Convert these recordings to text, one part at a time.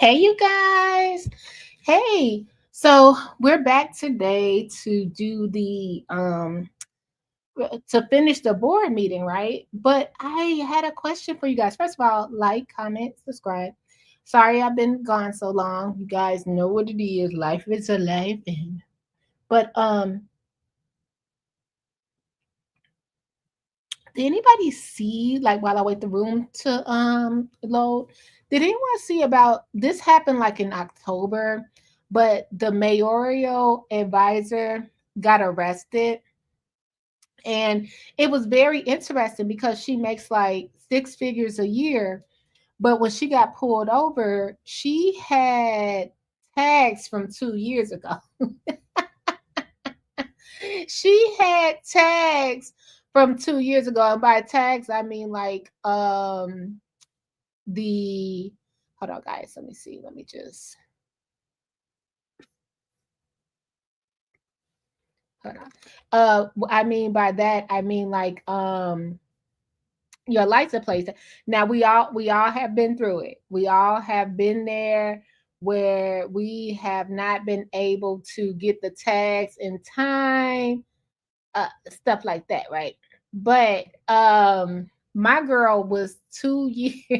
Hey, you guys. Hey, so we're back today to do the to finish the board meeting, right? But I had a question for you guys. First of all, like, comment, subscribe. Sorry I've been gone so long. You guys know what it is. Life is a life. But did anybody see, like, while I wait the room to load, did anyone see about this happened like in October, but the mayoral advisor got arrested, and it was very interesting because she makes like six figures a year, but when she got pulled over, she had tags from 2 years ago. She had tags from 2 years ago, and by tags I mean like the hold on guys, let me see, let me just hold on. I mean by that I mean like your license plate. Now we all have been through it. We all have been there where we have not been able to get the tags in time, stuff like that, right? But my girl was 2 years.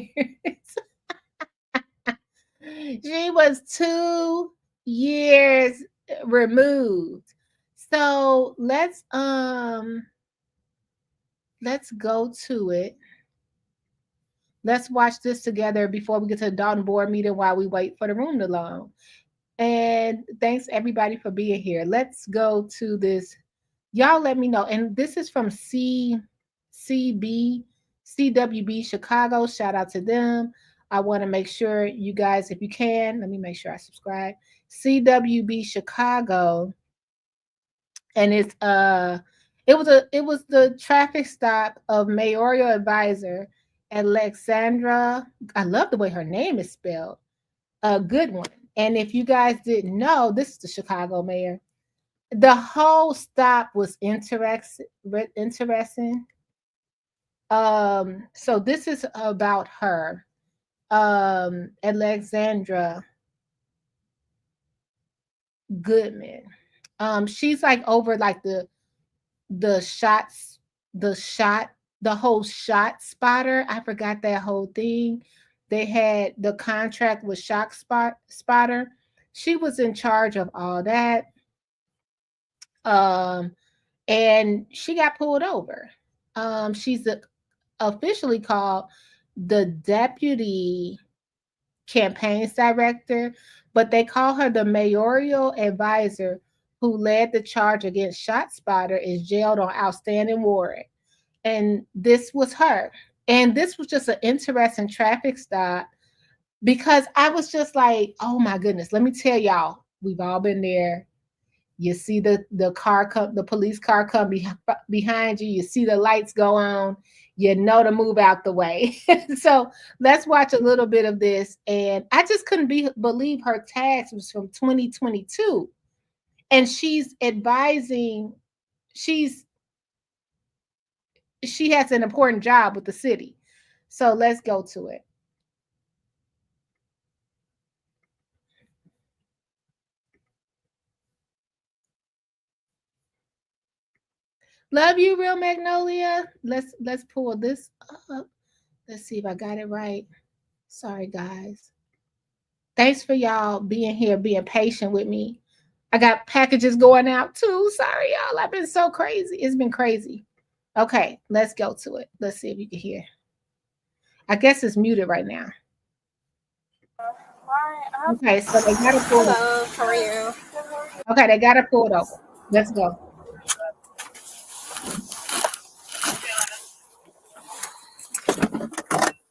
She was 2 years removed. So let's go to it. Let's watch this together before we get to the Dalton board meeting while we wait for the room to load. And thanks everybody for being here. Let's go to this. Y'all let me know. And this is from CWB Chicago. Shout out to them. I want to make sure you guys, if you can, let me make sure I subscribe. CWB Chicago. And it was the traffic stop of mayoral advisor Alexandra. I love the way her name is spelled. A good one. And if you guys didn't know, this is the Chicago mayor. The whole stop was interesting. So this is about her. Alexandra Goodman. She's like over like the shots, the whole shot spotter. I forgot that whole thing. They had the contract with spotter. She was in charge of all that. Um, and she got pulled over. She's officially called the deputy campaigns director, but they call her the mayoral advisor who led the charge against ShotSpotter is jailed on outstanding warrant. And this was her. And this was just an interesting traffic stop because I was just like, oh my goodness, let me tell y'all, we've all been there. You see the police car come behind you. You see the lights go on. You know to move out the way. So let's watch a little bit of this. And I just couldn't believe her tax was from 2022, and she's advising. She has an important job with the city. So let's go to it. Love you, Real Magnolia. Let's pull this up. Let's see if I got it right. Sorry, guys. Thanks for y'all being here, being patient with me. I got packages going out too. Sorry, y'all. I've been so crazy. It's been crazy. Okay, let's go to it. Let's see if you can hear. I guess it's muted right now. Okay, so they got to pull it. Hello, how are you? Okay, they got to pull it over. Let's go.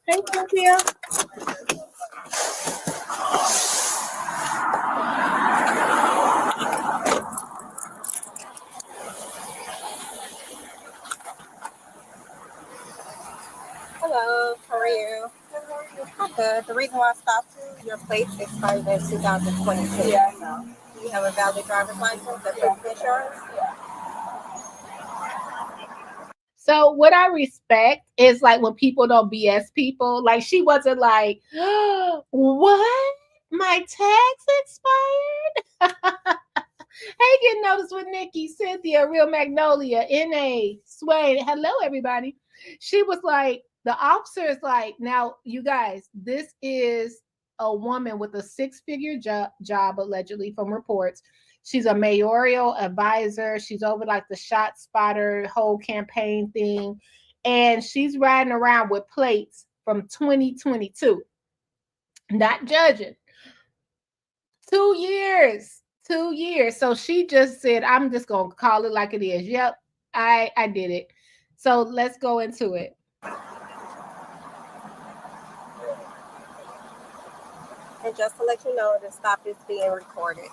Hey, Cynthia. Hello, how are you? I'm good. The reason why I stopped you, your plate expired in 2022. Yeah, I know. Do you have a valid driver's license and proof of insurance? Yeah. So what I respect is like when people don't BS people. Like she wasn't like, what? My tags expired. Hey, getting noticed with Nikki, Cynthia, Real Magnolia, N.A., Sway. Hello, everybody. She was like, the officer is like, now, you guys, this is a woman with a six-figure job, allegedly, from reports. She's a mayoral advisor. She's over like the shot spotter whole campaign thing. And she's riding around with plates from 2022. Not judging. 2 years. 2 years. So she just said, I'm just gonna call it like it is. Yep, I did it. So let's go into it. And just to let you know, the stop is being recorded.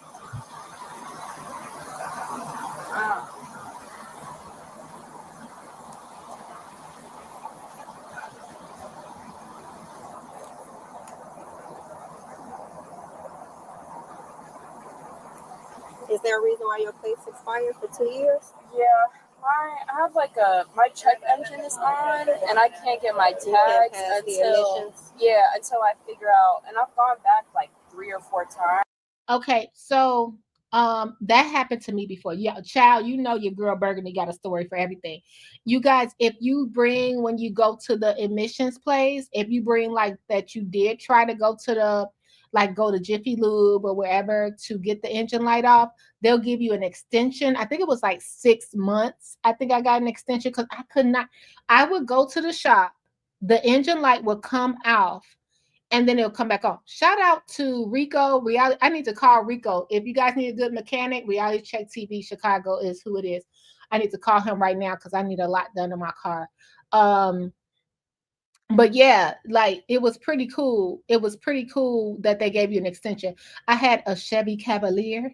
Is there a reason why your plates expired for 2 years? Yeah, I have like my check engine is on, and I can't get my tags until I figure out. And I've gone back like 3 or 4 times. Okay, so that happened to me before. Yeah, child, you know your girl Burgundy got a story for everything. You guys, if you bring, when you go to the admissions place, if you bring like that you did try to go to the, like go to Jiffy Lube or wherever to get the engine light off, they'll give you an extension. I think it was like 6 months. I think I got an extension because I could not. I would go to the shop, the engine light would come off, and then it'll come back on. Shout out to Rico. Reality. I need to call Rico. If you guys need a good mechanic, Reality Check TV Chicago is who it is. I need to call him right now because I need a lot done in my car. But yeah, like it was pretty cool. It was pretty cool that they gave you an extension. I had a Chevy Cavalier.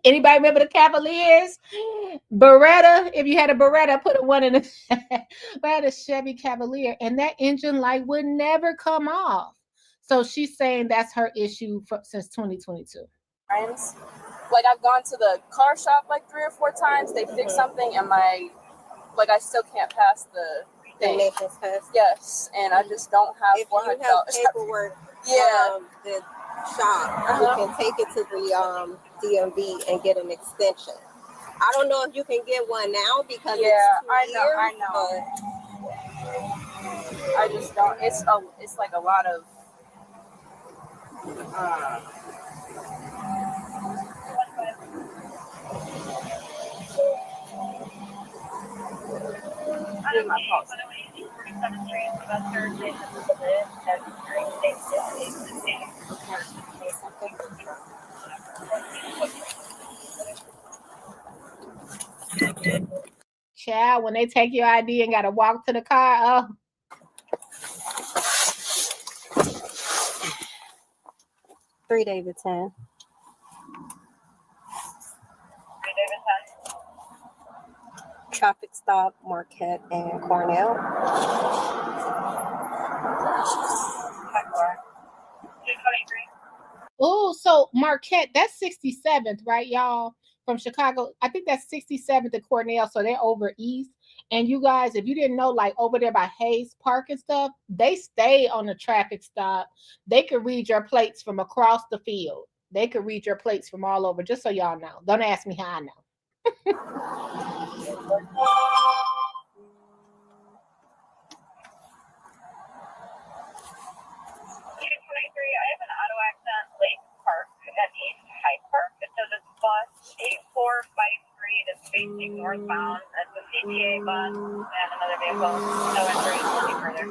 Anybody remember the Cavaliers? Beretta. If you had a Beretta, put a one in the. I had a Chevy Cavalier, and that engine light would never come off. So she's saying that's her issue since 2022. Like I've gone to the car shop like 3 or 4 times. They fix something, and I still can't pass the emissions test. Yes, and I just don't have. If you have paperwork from the shop, you can take it to the DMV and get an extension. I don't know if you can get one now because it's 2 years. I know. I just don't. It's like a lot of. Child, when they take your ID and got to walk to the car, oh. Three Davidson. Traffic stop, Marquette and Cornell. Oh, so Marquette, that's 67th, right, y'all? From Chicago. I think that's 67th and Cornell, so they're over east. And you guys, if you didn't know, like over there by Hayes Park and stuff, they stay on the traffic stop. They could read your plates from across the field. They could read your plates from all over, just so y'all know. Don't ask me how I know. 223, I have an auto accident, Lake Park at East Hyde Park. So this bus 8453 is facing northbound. That's a CTA bus and another vehicle. No injuries, nothing further.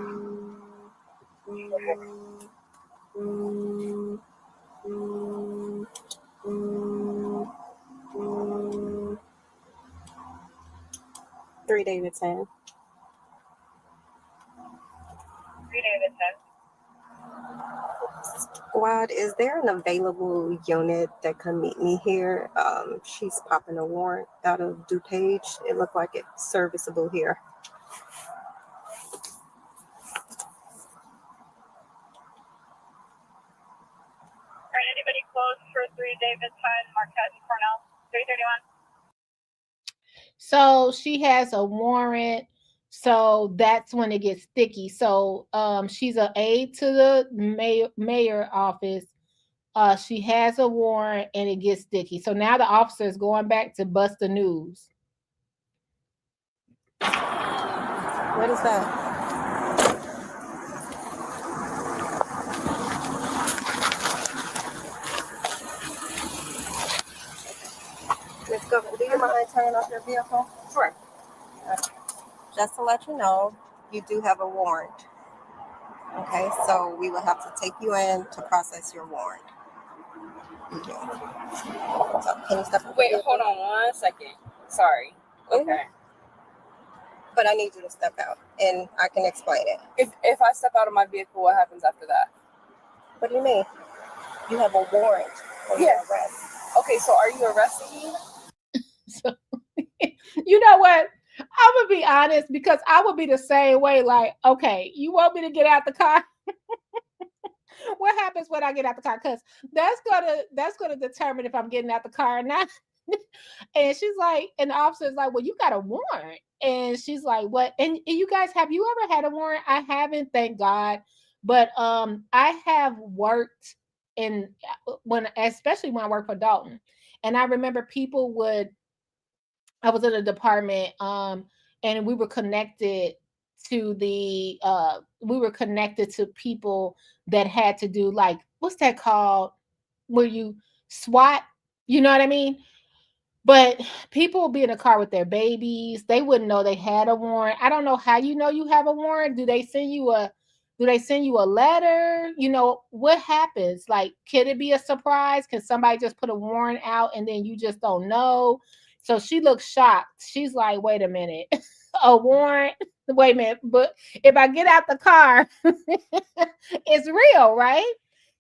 3 Davidson. 3 Davidson. Squad, is there an available unit that can meet me here? She's popping a warrant out of DuPage. It looked like it's serviceable here. All right, anybody close for 3 Davidson, Marquette and Cornell, 331? So she has a warrant So that's when it gets sticky. So she's an aide to the mayor office. She has a warrant and it gets sticky. So now the officer is going back to bust the news. What is that? Ms. Governor, do you mind turning off your vehicle? Sure. Just to let you know, you do have a warrant. Okay, so we will have to take you in to process your warrant. You do. So can you step? Wait, hold on 1 second. Sorry. Okay. But I need you to step out, and I can explain it. If I step out of my vehicle, what happens after that? What do you mean? You have a warrant for your arrest. Okay, so are you arresting me? So, you know what? I'm gonna be honest because I would be the same way. Like, okay, you want me to get out the car? What happens when I get out the car? Because that's gonna determine if I'm getting out the car or not. And she's like, and the officer's like, well, you got a warrant. And she's like, what? And you guys, have you ever had a warrant? I haven't, thank God. But I have worked especially when I worked for Dalton. And I remember I was in a department, and we were connected to people that had to do, like, what's that called? Where you SWAT, you know what I mean? But people will be in a car with their babies. They wouldn't know they had a warrant. I don't know how you know you have a warrant. Do they send you a letter? You know, what happens? Like, can it be a surprise? Can somebody just put a warrant out and then you just don't know? So she looks shocked. She's like, wait a minute, a warrant? Wait a minute. But if I get out the car, it's real, right?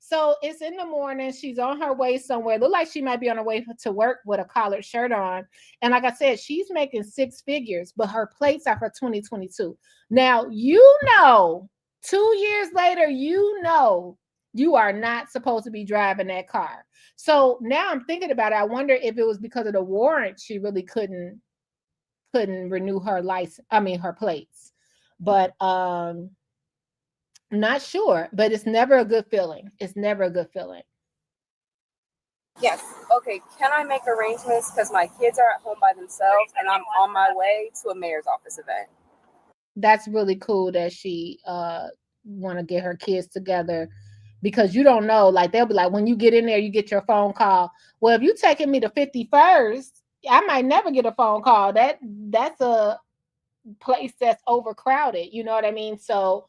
So it's in the morning. She's on her way somewhere. Look like she might be on her way to work with a collared shirt on. And like I said, she's making six figures, but her plates are for 2022. Now, 2 years later, you are not supposed to be driving that car. So now I'm thinking about it. I wonder if it was because of the warrant she really couldn't renew her license. I mean, her plates. But not sure. But it's never a good feeling. It's never a good feeling. Yes. Okay, can I make arrangements because my kids are at home by themselves and I'm on my way to a mayor's office event? That's really cool that she want to get her kids together, because you don't know, like, they'll be like, when you get in there, you get your phone call. Well, if you taking me to 51st, I might never get a phone call. That's a place that's overcrowded. You know what I mean? So,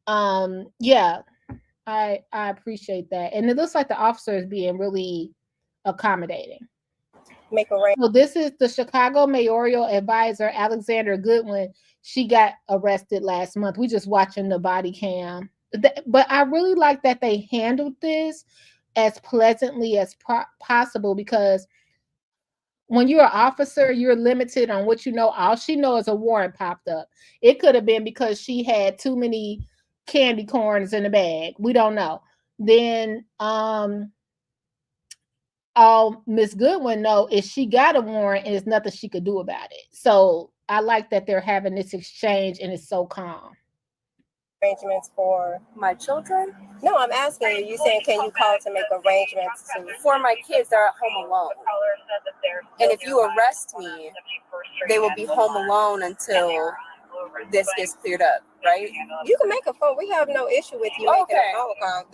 yeah, I appreciate that, and it looks like the officer is being really accommodating. Make arrangements. So this is the Chicago mayoral advisor, Alexandra Goodwin. She got arrested last month. We just watching the body cam. But I really like that they handled this as pleasantly as possible, because when you're an officer, you're limited on what you know. All she knows is a warrant popped up. It could have been because she had too many candy corns in the bag. We don't know. Then all Miss Goodwin know is she got a warrant and there's nothing she could do about it. So I like that they're having this exchange and it's so calm. Arrangements for my children? No, I'm asking you. You saying, can you call to make arrangements for my kids? They're at home alone. And if you arrest me, they will be home alone until this gets cleared up, right? You can make a phone. We have no issue with you making a phone call.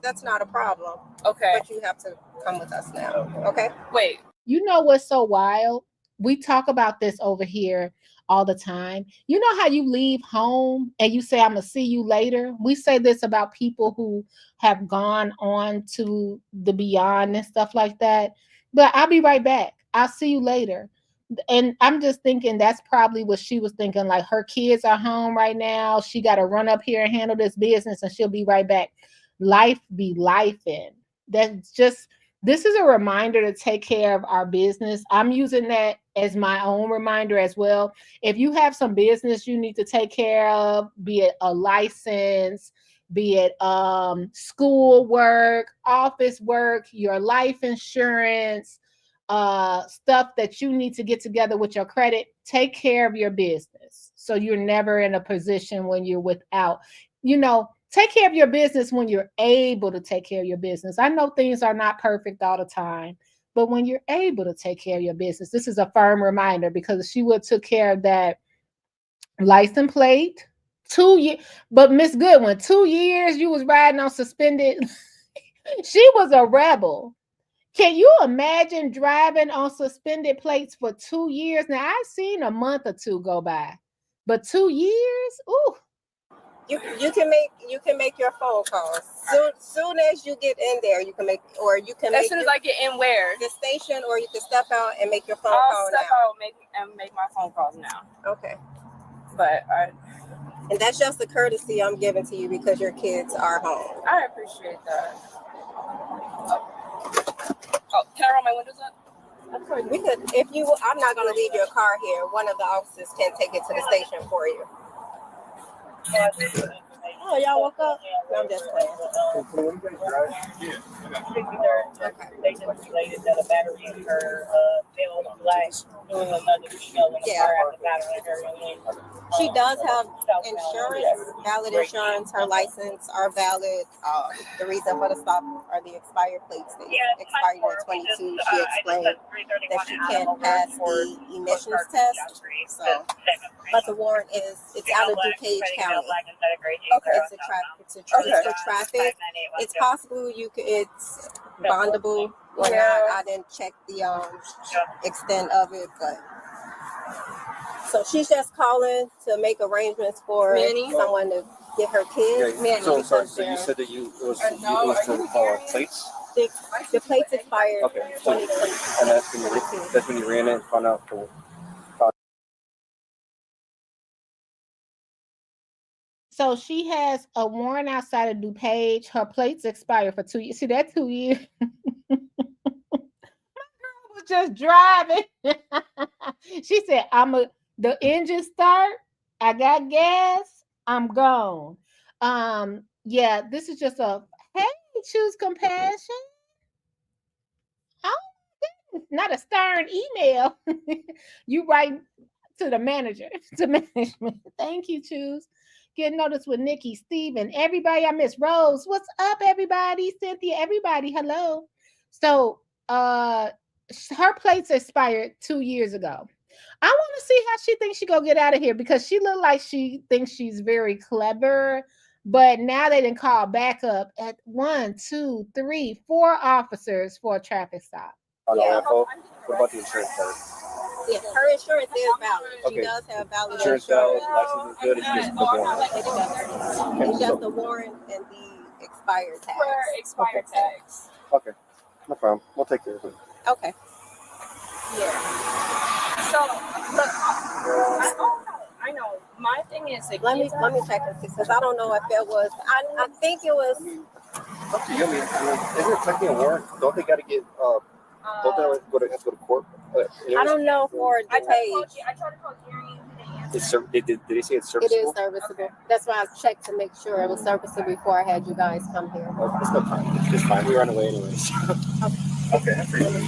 That's not a problem. Okay. But you have to come with us now. Okay. Wait. You know what's so wild? We talk about this over here all the time. You know how you leave home and you say, I'm gonna see you later? We say this about people who have gone on to the beyond and stuff like that. But I'll be right back. I'll see you later. And I'm just thinking that's probably what she was thinking. Like, her kids are home right now. She got to run up here and handle this business and she'll be right back. Life be lifing. This is a reminder to take care of our business. I'm using that as my own reminder as well. If you have some business you need to take care of, be it a license, be it school work, office work, your life insurance, stuff that you need to get together with your credit, take care of your business. So you're never in a position when you're without, take care of your business when you're able to take care of your business. I know things are not perfect all the time, but when you're able to take care of your business, this is a firm reminder, because she would took care of that license plate 2 years. But Miss Goodwin, 2 years you was riding on suspended. She was a rebel. Can you imagine driving on suspended plates for 2 years? Now, I've seen a month or two go by, but 2 years? Ooh. You can make your phone calls. Soon as you get in there, you can make, or you can as soon as I get in where? The station, or you can step out and make your phone I'll call step now. out and make my phone calls now. Okay. But and that's just a courtesy I'm giving to you because your kids are home. I appreciate that. Oh, can I roll my windows up? Of course, we could. If you, I'm not going to leave your car here. One of the officers can take it to the station for you. Oh, y'all woke up? No, I'm just playing. Okay. They just related that a battery in her bill was black. Doing another shell in the car after battery her. She does have insurance, valid insurance. Her license are valid. The reason for the stop are the expired plates. They expired in 22. She explained that she can't pass the emissions test. So, but the warrant it's out of DuPage County. Okay. It's for traffic. It's possible it's bondable or not. I didn't check the extent of it, but. So she's just calling to make arrangements for someone to get her kids. Yeah, so you said that it was for plates? The plates expired. Okay. 2020. And that's when you ran it and found out for. So she has a warrant outside of DuPage. Her plates expire for 2 years. See, that 2 years. My girl was just driving. She said, the engine start, I got gas, I'm gone. Yeah, this is just choose compassion. Oh, not a stern email. You write to the manager, to management. Thank you, choose. Get noticed with Nikki, Steven, everybody. I miss Rose. What's up, everybody? Cynthia, everybody. Hello. So her plates expired 2 years ago. I want to see how she thinks she gonna get out of here, because she looked like she thinks she's very clever. But now they didn't call backup at 1, 2, 3, 4 officers for a traffic stop. Yeah. What about the insurance card? Yeah, her insurance is valid. She does have valid insurance. Valid, license is good. It's just the warrant. It's just the warrant and the expired tags. Expired tags. Okay, no problem. We'll take care of it. Okay. Yeah. So, look, I know. My thing is, like, let me check this, because I don't know if it was. I think it was. Up to you. I mean, isn't it technically a warrant? Don't they got to get? Don't they have to go to court? I don't know for the page. I tried to call Gary. Did they say it's serviceable? It is serviceable. That's why I checked to make sure it was serviceable before I had you guys come here. Oh, it's no problem. It's fine. We run away anyways. Okay. I appreciate it.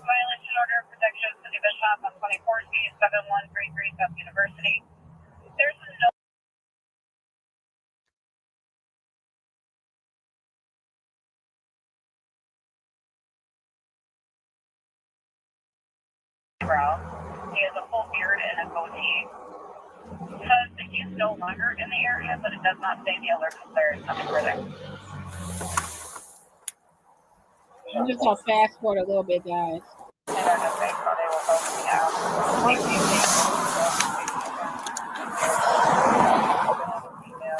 Violation order of protection, City Bishop on 24th Street, 7133 South University. There's no brow. He has a full beard and a goatee. Says that he's no longer in the area, but it does not say the alert is there. It's nothing further. I'm just gonna fast forward a little bit, guys. And they're just saying how they will help me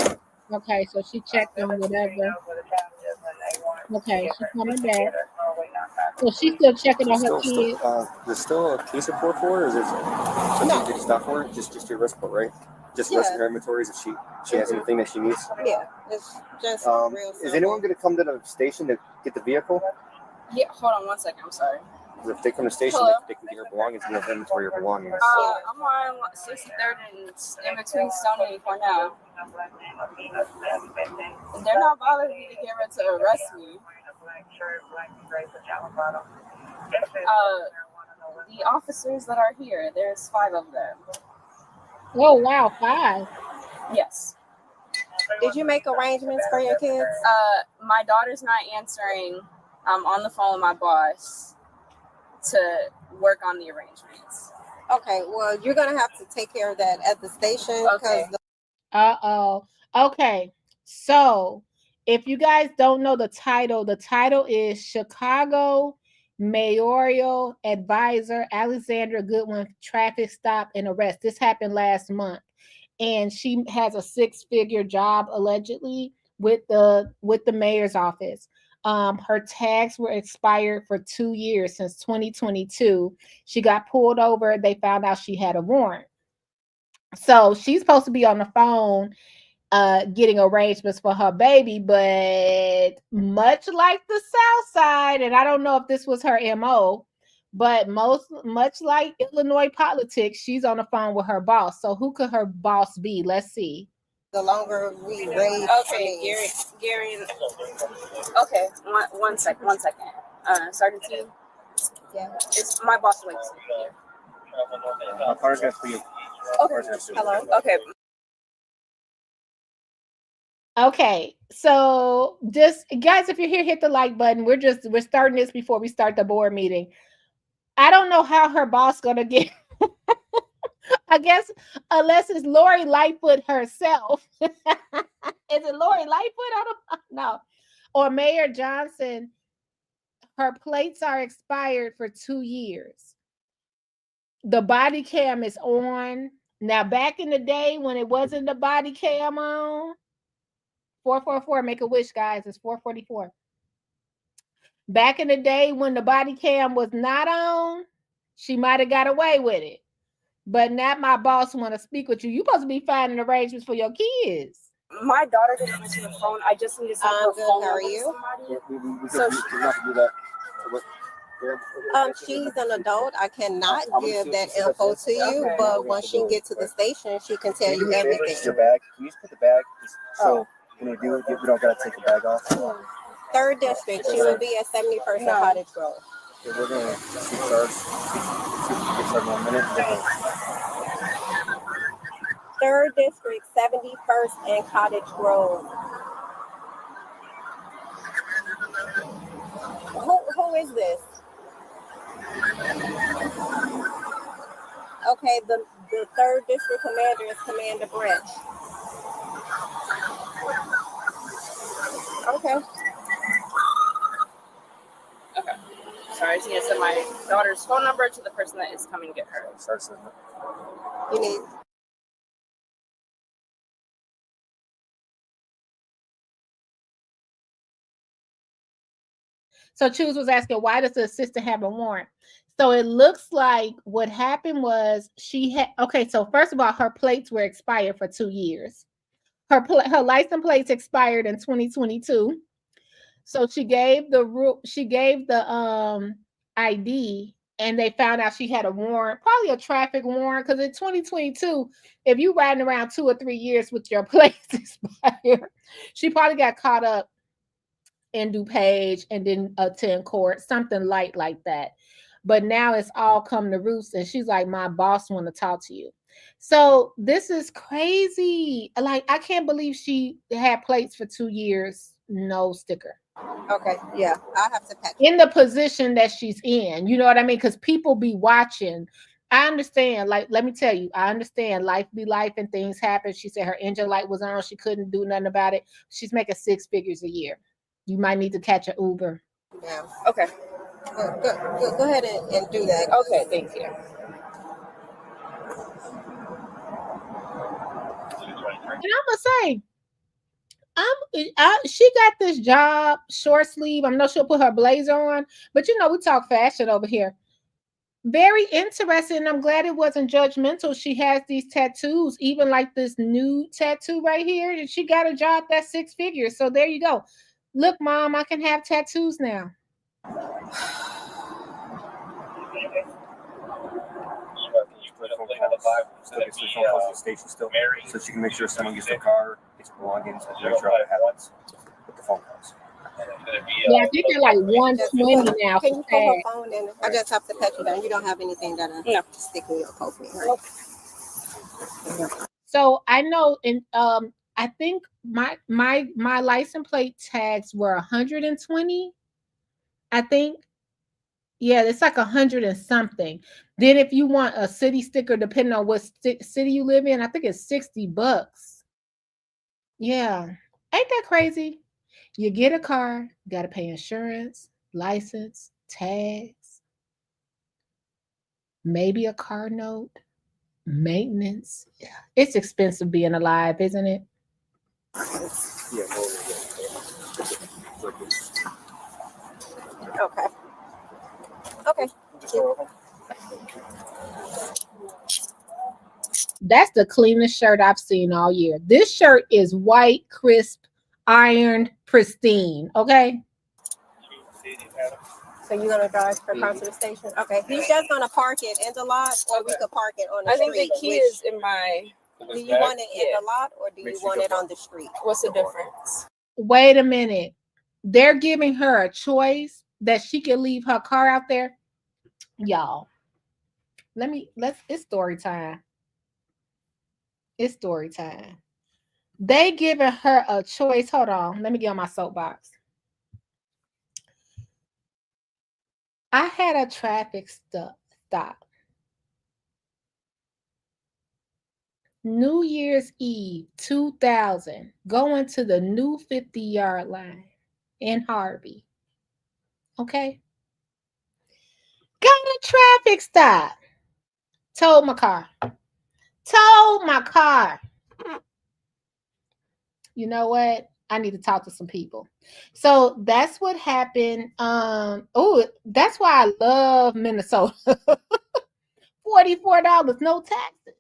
out. Okay, so she checked on whatever. Okay, she's coming back. So she's still checking on her kids. There's still a case report for her, or is there something you can stop for her? Just your report, right? Just listing her inventories if she has anything that she needs. Yeah, it's just real simple. Is anyone going to come to the station to get the vehicle? Yeah, hold on one second. I'm sorry. If they come to the station, they can get your belongings and you have inventory your belongings. I'm on 63rd and in between Stony and Cornell. They're not bothering me to get ready to arrest me. The officers that are here, there's 5 of them. Oh, wow, 5. Yes. Did you make arrangements for your kids? My daughter's not answering. I'm on the phone with my boss to work on the arrangements. Okay, well, you're going to have to take care of that at the station. Okay. Okay, so if you guys don't know the title is Chicago Mayoral Advisor Alexandra Goodwin Traffic Stop and Arrest. This happened last month. And she has a 6-figure job allegedly with the mayor's office. Her tags were expired for 2 years since 2022. She got pulled over. They found out she had a warrant. So she's supposed to be on the phone getting arrangements for her baby, but much like the South Side, and I don't know if this was her MO, but much like Illinois politics, she's on the phone with her boss. So who could her boss be? Let's see. The longer we raise. Okay, Gary. Okay, one second. Sergeant T. Yeah. It's my boss waits here. My car's got for you. Okay. Hello. Okay. Okay, so just guys, if you're here, hit the like button. We're starting this before we start the board meeting. I don't know how her boss gonna get. I guess unless it's Lori Lightfoot herself. Is it Lori Lightfoot? I don't know. Or Mayor Johnson. Her plates are expired for 2 years. The body cam is on. Now, back in the day when it wasn't the body cam on, 444, make a wish, guys. It's 444. Back in the day when the body cam was not on, she might have got away with it. But now my boss want to speak with you. You're supposed to be finding arrangements for your kids. My daughter didn't answer the phone. I just need to send her phone. How are you? So we have to do that. She's an adult. I cannot give that info to you, but when she gets to the station, she can tell you everything. Your bag. Can you just put the bag? So when you do it, we don't gotta take the bag off. 3rd District. She will be at 71st and Cottage Grove. Okay, we're gonna see ours. Get started in 1 minute. 3rd District, 71st and Cottage Grove. Who is this? Okay, the 3rd District Commander is Commander Branch. Okay. Sorry, I just need to send my daughter's phone number to the person that is coming to get her. You need. So Choose was asking, why does the assistant have a warrant? So it looks like what happened was she had, okay, so first of all, her plates were expired for 2 years. Her license plates expired in 2022. So she gave the ID, and they found out she had a warrant, probably a traffic warrant, because in 2022, if you riding around 2 or 3 years with your plates expired, she probably got caught up in DuPage and didn't attend court, something light like that. But now it's all come to roost, and she's like, my boss want to talk to you. So this is crazy. Like, I can't believe she had plates for 2 years, no sticker. Okay, yeah, I have to pack. In the position that she's in, you know what I mean? Because people be watching. I understand, like, let me tell you, I understand life be life and things happen. She said her engine light was on. She couldn't do nothing about it. She's making 6 figures a year. You might need to catch an Uber. Yeah. Okay. Go ahead and do that. Okay, thank you. And I'm gonna say, she got this job, short sleeve. I know she'll put her blazer on, but you know, we talk fashion over here. Very interesting. I'm glad it wasn't judgmental. She has these tattoos, even like this new tattoo right here. She got a job that's 6 figures. So there you go. Look, Mom, I can have tattoos now. You put phone calls, still gets the phone calls to the station still, so she can make sure someone gets their car, gets belongings, and make sure all that happens with the phone calls. Yeah, I think they're like 120 now. Can you put her phone in? I just have to pet you down. You don't have anything that'll stick me or poke me, right? So I know, and I think my license plate tags were 120. I think, yeah, it's like 100 and something. Then if you want a city sticker, depending on what city you live in, I think it's $60. Yeah, ain't that crazy? You get a car, got to pay insurance, license, tags, maybe a car note, maintenance. Yeah. It's expensive being alive, isn't it? Yeah. Okay. Okay. That's the cleanest shirt I've seen all year. This shirt is white, crisp, ironed, pristine. Okay. So you're gonna drive her car to the station? Okay. He's just gonna park it in the lot, or we could park it on the street. I think the key is in my. Do you want it in the lot, or do you want it on the street? What's the difference? Wait a minute. They're giving her a choice that she can leave her car out there. Y'all, it's story time. It's story time. They giving her a choice. Hold on. Let me get on my soapbox. I had a traffic stop. New Year's Eve 2000, going to the new 50-yard line in Harvey. Okay. Got a traffic stop. Towed my car. You know what? I need to talk to some people. So that's what happened. That's why I love Minnesota. $44, no taxes.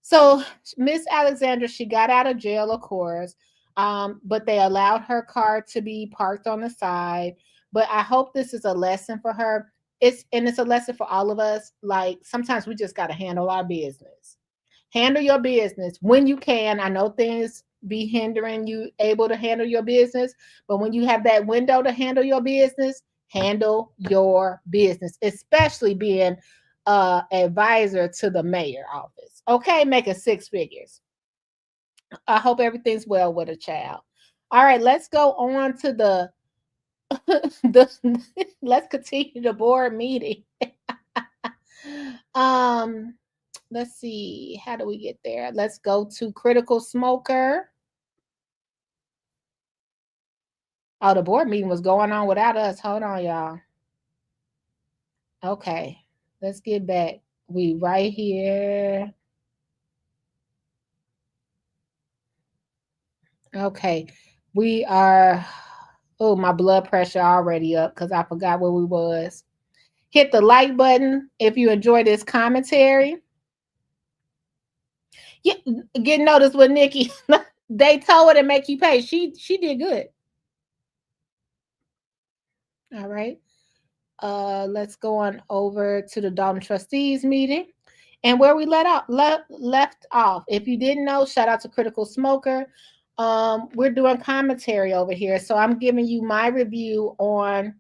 So Miss Alexandra, she got out of jail, of course, but they allowed her car to be parked on the side. But I hope this is a lesson for her. It's a lesson for all of us. Like, sometimes we just got to handle our business. Handle your business when you can. I know things be hindering you able to handle your business, but when you have that window to handle your business, especially being advisor to the mayor office. Okay, making six figures. I hope everything's well with a child. All right, let's go on to the let's continue the board meeting. Let's see, how do we get there? Let's go to critical smoker. Oh, the board meeting was going on without us. Hold on, y'all. Okay, let's get back. We right here. Okay, we are. Oh, my blood pressure already up because I forgot where we was. Hit the like button if you enjoy this commentary. Yeah, get noticed with Nikki. They told her to make you pay. She did good. All right. Let's go on over to the Dalton Trustees meeting. And where we left off. If you didn't know, shout out to Critical Smoker. We're doing commentary over here. So I'm giving you my review on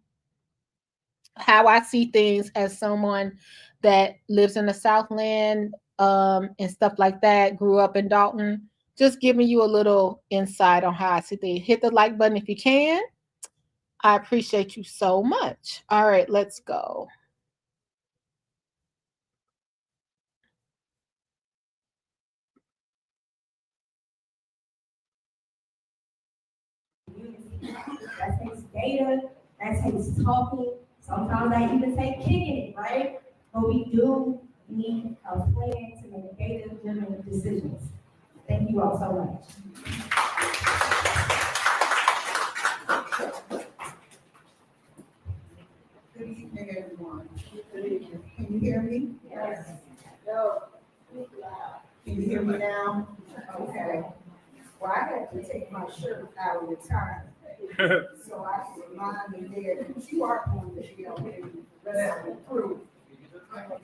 how I see things as someone that lives in the Southland and stuff like that, grew up in Dalton. Just giving you a little insight on how I see things. Hit the like button if you can. I appreciate you so much. All right, let's go. That takes data, that takes talking, sometimes I even take kicking it, right? But we do need a plan to make data-driven decisions. Thank you all so much. Good evening, everyone. Good evening. Can you hear me? Yes. Can you hear me now? Okay. Well, I had to take my shirt out of the tie so I can remind them there that you are going to jail and the rest of the crew.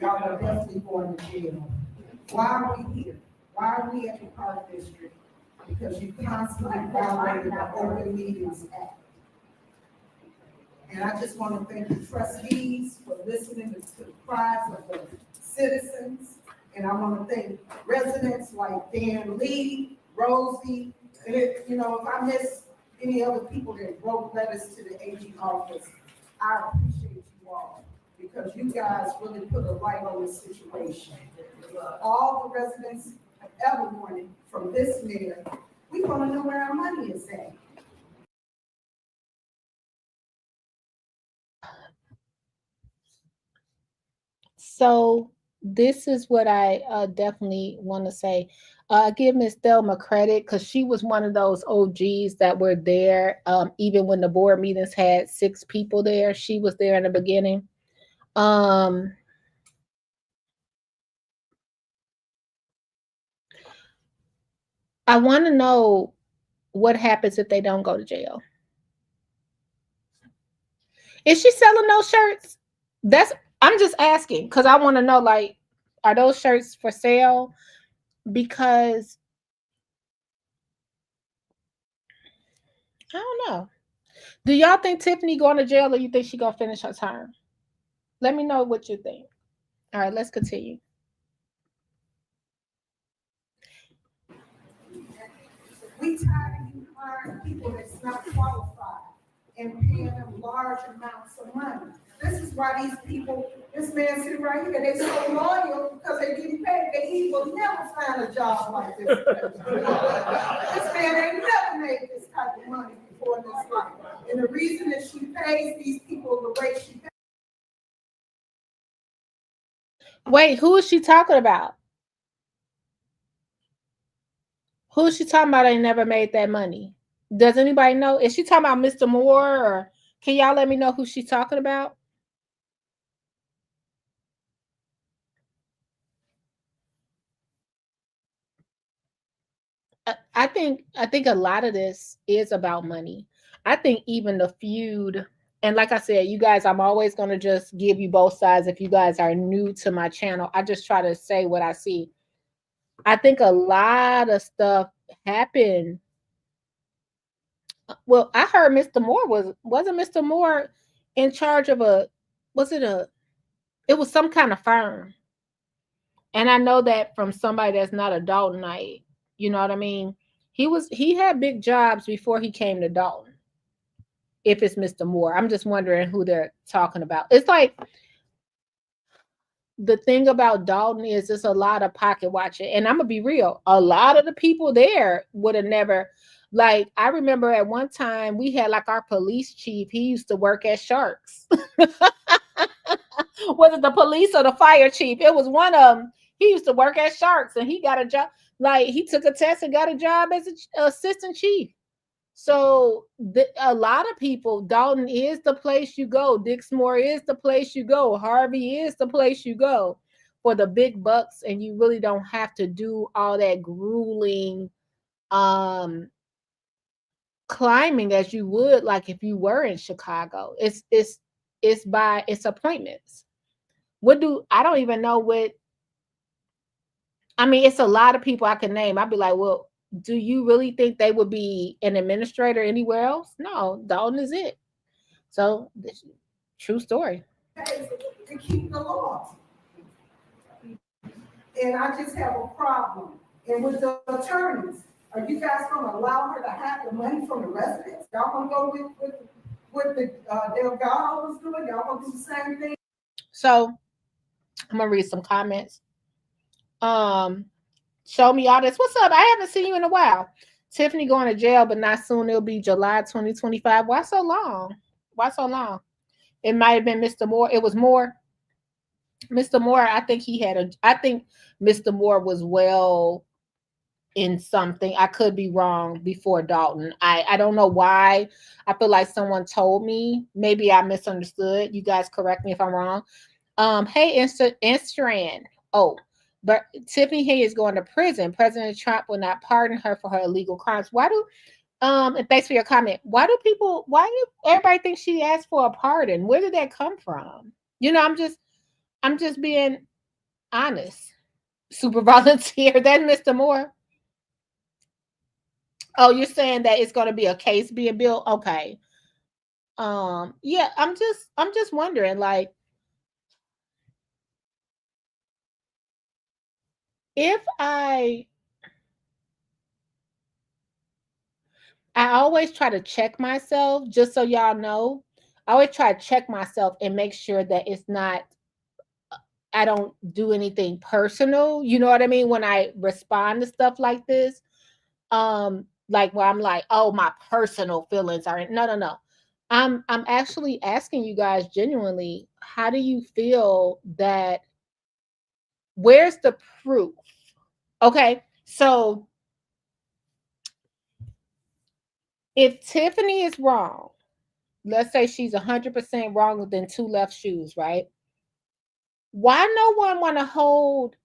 Y'all are definitely going to jail. Why are we here? Why are we at the Park District? Because you constantly violated the Open Meetings Act. And I just want to thank the trustees for listening to the cries of the citizens. And I want to thank residents like Dan Lee, Rosie, and if I miss any other people that wrote letters to the AG office, I appreciate you all because you guys really put a light on the situation. All the residents have ever wanted from this mayor, we want to know where our money is at. So this is what I definitely want to say. Give Miss Thelma credit because she was one of those OGs that were there. Even when the board meetings had 6 people there, she was there in the beginning. I want to know what happens if they don't go to jail. Is she selling those shirts? I'm just asking because I want to know, like, are those shirts for sale? Because I don't know. Do y'all think Tiffany going to jail or you think she gonna finish her term? Let me know what you think. All right, let's continue. We tired of you hiring people that's not qualified and paying them large amounts of money. This is why these people, this man sitting right here, they so loyal because they getting paid. He will never find a job like this. This man ain't never made this type of money before in his life. And the reason that she pays these people the way she pays. Wait, who is she talking about? Who is she talking about? Ain't never made that money. Does anybody know? Is she talking about Mr. Moore, or can y'all let me know who she's talking about? I think a lot of this is about money. I think even the feud, and like I said, you guys, I'm always going to just give you both sides. If you guys are new to my channel, I just try to say what I see. I think a lot of stuff happened. Well, I heard Mr. Moore wasn't Mr. Moore in charge of it was some kind of firm. And I know that from somebody that's not a Daltonite, you know what I mean? He had big jobs before he came to Dalton. If it's Mr. Moore, I'm just wondering who they're talking about. It's like the thing about Dalton is it's a lot of pocket watching. And I'm gonna be real, a lot of the people there would have never, like, I remember at one time we had like our police chief, he used to work at Sharks. Was it the police or the fire chief? It was one of them. He used to work at Sharks and he got a job. Like, he took a test and got a job as an assistant chief. So a lot of people, Dalton is the place you go. Dixmoor is the place you go. Harvey is the place you go for the big bucks, and you really don't have to do all that grueling climbing as you would like if you were in Chicago. It's appointments. I don't even know what. I mean, it's a lot of people I can name. I'd be like, well, do you really think they would be an administrator anywhere else? No, Dalton is it. So, true story. To keep the laws. And I just have a problem. And with the attorneys, are you guys going to allow her to have the money from the residents? Y'all going to go with the Delgado was doing? Y'all going to do the same thing? So, I'm going to read some comments. Show me all this. What's up? I haven't seen you in a while. Tiffany going to jail, but not soon. It'll be July 2025. Why so long? Why so long? It might have been Mr. Moore. It was Moore. Mr. Moore, I think Mr. Moore was well in something. I could be wrong before Dalton. I don't know why. I feel like someone told me. Maybe I misunderstood. You guys correct me if I'm wrong. Hey, Instagram. Oh, but Tiffany Hay is going to prison. President Trump will not pardon her for her illegal crimes. Why do and thanks for your comment. Why do everybody think she asked for a pardon? Where did that come from? You know, I'm just being honest. Super volunteer. That's Mr. Moore. Oh, you're saying that it's going to be a case being built? Okay. Yeah, I'm just wondering, like, if I always try to check myself, just so y'all know. I always try to check myself and make sure that it's not, I don't do anything personal. You know what I mean? When I respond to stuff like this, like where I'm like, oh, my personal feelings are no. I'm actually asking you guys genuinely, how do you feel that, where's the proof? Okay, so if Tiffany is wrong, let's say she's 100% wrong within two left shoes, right? Why no one want to hold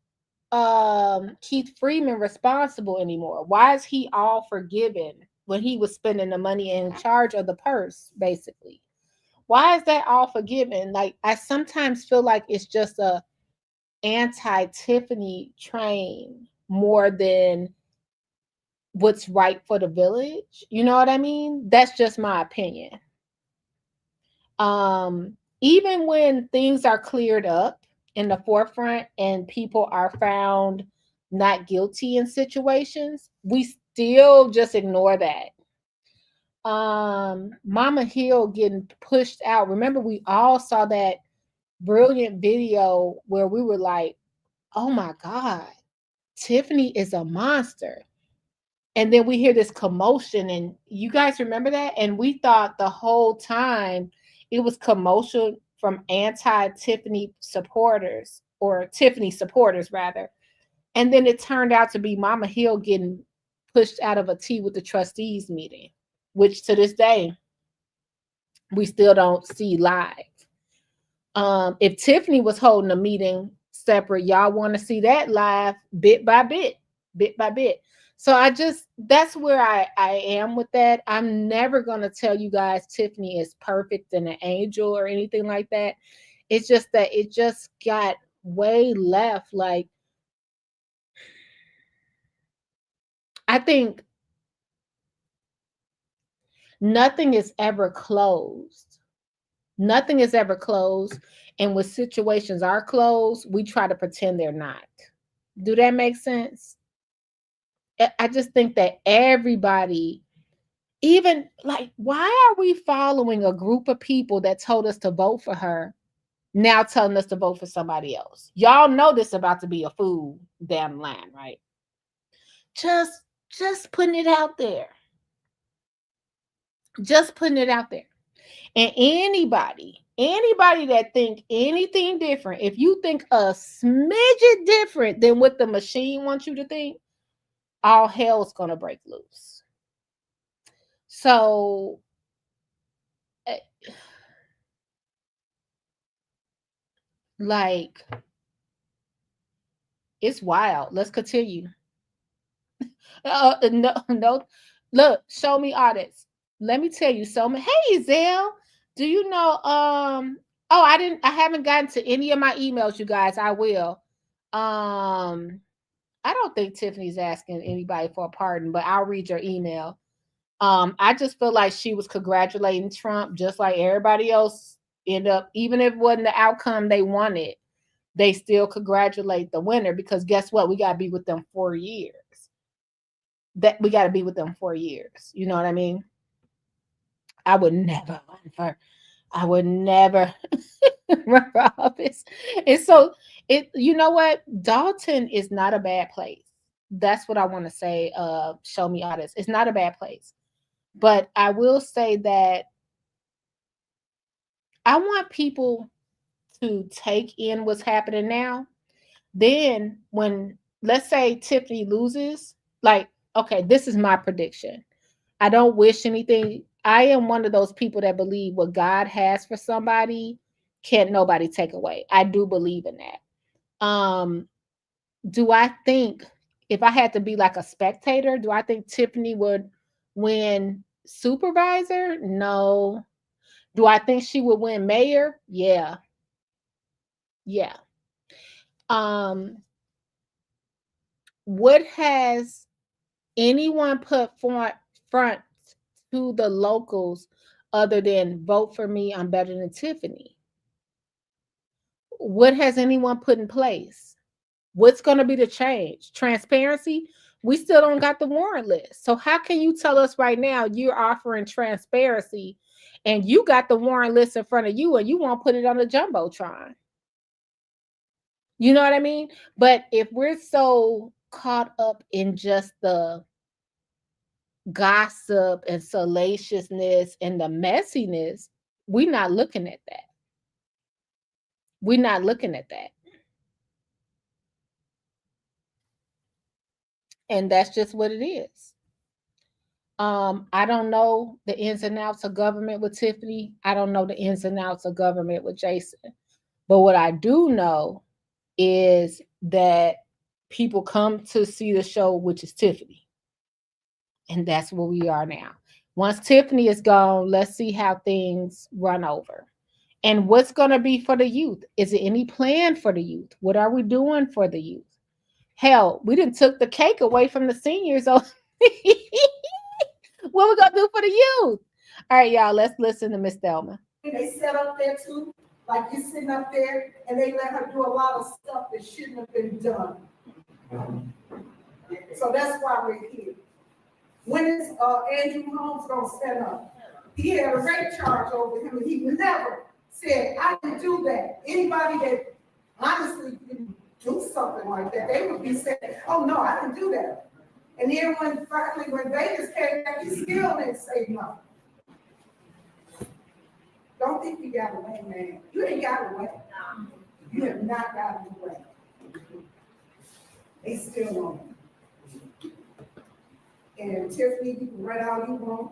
Keith Freeman responsible anymore? Why is he all forgiven when he was spending the money in charge of the purse, basically? Why is that all forgiven? Like, I sometimes feel like it's just a anti-Tiffany train more than what's right for the village. You know what I mean? That's just my opinion. Even when things are cleared up in the forefront and people are found not guilty in situations, we still just ignore that. Mama Hill getting pushed out. Remember, we all saw that brilliant video where we were like, oh my God, Tiffany is a monster. And then we hear this commotion, and you guys remember that? And we thought the whole time it was commotion from anti-Tiffany supporters, or Tiffany supporters rather. And then it turned out to be Mama Hill getting pushed out of a tea with the trustees meeting, which to this day we still don't see live. If Tiffany was holding a meeting separate, y'all want to see that live bit by bit. So that's where I am with that. I'm never going to tell you guys Tiffany is perfect and an angel or anything like that. It's just that it just got way left. Like, I think nothing is ever closed. Nothing is ever closed. And when situations are closed, we try to pretend they're not. Do that make sense? I just think that everybody, even like, why are we following a group of people that told us to vote for her, now telling us to vote for somebody else? Y'all know this about to be a food damn line, right? Just putting it out there. Just putting it out there. And anybody that think anything different, if you think a smidget different than what the machine wants you to think, all hell is going to break loose. So like, it's wild. Let's continue. No, look, show me audits. Let me tell you something. Hey, Zell, do you know? Oh, I haven't gotten to any of my emails, you guys. I will. I don't think Tiffany's asking anybody for a pardon, but I'll read your email. I just feel like she was congratulating Trump, just like everybody else end up, even if it wasn't the outcome they wanted, they still congratulate the winner, because guess what? We got to be with them 4 years. We got to be with them 4 years. You know what I mean? I would never run for office. And so you know what? Dalton is not a bad place. That's what I want to say. Show me audits. It's not a bad place. But I will say that I want people to take in what's happening now. Then when, let's say Tiffany loses, like, okay, this is my prediction. I don't wish anything. I am one of those people that believe what God has for somebody can't nobody take away. I do believe in that. Do I think, if I had to be like a spectator, do I think Tiffany would win supervisor? No. Do I think she would win mayor? Yeah. Yeah. What has anyone put front to the locals other than vote for me, I'm better than Tiffany? What has anyone put in place? What's going to be the change? Transparency? We still don't got the warrant list. So how can you tell us right now you're offering transparency and you got the warrant list in front of you and you won't put it on the Jumbotron? You know what I mean? But if we're so caught up in just the gossip and salaciousness and the messiness, we're not looking at that. We're not looking at that. And that's just what it is. I don't know the ins and outs of government with Tiffany. I don't know the ins and outs of government with Jason. But what I do know is that people come to see the show, which is Tiffany. And that's where we are now. Once Tiffany is gone, let's see how things run over. And what's going to be for the youth? Is there any plan for the youth? What are we doing for the youth? Hell, we didn't took the cake away from the seniors. So what we going to do for the youth? All right, y'all, let's listen to Miss Thelma. They set up there too, like you sitting up there, and they let her do a lot of stuff that shouldn't have been done. So that's why we're here. When is Andrew Holmes gonna stand up? He had a rape charge over him, and he never said, I didn't do that. Anybody that honestly didn't do something like that, they would be saying, oh no, I didn't do that. And then when Vegas came back, he still didn't say nothing. Don't think you got away, man. You ain't got away. You have not gotten away. They still on it. And Tiffany, you can write all you want.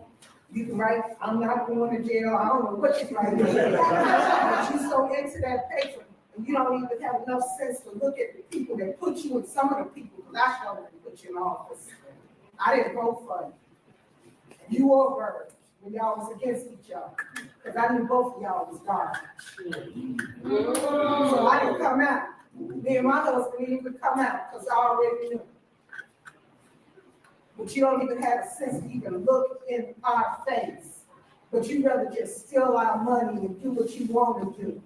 You can write, I'm not going to jail. I don't know what you write. But you're so into that paper, and you don't even have enough sense to look at the people that put you in, some of the people, because I showed them to put you in office. I didn't vote for you. You or Bird, when y'all was against each other. Because I knew both of y'all was garbage. So I didn't come out. Me and my husband didn't even come out because I already knew. But you don't even have a sense to even look in our face. But you rather just steal our money and do what you want to do.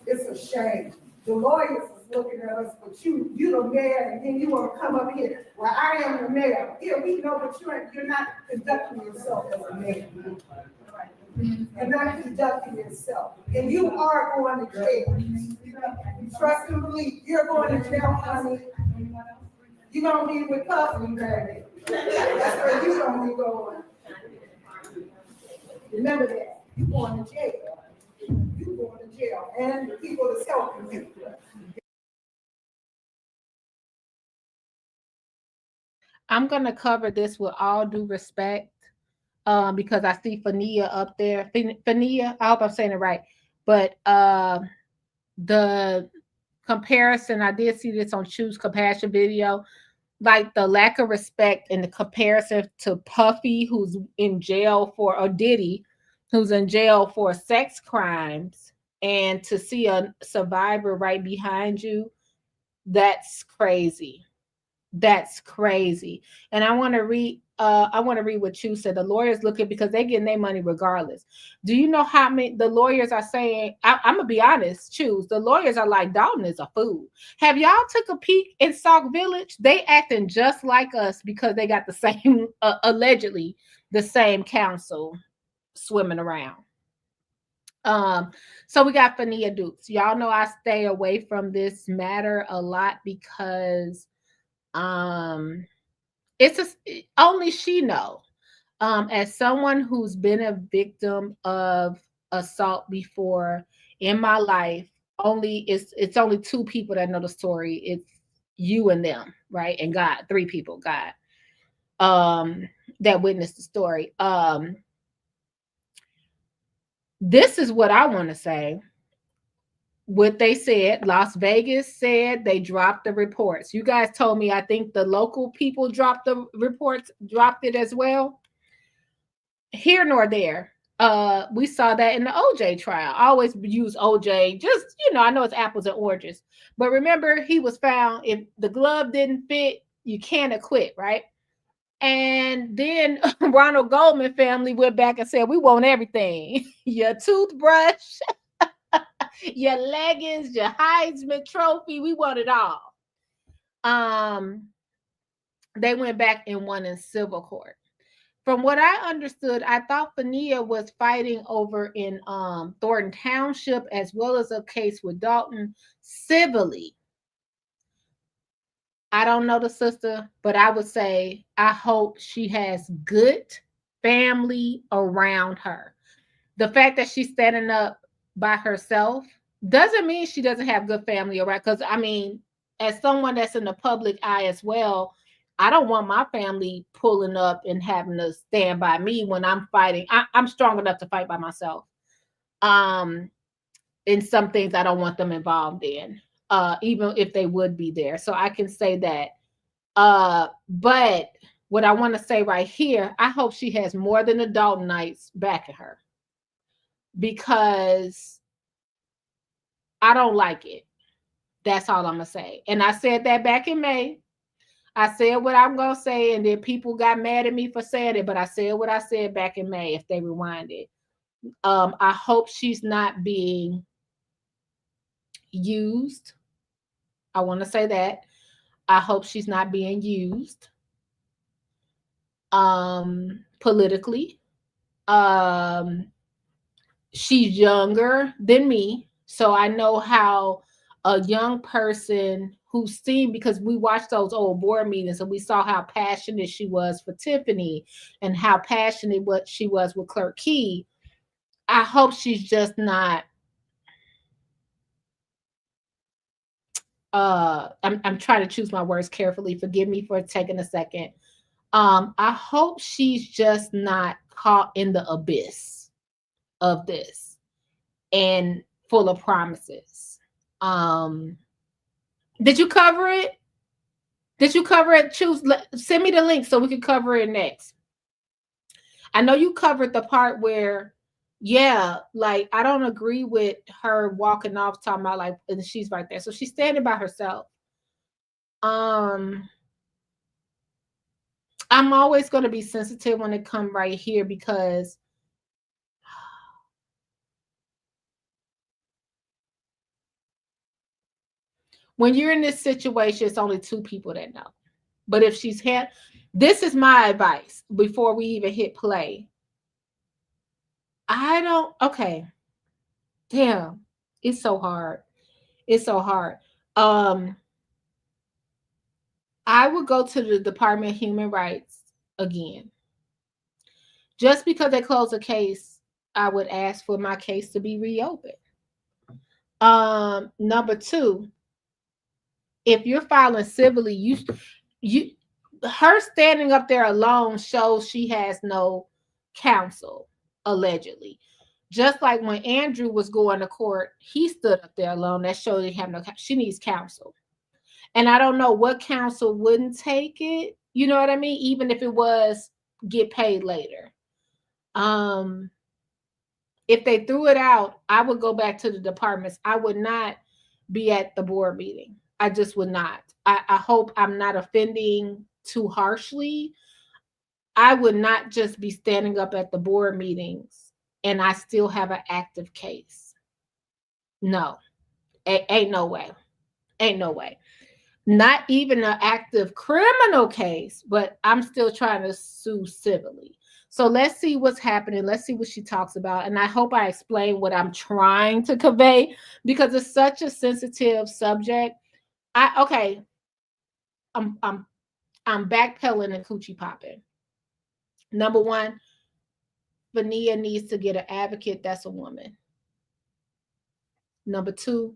It's a shame. The lawyers is looking at us, but you the mayor, and then you want to come up here. Well, I am the mayor. Yeah, we know, but you're not conducting yourself as a mayor. You're not conducting yourself. And you are going to jail. Trust and believe, you're going to jail, honey. You're going to be with Puffy, baby. That's where you're going to be going. Remember that. You're going to jail. You're going to jail. And the people that's helping you. I'm going to cover this with all due respect because I see Fania up there. Fania, I hope I'm saying it right. But the comparison, I did see this on Choose Compassion video, like the lack of respect and the comparison to Puffy, who's in jail for, or Diddy, who's in jail for sex crimes, and to see a survivor right behind you, that's crazy. That's crazy. And I want to read what you said. The lawyers looking because they're getting their money regardless. Do you know how many the lawyers are saying? I'm gonna be honest. Choose the lawyers are like, Dalton is a fool. Have y'all took a peek in Sauk Village? They acting just like us because they got the same allegedly the same counsel swimming around. So we got Fania Dukes. Y'all know I stay away from this matter a lot because it's only she know. As someone who's been a victim of assault before in my life, it's only two people that know the story. It's you and them, right? And God, three people, God, that witnessed the story. This is what I want to say. what they said. Las Vegas said they dropped the reports. You guys told me, I think the local people dropped the reports, dropped it as well. Here nor there. We saw that in the OJ trial. I always use OJ, just, I know it's apples and oranges. But remember, he was found, if the glove didn't fit, you can't acquit, right? And then Ronald Goldman family went back and said, we want everything. Your toothbrush, your leggings, your Heisman trophy, we want it all. They went back and won in civil court. From what I understood, I thought Fania was fighting over in Thornton Township, as well as a case with Dalton civilly. I don't know the sister, but I would say I hope she has good family around her. The fact that she's standing up by herself doesn't mean she doesn't have good family around. Because, I mean, as someone that's in the public eye as well, I don't want my family pulling up and having to stand by me when I'm fighting. I'm strong enough to fight by myself. In some things I don't want them involved in, even if they would be there. So I can say that. But what I want to say right here, I hope she has more than the Daltonites backing her, because I don't like it. That's all I'm going to say. And I said that back in May. I said what I'm going to say, and then people got mad at me for saying it, but I said what I said back in May, if they rewind it. I hope she's not being used. I want to say that. I hope she's not being used politically. She's younger than me, so I know how a young person who's seen, because we watched those old board meetings and we saw how passionate she was for Tiffany and how passionate what she was with Clerk Key. I hope she's just not. I'm trying to choose my words carefully. Forgive me for taking a second. I hope she's just not caught in the abyss of this and full of promises. Did you cover it? Did you cover it? Send me the link so we can cover it next. I know you covered the part where, yeah, like, I don't agree with her walking off, talking about, like, and she's right there. So she's standing by herself. I'm always going to be sensitive when it comes right here, because when you're in this situation, it's only two people that know. But if she's had, this is my advice before we even hit play. Okay. Damn. It's so hard. It's so hard. I would go to the Department of Human Rights again. Just because they close a case, I would ask for my case to be reopened. Number two, if you're filing civilly, her standing up there alone shows she has no counsel, allegedly. Just like when Andrew was going to court, he stood up there alone. That shows he have no. She needs counsel, and I don't know what counsel wouldn't take it. You know what I mean? Even if it was get paid later. If they threw it out, I would go back to the departments. I would not be at the board meeting. I just would not. I hope I'm not offending too harshly. I would not just be standing up at the board meetings and I still have an active case. No, ain't no way. Ain't no way. Not even an active criminal case, but I'm still trying to sue civilly. So let's see what's happening. Let's see what she talks about. And I hope I explain what I'm trying to convey, because it's such a sensitive subject. I'm backpedaling and coochie popping. Number one, Fania needs to get an advocate that's a woman. Number two,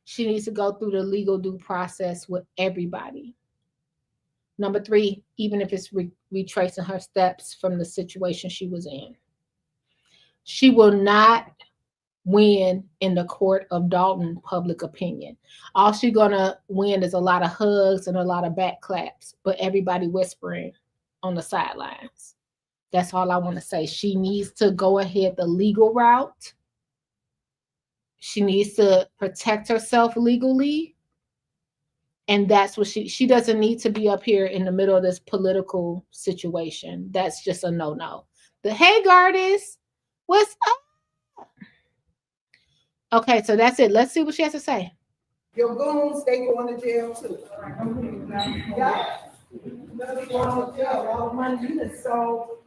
she needs to go through the legal due process with everybody. Number three, even if it's retracing her steps from the situation she was in. She will not win in the court of Dalton public opinion. All she's gonna win is a lot of hugs and a lot of back claps, but everybody whispering on the sidelines. That's all I want to say. She needs to go ahead the legal route. She needs to protect herself legally. And that's what she doesn't need to be up here in the middle of this political situation. That's just a no-no. The hey Gardis, what's up? Okay, so that's it. Let's see what she has to say. Your goons, they going to jail too. Yeah. They're going to jail. All the money you done sold.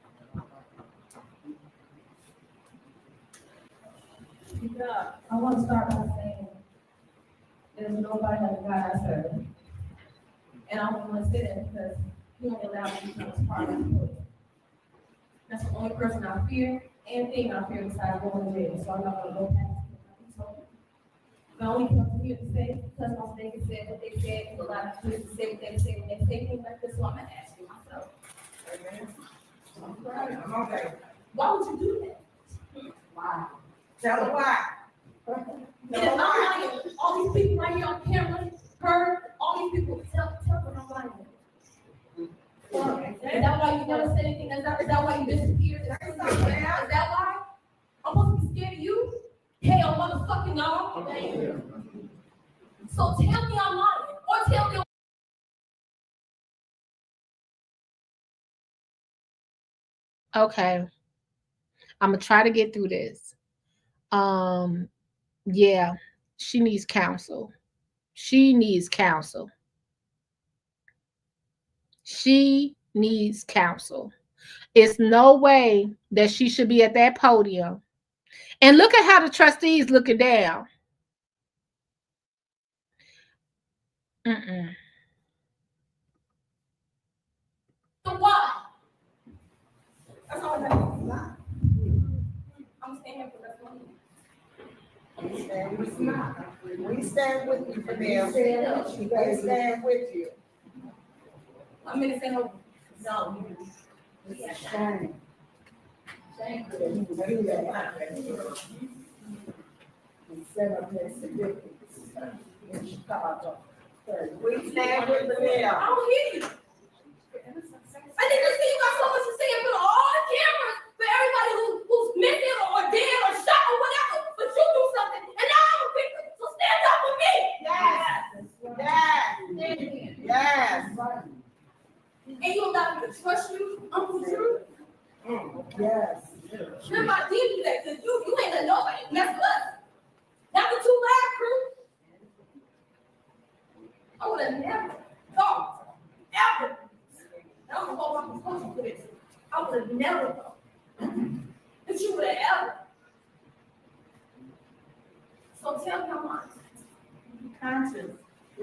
I want to start by saying there's nobody like God I serve. And I don't want to say that because he only allowed me to become part of the world. That's the only person I fear and thing I fear besides going to jail. So I'm not going to go past it. I only come to here to say because my niggas said what they said, and a lot of people say what they say when they say things like this, so I'm going to ask you myself. Okay. Why would you do that? Why? Tell them why. And if I'm lying, all these people right here on camera heard, all these people tell them I'm lying. Is that why you never said anything? Is that why you disappeared? Is that why? I'm supposed to be scared of you? Hell, motherfucking no. So tell me I'm lying, or tell me. Okay. I'm gonna try to get through this. Yeah, she needs counsel. She needs counsel. She needs counsel. It's no way that she should be at that podium. And look at how the trustees looking down. So why? That's all that is. I'm staying here for the rest of my life. We stand with you. We stand with you for them. We stand with you. I'm gonna say no. No. Shame. Shame for them to do that. And set up their significance in Chicago. We stand with them. I don't hear you. I think you see you got so much to say in front of all the cameras for everybody who's missing or dead or shot or whatever, but you do something and now I'm a victim. So stand up with me. Yes. Yes. And you allow me to trust you, Uncle Drew? Yes. Remember, I did do that because you ain't let nobody mess with us. Not the 2 Live crew. I would have never thought, ever. I don't know what I'm supposed to put it. I would have never thought that you would have ever. So tell me how much. Conscious.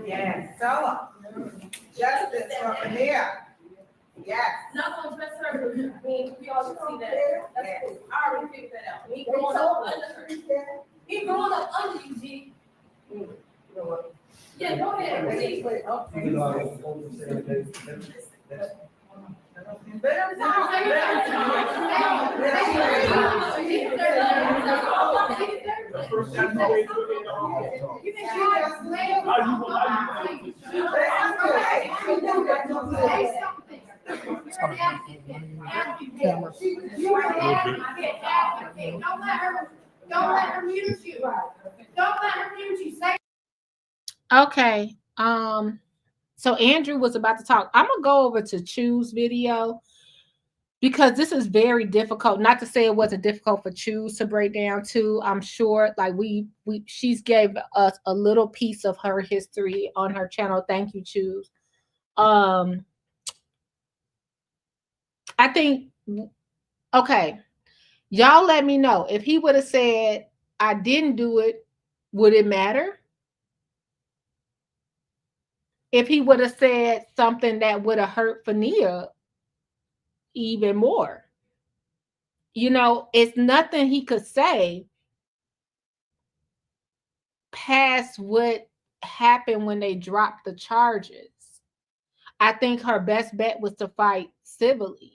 Yes. Tell them. Justice over here. Yes. Not gonna dress her, but we all should see that. That's cool. I already figured that out. He growing up under her. He growing up under you, G. Yeah, go ahead, G. Don't let her mute you. Don't let her mute you. Okay. So Andrew was about to talk. I'm gonna go over to Choose video because this is very difficult. Not to say it wasn't difficult for Choose to break down too. I'm sure like she's gave us a little piece of her history on her channel. Thank you, Choose. I think okay. Y'all let me know if he would have said I didn't do it, would it matter? If he would have said something that would have hurt Fania even more. You know, it's nothing he could say past what happened when they dropped the charges. I think her best bet was to fight civilly.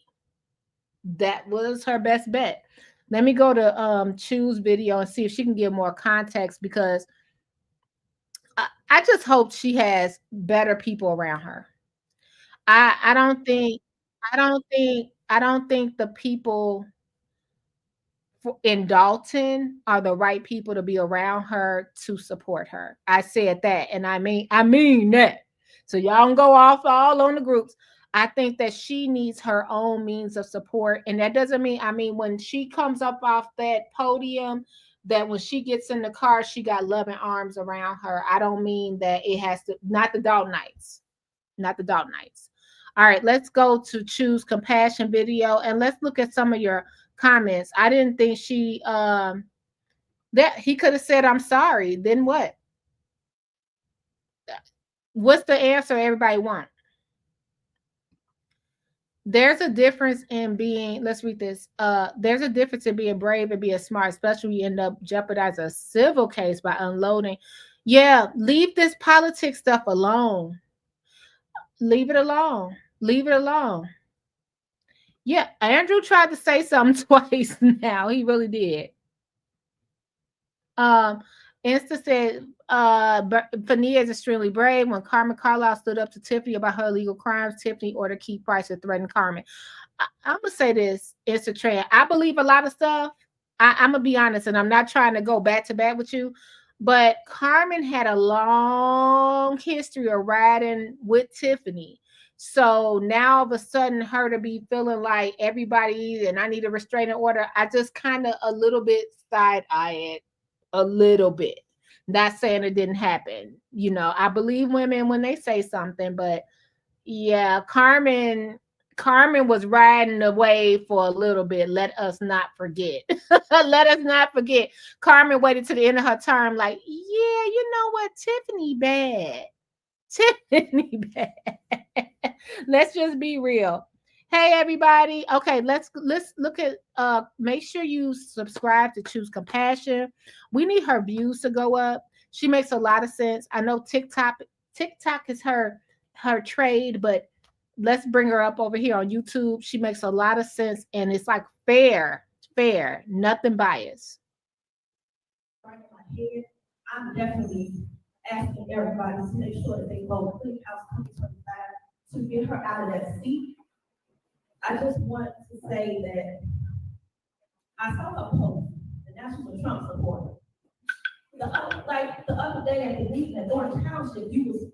That was her best bet. Let me go to Choose video and see if she can give more context, because I just hope she has better people around her. I don't think I don't think the people in Dalton are the right people to be around her to support her. I said that, and I mean that. So y'all don't go off all on the groups. I think that she needs her own means of support, and that doesn't mean, when she comes up off that podium, that when she gets in the car, she got loving arms around her. I don't mean that it has to. Not the Dalton Knights, not the Dalton Knights. All right, let's go to Choose Compassion video, and let's look at some of your comments. I didn't think she that he could have said I'm sorry. Then what? What's the answer everybody wants? There's a difference in being, let's read this. There's a difference in being brave and being smart, especially when you end up jeopardizing a civil case by unloading. Yeah, leave this politics stuff alone. Leave it alone. Leave it alone. Yeah, Andrew tried to say something twice now. He really did. Insta said, Fania is extremely brave. When Carmen Carlisle stood up to Tiffany about her illegal crimes, Tiffany ordered Keith Price to threaten Carmen. I'm going to say this, Insta Tran. I believe a lot of stuff. I'm going to be honest, and I'm not trying to go back to back with you, but Carmen had a long history of riding with Tiffany. So now all of a sudden her to be feeling like everybody and I need a restraining order, I just kind of a little bit side-eye it. A little bit. Not saying it didn't happen. I believe women when they say something, but yeah, Carmen was riding away for a little bit. Let us not forget. Let us not forget. Carmen waited to the end of her term, like, yeah, you know what? Tiffany bad. Tiffany bad. Let's just be real. Hey everybody. Okay, let's look at make sure you subscribe to Choose Compassion. We need her views to go up. She makes a lot of sense. I know TikTok is her trade, but let's bring her up over here on YouTube. She makes a lot of sense and it's like fair, nothing biased. Right in my head, I'm definitely asking everybody to make sure that they vote Clean House 2025 to get her out of that seat. I just want to say that I saw a post, and that's from a Trump supporter. The other day at the meeting at Orange Township, you was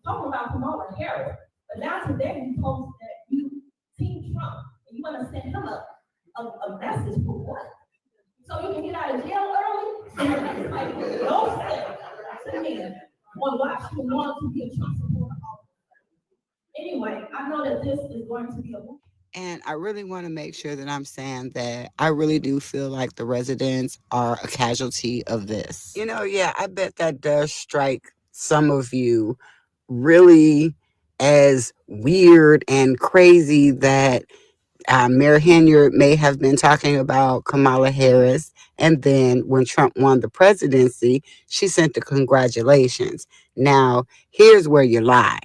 talking about Kamala Harris, but now today you post that you team Trump, and you want to send him a message for what? So you can get out of jail early? It's like, no sense to me on why she would want to be a Trump supporter. Anyway, I know that this is going to be a And I really want to make sure that I'm saying that I really do feel like the residents are a casualty of this. Yeah, I bet that does strike some of you really as weird and crazy that Mayor Henyard may have been talking about Kamala Harris. And then when Trump won the presidency, she sent the congratulations. Now, here's where you lie.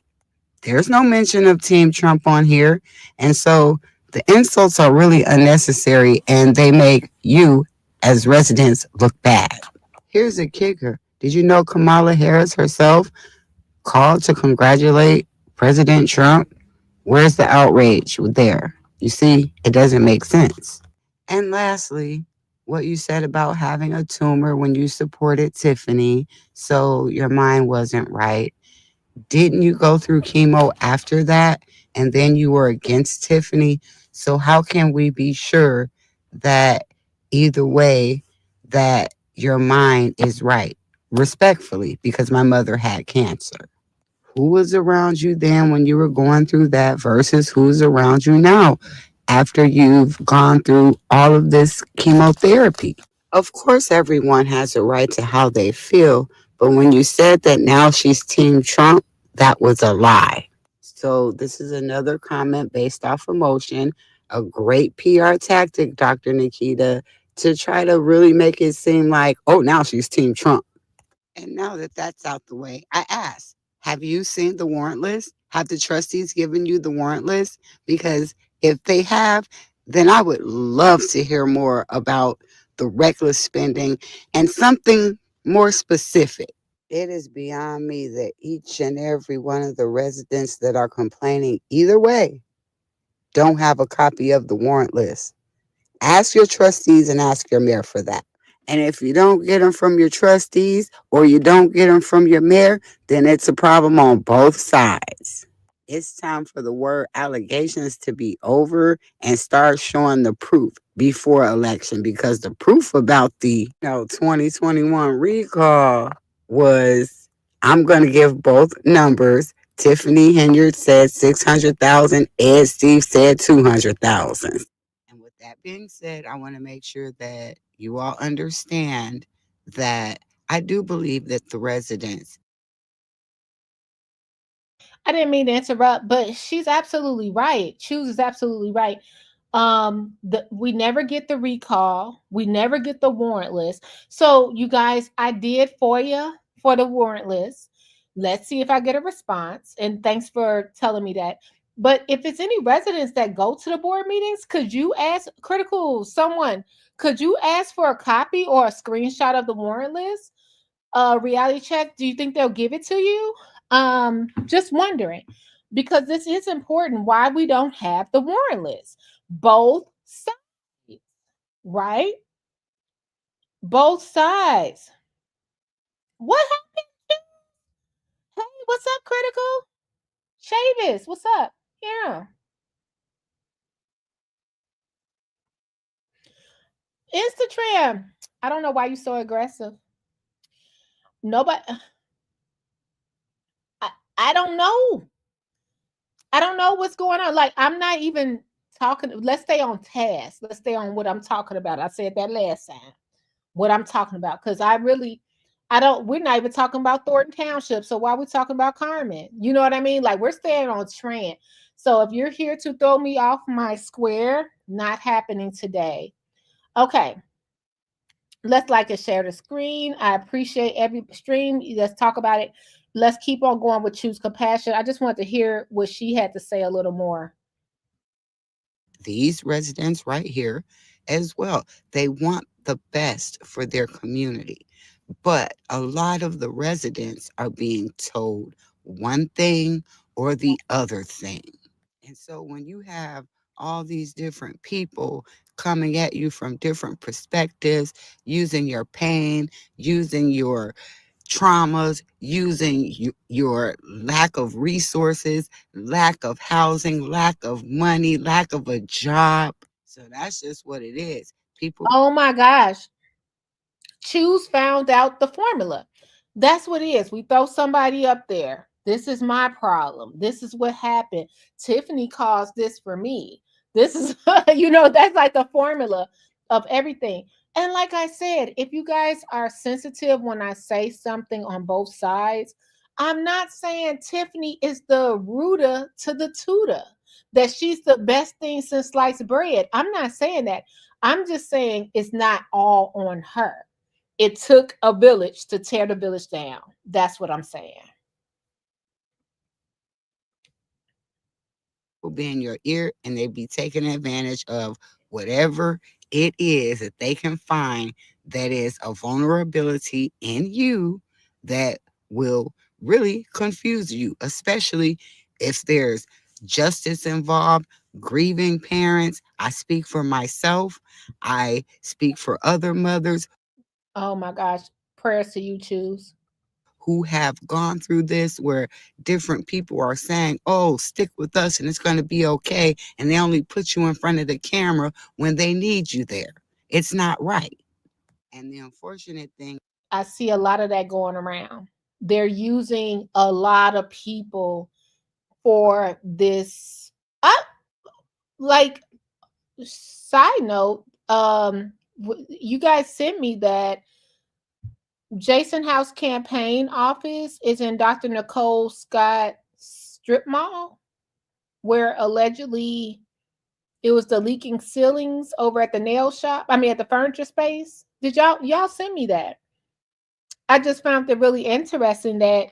There's no mention of Team Trump on here. And so the insults are really unnecessary and they make you as residents look bad. Here's a kicker. Did you know Kamala Harris herself called to congratulate President Trump? Where's the outrage there? You see, it doesn't make sense. And lastly, what you said about having a tumor when you supported Tiffany, so your mind wasn't right. Didn't you go through chemo after that? And then you were against Tiffany. So how can we be sure that either way that your mind is right? Respectfully, because my mother had cancer. Who was around you then when you were going through that versus who's around you now after you've gone through all of this chemotherapy? Of course, everyone has a right to how they feel. But when you said that now she's Team Trump, that was a lie. So this is another comment based off emotion, a great PR tactic, Dr. Nikita, to try to really make it seem like, oh, now she's Team Trump. And now that that's out the way, I ask, have you seen the warrant list? Have the trustees given you the warrant list? Because if they have, then I would love to hear more about the reckless spending and something more specific. It is beyond me that each and every one of the residents that are complaining either way don't have a copy of the warrant list. Ask your trustees and ask your mayor for that. And if you don't get them from your trustees or you don't get them from your mayor, then it's a problem on both sides. It's time for the word allegations to be over and start showing the proof before election, because the proof about the 2021 recall was, I'm going to give both numbers. Tiffany Henyard said 600,000. Ed Steve said 200,000. And with that being said, I want to make sure that you all understand that I do believe that the residents. I didn't mean to interrupt, but she's absolutely right. Choose is absolutely right. We never get the recall, we never get the warrant list. So you guys, I did FOIA for the warrant list. Let's see if I get a response. And thanks for telling me that. But if it's any residents that go to the board meetings, could you ask could you ask for a copy or a screenshot of the warrant list? Reality check, do you think they'll give it to you? Just wondering, because this is important, why we don't have the warrant list. Both sides, right? Both sides. What happened? Hey, what's up, Critical? Chavis, what's up? Yeah. Instagram. I don't know why you're so aggressive. Nobody. I don't know. I don't know what's going on. Like, I'm not even talking. Let's stay on task. Let's stay on what I'm talking about. I said that last time. What I'm talking about. Because we're not even talking about Thornton Township. So why are we talking about Carmen? You know what I mean? Like, we're staying on trend. So if you're here to throw me off my square, not happening today. Okay. Let's like and share the screen. I appreciate every stream. Let's talk about it. Let's keep on going with Choose Compassion. I just wanted to hear what she had to say a little more. These residents right here as well, they want the best for their community. But a lot of the residents are being told one thing or the other thing. And so when you have all these different people coming at you from different perspectives, using your pain, using your traumas, using your lack of resources, lack of housing, lack of money, lack of a job. So that's just what it is. People. Oh my gosh. Choose found out the formula. That's what it is. We throw somebody up there. This is my problem. This is what happened. Tiffany caused this for me. This is, that's like the formula of everything. And like I said, if you guys are sensitive when I say something on both sides, I'm not saying Tiffany is the rooter to the tutor, that she's the best thing since sliced bread. I'm not saying that. I'm just saying it's not all on her. It took a village to tear the village down. That's what I'm saying. Will be in your ear and they be taking advantage of whatever it is that they can find that is a vulnerability in you that will really confuse you, especially if there's justice involved, grieving parents. I speak for myself. I speak for other mothers. Oh my gosh. Prayers to you, Choose. Who have gone through this, where different people are saying, oh, stick with us and it's going to be okay. And they only put you in front of the camera when they need you there. It's not right. And the unfortunate thing, I see a lot of that going around. They're using a lot of people for this. Like, side note, you guys sent me that Jason House campaign office is in Dr. Nicole Scott strip mall, where allegedly it was the leaking ceilings over at the nail shop. I mean, at the furniture space. Did y'all send me that? I just found it really interesting that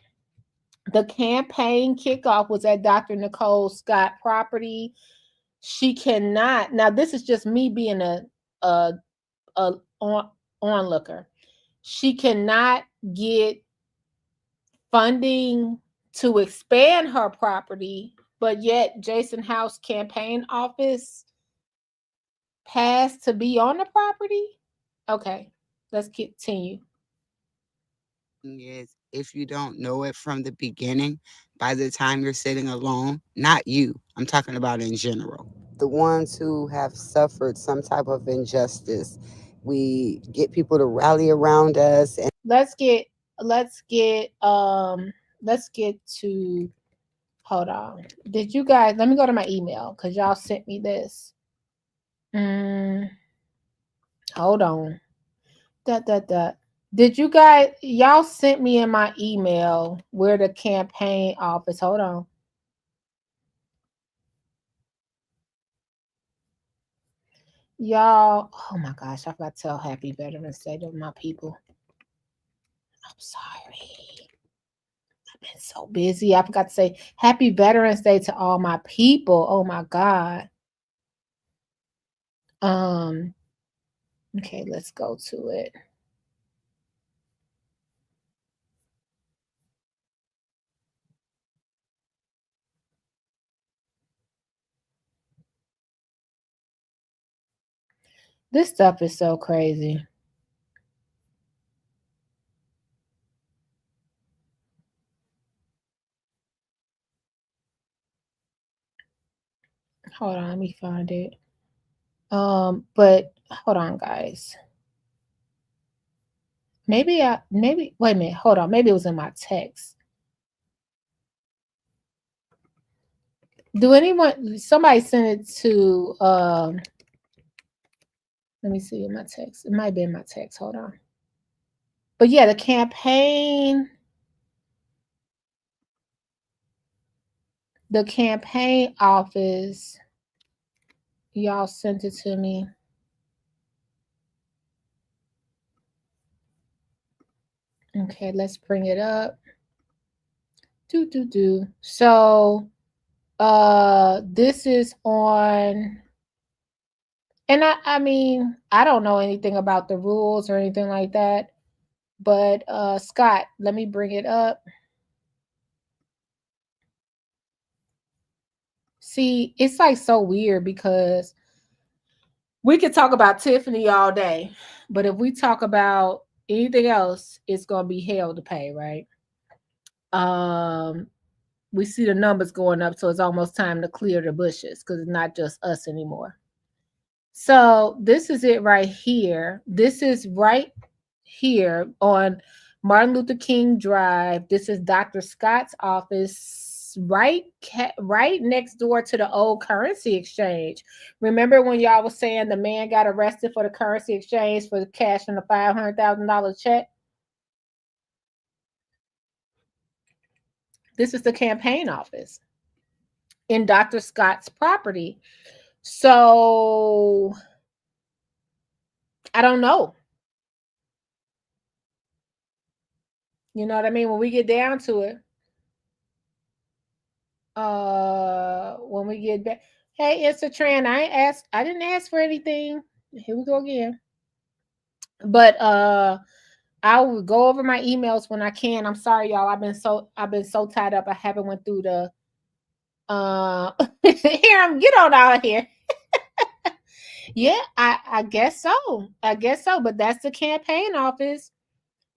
the campaign kickoff was at Dr. Nicole Scott property. she cannot. Now, this is just me being a onlooker. She cannot get funding to expand her property, but yet Jason House campaign office passed to be on the property. Okay, let's continue. Is if you don't know it from the beginning, by the time you're sitting alone, not you, I'm talking about in general, the ones who have suffered some type of injustice, we get people to rally around us. And let's get to, hold on. Did you guys, let me go to my email because y'all sent me this. Hold on. Did you guys, y'all sent me in my email where the campaign office, hold on. Y'all, oh my gosh, I forgot to tell Happy Veterans Day to my people. I'm sorry. I've been so busy. I forgot to say Happy Veterans Day to all my people. Oh my God. Okay, let's go to it. This stuff is so crazy. Hold on, let me find it. But hold on, guys. Maybe wait a minute, hold on. Maybe it was in my text. Somebody send it to let me see in my text. It might be in my text. Hold on. But yeah, the campaign office, y'all sent it to me. Okay, let's bring it up. So this is on, and I mean, I don't know anything about the rules or anything like that, but Scott, let me bring it up. See, it's like so weird because we could talk about Tiffany all day, but if we talk about anything else, it's gonna be hell to pay, right? We see the numbers going up, so it's almost time to clear the bushes because it's not just us anymore. So this is it right here. This is right here on Martin Luther King Drive. This is Dr. Scott's office, right next door to the old currency exchange. Remember when y'all was saying the man got arrested for the currency exchange for cashing a $500,000 check? This is the campaign office in Dr. Scott's property. So I don't know. You know what I mean? When we get down to it, when we get back, hey, it's a trend. I didn't ask for anything. Here we go again. But I will go over my emails when I can. I'm sorry, y'all. I've been so tied up. I haven't went through the here. Get on out of here. Yeah, I guess so. But that's the campaign office.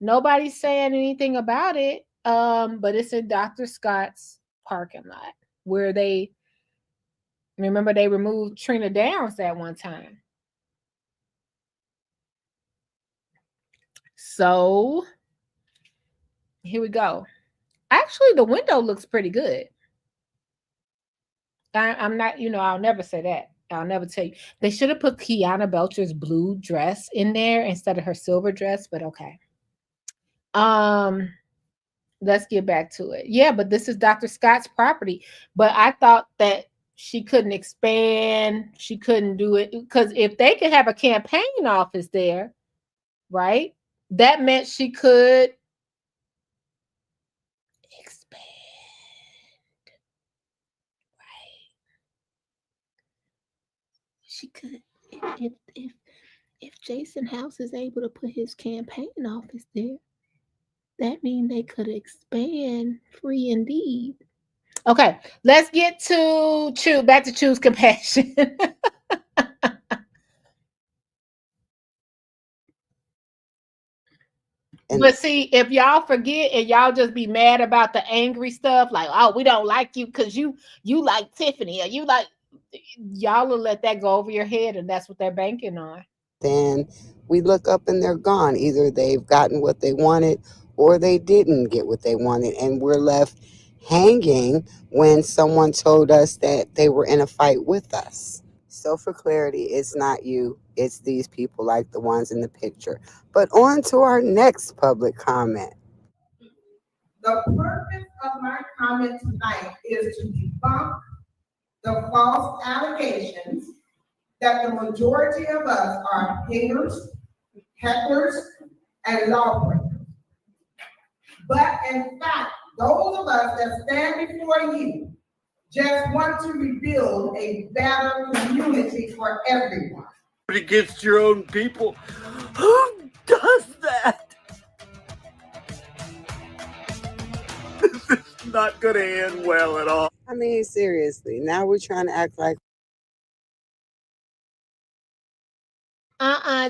Nobody's saying anything about it. But it's in Dr. Scott's parking lot where they removed Trina Downs at one time. So here we go. Actually, the window looks pretty good. I'm not, I'll never say that. I'll never tell you. They should have put Kiana Belcher's blue dress in there instead of her silver dress, but okay. Let's get back to it. Yeah, but this is Dr. Scott's property. But I thought that she couldn't expand. She couldn't do it because if they could have a campaign office there, right? That meant she could expand. Right. could, if Jason House is able to put his campaign office there, that means they could expand Free Indeed. Okay, let's get to back to choose compassion. But see, if y'all forget and y'all just be mad about the angry stuff, like, oh, we don't like you because you like Tiffany, or you like, y'all will let that go over your head, and that's what they're banking on. Then we look up and they're gone. Either they've gotten what they wanted or they didn't get what they wanted, and we're left hanging when someone told us that they were in a fight with us. So for clarity, it's not you, it's these people like the ones in the picture. But on to our next public comment. The purpose of my comment tonight is to debunk the false allegations that the majority of us are haters, hecklers, and lawbreakers. But in fact, those of us that stand before you just want to rebuild a better community for everyone. Against your own people. Who does that? This is not going to end well at all. I mean, seriously, now we're trying to act like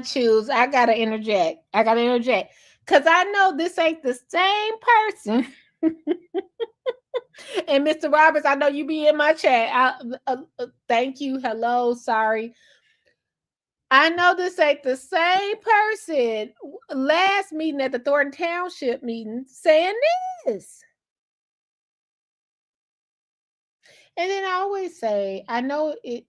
choose. I gotta interject. Because I know this ain't the same person. And Mr. Roberts, I know you be in my chat. Thank you. Hello. Sorry. I know this ain't the same person last meeting at the Thornton Township meeting saying this. And then I always say, I know it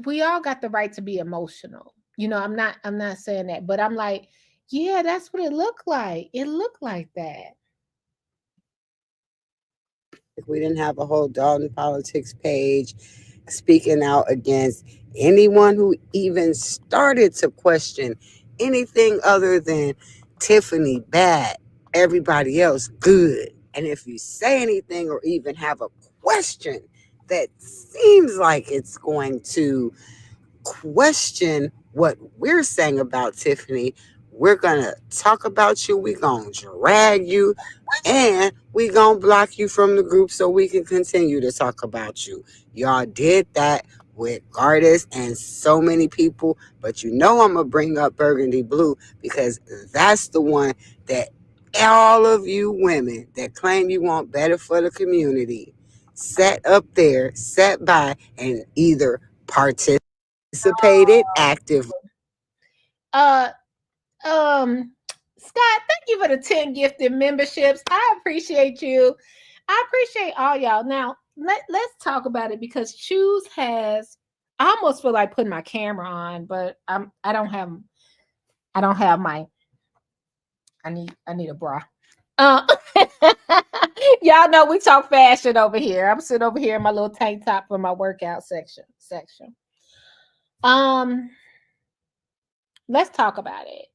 we all got the right to be emotional. You know, I'm not saying that, but I'm like, yeah, that's what it looked like. It looked like that. we didn't have a whole Dalton Politics page speaking out against anyone who even started to question anything other than Tiffany bad, everybody else good. And if you say anything or even have a question that seems like it's going to question what we're saying about Tiffany, we're going to talk about you, we're going to drag you, and we're going to block you from the group so we can continue to talk about you. Y'all did that with Gardis and so many people, but you know I'm going to bring up Burgundy Blue because that's the one that all of you women that claim you want better for the community sat up there, sat by, and either participated actively. Scott, thank you for the 10 gifted memberships. I appreciate you. I appreciate all y'all. Now, let's talk about it because Choose has, I almost feel like putting my camera on, but I don't have my, I need a bra. Y'all know we talk fashion over here. I'm sitting over here in my little tank top for my workout section. Let's talk about it.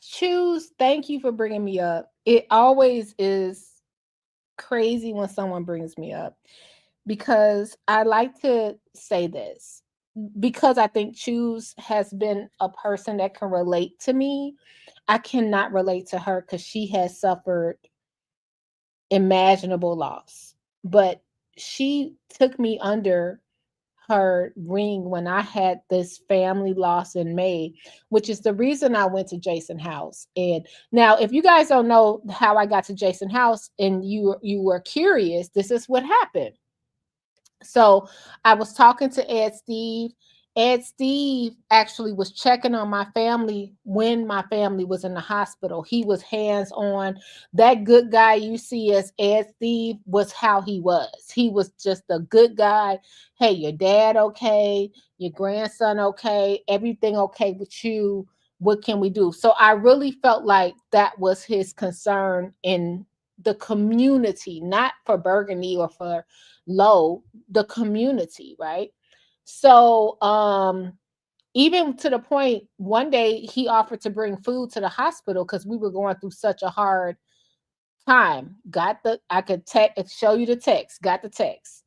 Choose, thank you for bringing me up. It always is crazy when someone brings me up because I like to say this because I think Choose has been a person that can relate to me. I cannot relate to her because she has suffered imaginable loss, but she took me under her ring when I had this family loss in May, which is the reason I went to Jason House. And now, if you guys don't know how I got to Jason House and you were curious, this is what happened. So I was talking to Ed Steve. Ed Steve actually was checking on my family when my family was in the hospital. He was hands-on. That good guy you see as Ed Steve was how he was. He was just a good guy. Hey, your dad okay? Your grandson okay? Everything okay with you? What can we do? So I really felt like that was his concern in the community, not for Burgundy or for Low, the community, right? So even to the point one day he offered to bring food to the hospital because we were going through such a hard Time. I could show you the text. Got the text.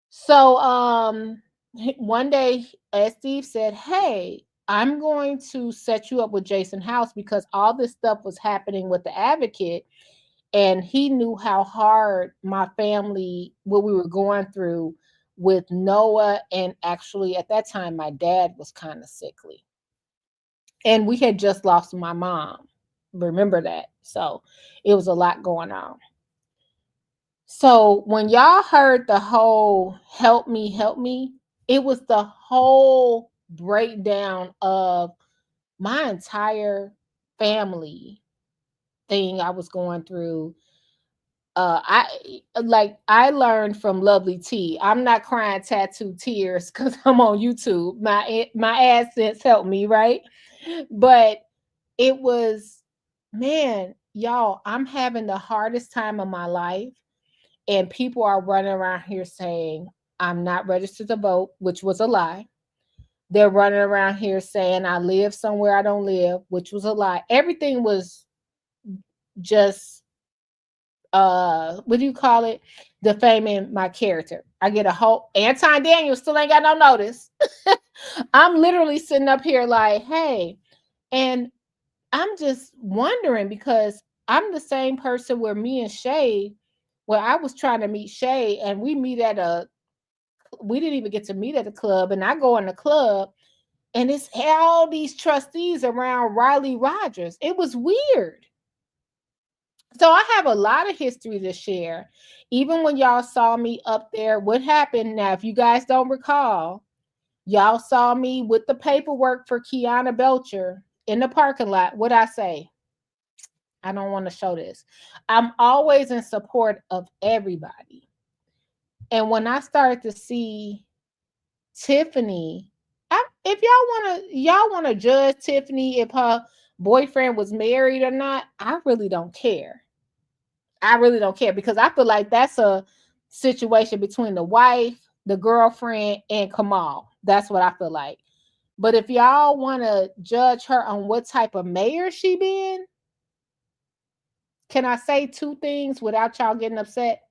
So one day, as Steve said, hey, I'm going to set you up with Jason House because all this stuff was happening with the advocate. And he knew how hard my family, what we were going through with Noah. And actually, at that time, my dad was kind of sickly. And we had just lost my mom. Remember that. So it was a lot going on. So when y'all heard the whole help me, it was the whole breakdown of my entire family thing I was going through. I learned from Lovely T. I'm not crying tattoo tears because I'm on YouTube. My AdSense helped me, right? But it was, man, y'all, I'm having the hardest time of my life. And people are running around here saying, I'm not registered to vote, which was a lie. They're running around here saying I live somewhere I don't live, which was a lie. Everything was just, what do you call it? Defaming my character. I get a whole, Anton Daniels still ain't got no notice. I'm literally sitting up here like, hey, and I'm just wondering because I'm the same person where me and Shay, where I was trying to meet Shay and we didn't even get to meet at the club. And I go in the club and it's all these trustees around Riley Rogers. It was weird. So I have a lot of history to share. Even when y'all saw me up there, what happened? Now, if you guys don't recall, y'all saw me with the paperwork for Kiana Belcher in the parking lot. What'd I say? I don't want to show this. I'm always in support of everybody. And when I started to see Tiffany, if y'all want to judge Tiffany if her boyfriend was married or not, I really don't care. I really don't care because I feel like that's a situation between the wife, the girlfriend, and Kamal. That's what I feel like. But if y'all want to judge her on what type of mayor she been, can I say two things without y'all getting upset?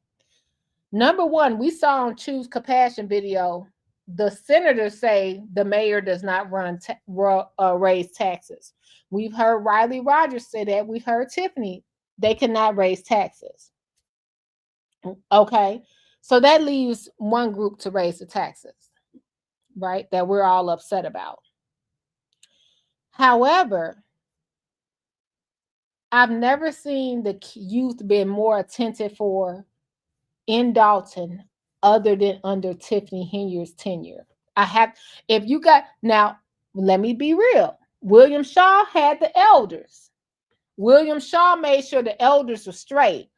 Number one, we saw on Choose Compassion video, the senators say the mayor does not raise taxes. We've heard Riley Rogers say that. We've heard Tiffany. They cannot raise taxes. Okay. So that leaves one group to raise the taxes, right? That we're all upset about. However, I've never seen the youth been more attentive for in Dalton other than under Tiffany Henyer's tenure. If you got, now, let me be real. William Shaw had the elders. William Shaw made sure the elders were straight.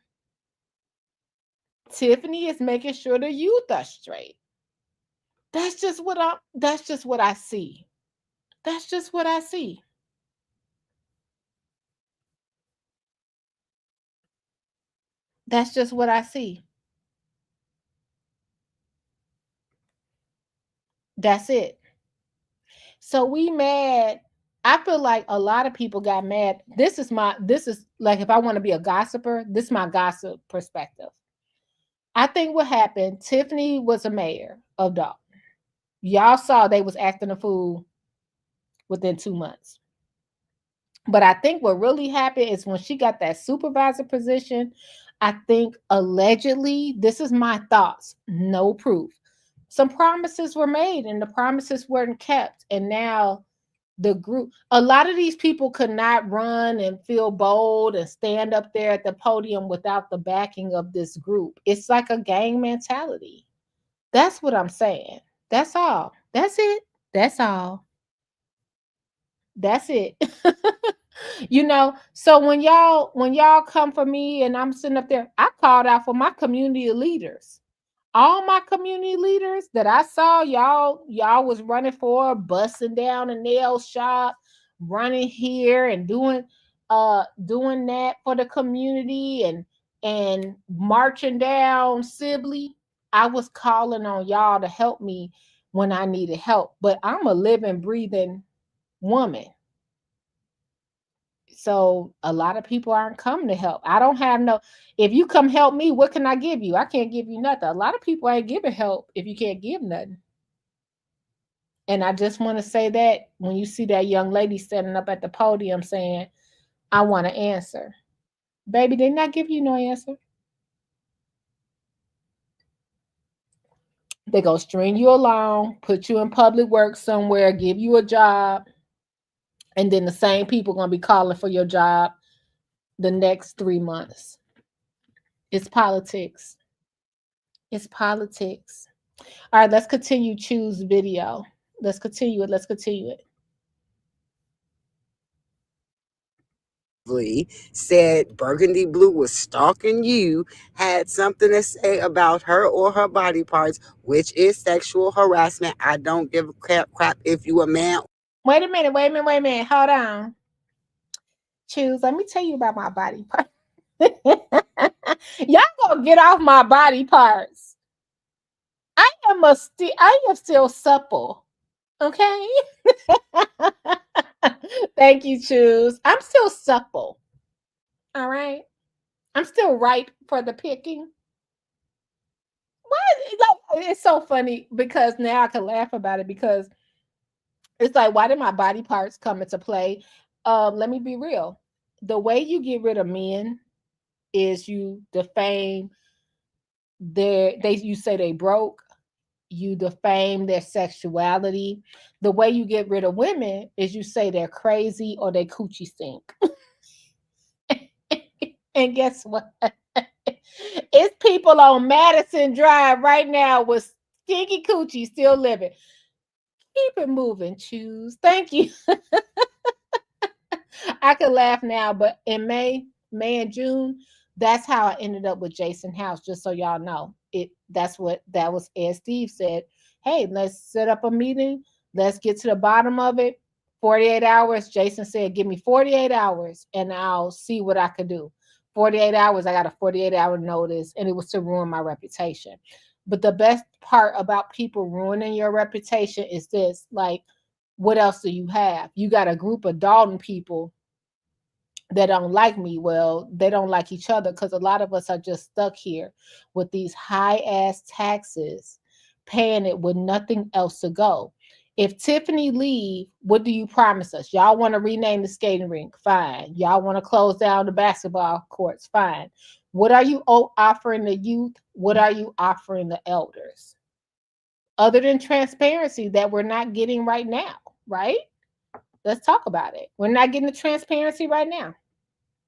Tiffany is making sure the youth are straight. That's just what I see. That's just what I see. That's just what I see. That's it. So we mad. I feel like a lot of people got mad. This is like, if I want to be a gossiper, this is my gossip perspective. I think what happened, Tiffany was a mayor of Dalton. Y'all saw they was acting a fool within 2 months. But I think what really happened is when she got that supervisor position, I think allegedly, this is my thoughts, no proof. Some promises were made and the promises weren't kept. And now the group, a lot of these people could not run and feel bold and stand up there at the podium without the backing of this group. It's like a gang mentality. That's what I'm saying. That's all. That's it. That's all. That's it. So when y'all come for me and I'm sitting up there, I called out for my community leaders. All my community leaders that I saw, y'all was running for, busting down a nail shop, running here and doing that for the community and marching down Sibley. I was calling on y'all to help me when I needed help. But I'm a living, breathing woman. So a lot of people aren't coming to help. I don't have no, if you come help me, what can I give you? I can't give you nothing. A lot of people ain't giving help if you can't give nothing. And I just want to say that when you see that young lady standing up at the podium saying, I want an answer. Baby, they not give you no answer. They go string you along, put you in public work somewhere, give you a job, and then the same people gonna be calling for your job the next 3 months. It's politics. It's politics. All right, let's continue. Choose video. Let's continue it. Let's continue it. Said Burgundy Blue was stalking you, had something to say about her or her body parts, which is sexual harassment. I don't give a crap if you a man. Wait a minute. Hold on. Choose. Let me tell you about my body parts. Y'all gonna get off my body parts. I am still supple. Okay. Thank you, Choose. I'm still supple. All right. I'm still ripe for the picking. What? It's so funny because now I can laugh about it because it's like, why did my body parts come into play? Let me be real. The way you get rid of men is you defame you say they broke, you defame their sexuality. The way you get rid of women is you say they're crazy or they coochie stink. And guess what? It's people on Madison Drive right now with stinky coochie still living. Keep it moving, Choose. Thank you. I could laugh now, but in May and June, that's how I ended up with Jason House. Just so y'all know, that was as Steve said. Hey, let's set up a meeting. Let's get to the bottom of it. 48 hours. Jason said, give me 48 hours and I'll see what I can do. 48 hours. I got a 48-hour notice, and it was to ruin my reputation. But the best part about people ruining your reputation is this: like, what else do you have? You got a group of Dalton people that don't like me. Well, they don't like each other because a lot of us are just stuck here with these high-ass taxes, paying it with nothing else to go. If Tiffany leave, what do you promise us? Y'all want to rename the skating rink? Fine. Y'all want to close down the basketball courts? Fine. What are you offering the youth? What are you offering the elders? Other than transparency that we're not getting right now, right? Let's talk about it. We're not getting the transparency right now.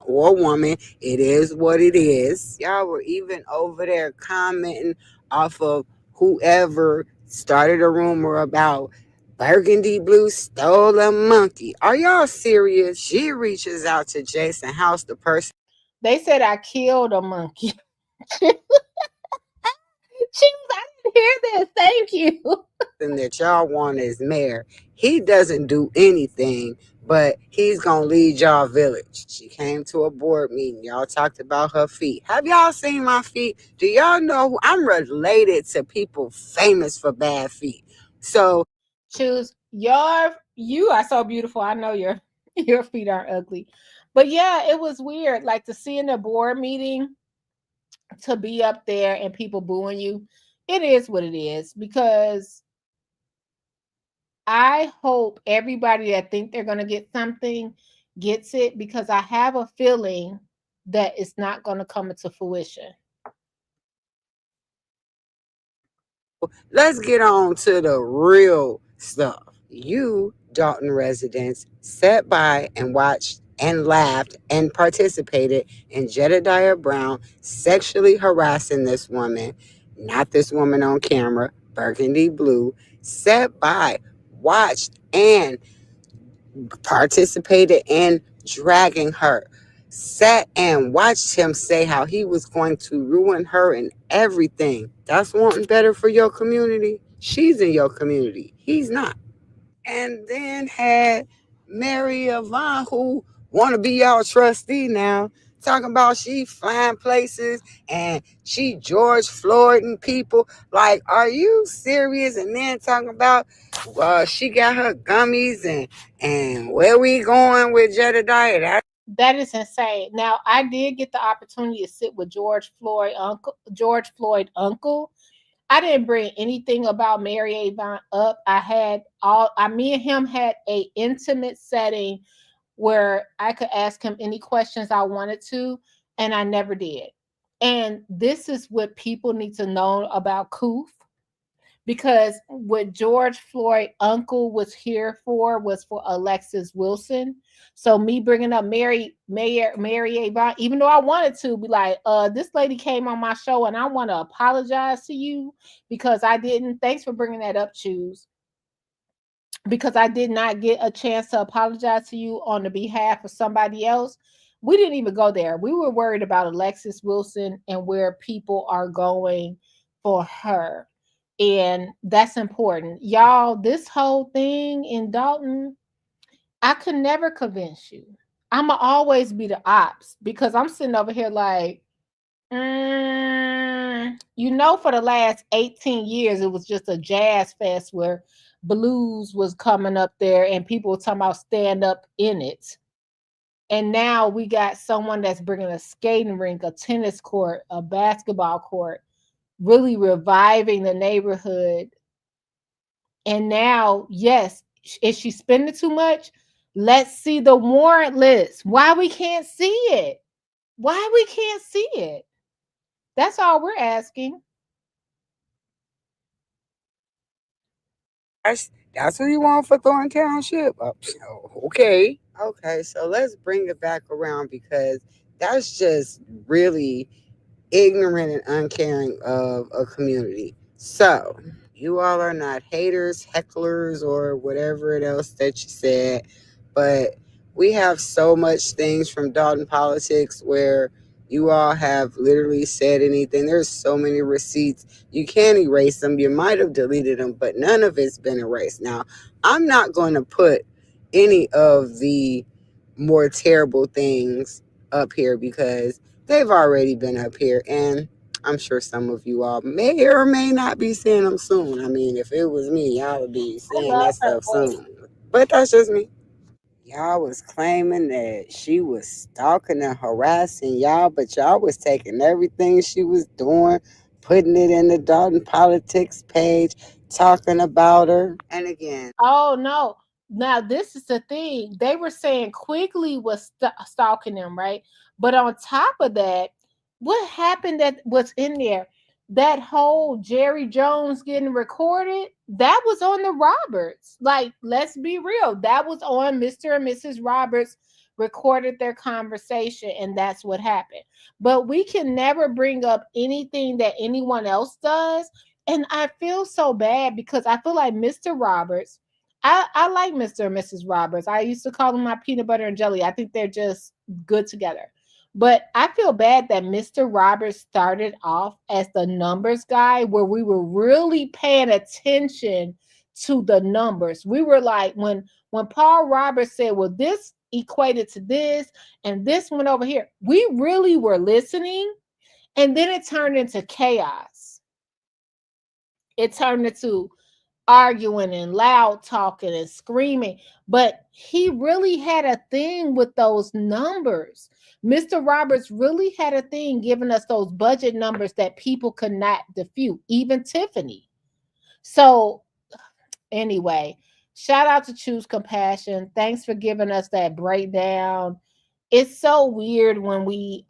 Or woman, it is what it is. Y'all were even over there commenting off of whoever started a rumor about Burgundy Blue stole a monkey. Are y'all serious? She reaches out to Jason House, the person. They said I killed a monkey. I didn't hear this. Thank you. And that y'all want as mayor. He doesn't do anything, but he's gonna lead y'all village. She came to a board meeting. Y'all talked about her feet. Have y'all seen my feet? Do y'all know I'm related to people famous for bad feet? So Choose you are so beautiful. I know your feet aren't ugly. But yeah, it was weird. Like to see in a board meeting to be up there and people booing you. It is what it is, because I hope everybody that think they're going to get something gets it, because I have a feeling that it's not going to come into fruition. let's get on to the real stuff. You, Dalton residents, sat by and watched and laughed and participated in Jedediah Brown sexually harassing this woman, not this woman on camera, Burgundy Blue, sat by, watched, and participated in dragging her, sat and watched him say how he was going to ruin her and everything. That's wanting better for your community. She's in your community. He's not. And then had Mary Yvonne, who want to be y'all trustee now, talking about she flying places and she George Floyd and people. Like, are you serious? And then talking about she got her gummies and where we going with Jedediah. That is insane. Now, I did get the opportunity to sit with George Floyd uncle. I didn't bring anything about Mary Avon up. Me and him had a intimate setting where I could ask him any questions I wanted to, and I never did. And this is what people need to know about Coof, because what George Floyd uncle was here for was for Alexis Wilson. So me bringing up Mary Avon, even though I wanted to be like, this lady came on my show and I want to apologize to you because I didn't. Thanks for bringing that up, Choose. Because I did not get a chance to apologize to you on the behalf of somebody else. We didn't even go there. We were worried about Alexis Wilson and where people are going for her. And that's important. Y'all, this whole thing in Dalton, I could never convince you. I'ma always be the ops because I'm sitting over here like, for the last 18 years, it was just a jazz fest where blues was coming up there and people were talking about stand up in it. And now we got someone that's bringing a skating rink, a tennis court, a basketball court, really reviving the neighborhood. And now, yes, is she spending too much? Let's see the warrant list. Why we can't see it? Why we can't see it? That's all we're asking. That's what you want for Thorn Township? Okay. Okay, so let's bring it back around because that's just really ignorant and uncaring of a community. So, you all are not haters, hecklers, or whatever else that you said, but we have so much things from Dalton politics where you all have literally said anything. There's so many receipts. You can't erase them. You might have deleted them, but none of it's been erased. Now, I'm not going to put any of the more terrible things up here because they've already been up here, and I'm sure some of you all may or may not be seeing them soon. I mean, if it was me, y'all would be seeing that stuff soon. But that's just me. Y'all was claiming that she was stalking and harassing y'all, but y'all was taking everything she was doing, putting it in the Dalton Politics page, talking about her. And again, Oh no. Now this is the thing. They were saying Quigley was stalking them, right? But on top of that, what happened that was in there? That whole Jerry Jones getting recorded, that was on the Roberts. Like, let's be real. That was on Mr. and Mrs. Roberts recorded their conversation, and that's what happened. But we can never bring up anything that anyone else does. And I feel so bad because I feel like Mr. Roberts, I like Mr. and Mrs. Roberts. I used to call them my peanut butter and jelly. I think they're just good together. But I feel bad that Mr. Roberts started off as the numbers guy where we were really paying attention to the numbers. We were like, when Paul Roberts said, well, this equated to this and this went over here, we really were listening. And then it turned into chaos. It turned into arguing and loud talking and screaming, but he really had a thing with those numbers. Mr. Roberts really had a thing giving us those budget numbers that people could not defute, even Tiffany. So anyway, shout out to Choose Compassion. Thanks for giving us that breakdown. It's so weird when we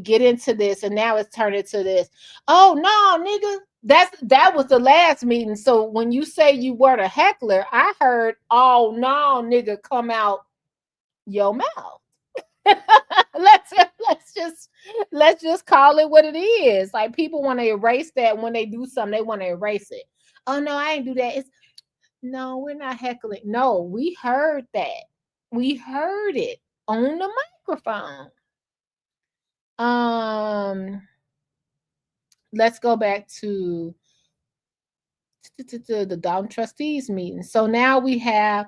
get into this and now it's turned into this. Oh no, nigga. That was the last meeting. So when you say you were the heckler, I heard, oh no, nigga, come out your mouth. let's just call it what it is. Like, people want to erase that. When they do something, they want to erase it. Oh no, I ain't do that. No, we're not heckling. No, we heard that. We heard it on the microphone. Let's go back to the Dalton trustees meeting. So now we have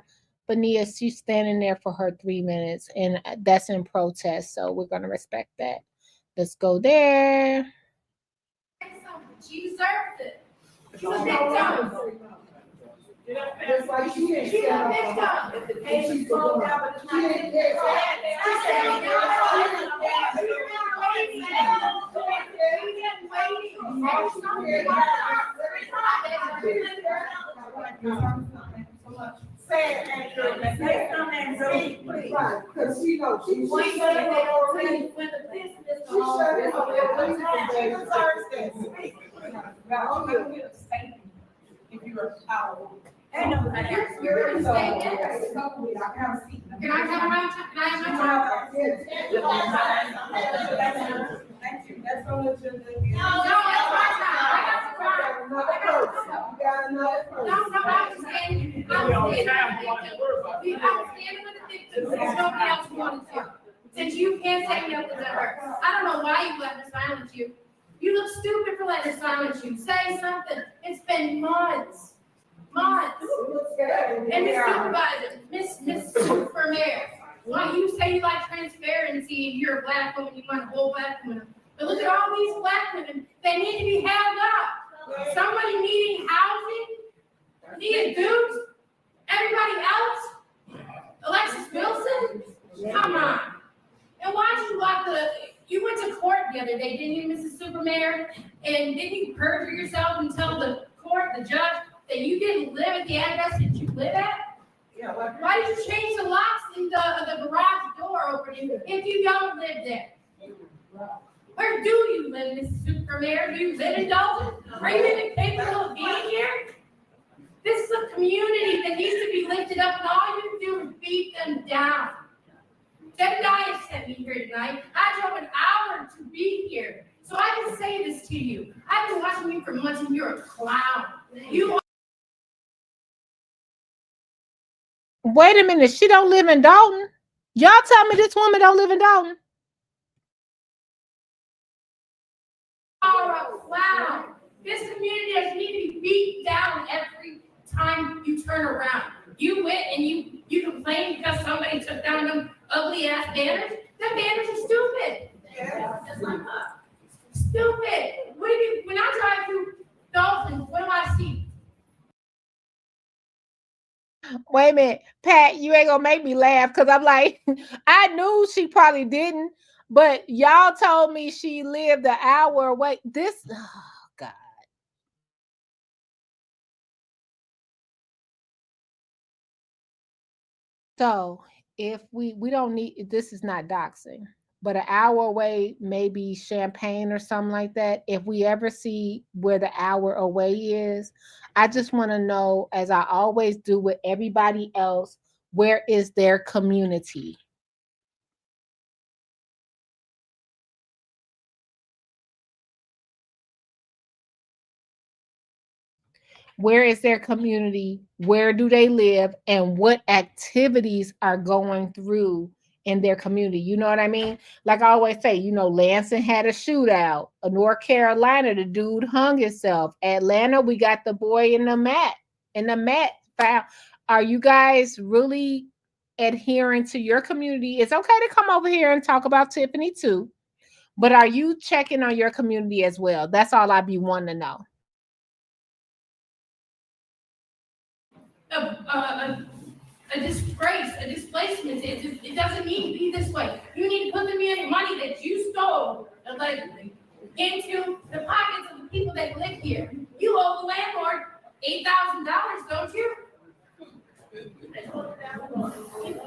Benia. She's standing there for her 3 minutes, and that's in protest. So we're going to respect that. Let's go there. She deserves it. She's a Just like she didn't stand up. And she spoke out, but she didn't get because she knows she shut it up already. She shut it up already. She deserves this. Now, only a statement if you are powerful. You're in the state. Can I have my time? Thank you. That's on the agenda. No, that's my time. I got another person. You got another person. No, I'm standing. I'm standing with the victim since nobody else wanted to. Since you can't say nothing to her. I don't know why you let her silence you. You look stupid for letting her silence you. Say something. It's been months. And Miss Supervisor, Miss Super Mayor, why you say you like transparency and you're a black woman, you want a whole black woman. But look at all these black women, they need to be held up. Somebody needing housing, needing dudes, everybody else, Alexis Wilson, come on. And why'd you you went to court the other day, didn't you, Mrs. Super Mayor? And didn't you perjure yourself and tell the court, the judge, that you didn't live at the address that you live at? Yeah. Why did you change the locks in the garage door opening if you don't live there? Where do you live, Mrs. Super Mayor? Do you live in Dalton? Are you even capable of being here? This is a community that needs to be lifted up, and all you can do is beat them down. Deja sent me here tonight. I drove an hour to be here. So I can say this to you. I've been watching you for months, and you're a clown. You Wait a minute, she don't live in Dalton. Y'all tell me this woman don't live in Dalton. are a clown. This community doesn't need to be beat down every time you turn around. You went and you complained because somebody took down them ugly ass banners. Them banners are stupid. Yeah. Stupid. When I drive through Dalton, what do I see? Wait a minute, Pat, you ain't gonna make me laugh because I'm like, I knew she probably didn't, but y'all told me she lived an hour away. Oh God. So if we don't need, this is not doxing, but an hour away, maybe Champaign or something like that. If we ever see where the hour away is, I just want to know, as I always do with everybody else, where is their community? Where is their community? Where do they live? And what activities are going through in their community? You know what I mean? Like I always say, Lansing had a shootout. North Carolina, the dude hung himself. Atlanta, we got the boy in the mat found. Are you guys really adhering to your community? It's okay to come over here and talk about Tiffany too, but are you checking on your community as well? That's all I be wanting to know. A disgrace, a displacement. It doesn't need to be this way. You need to put the money that you stole allegedly into the pockets of the people that live here. You owe the landlord $8,000, don't you?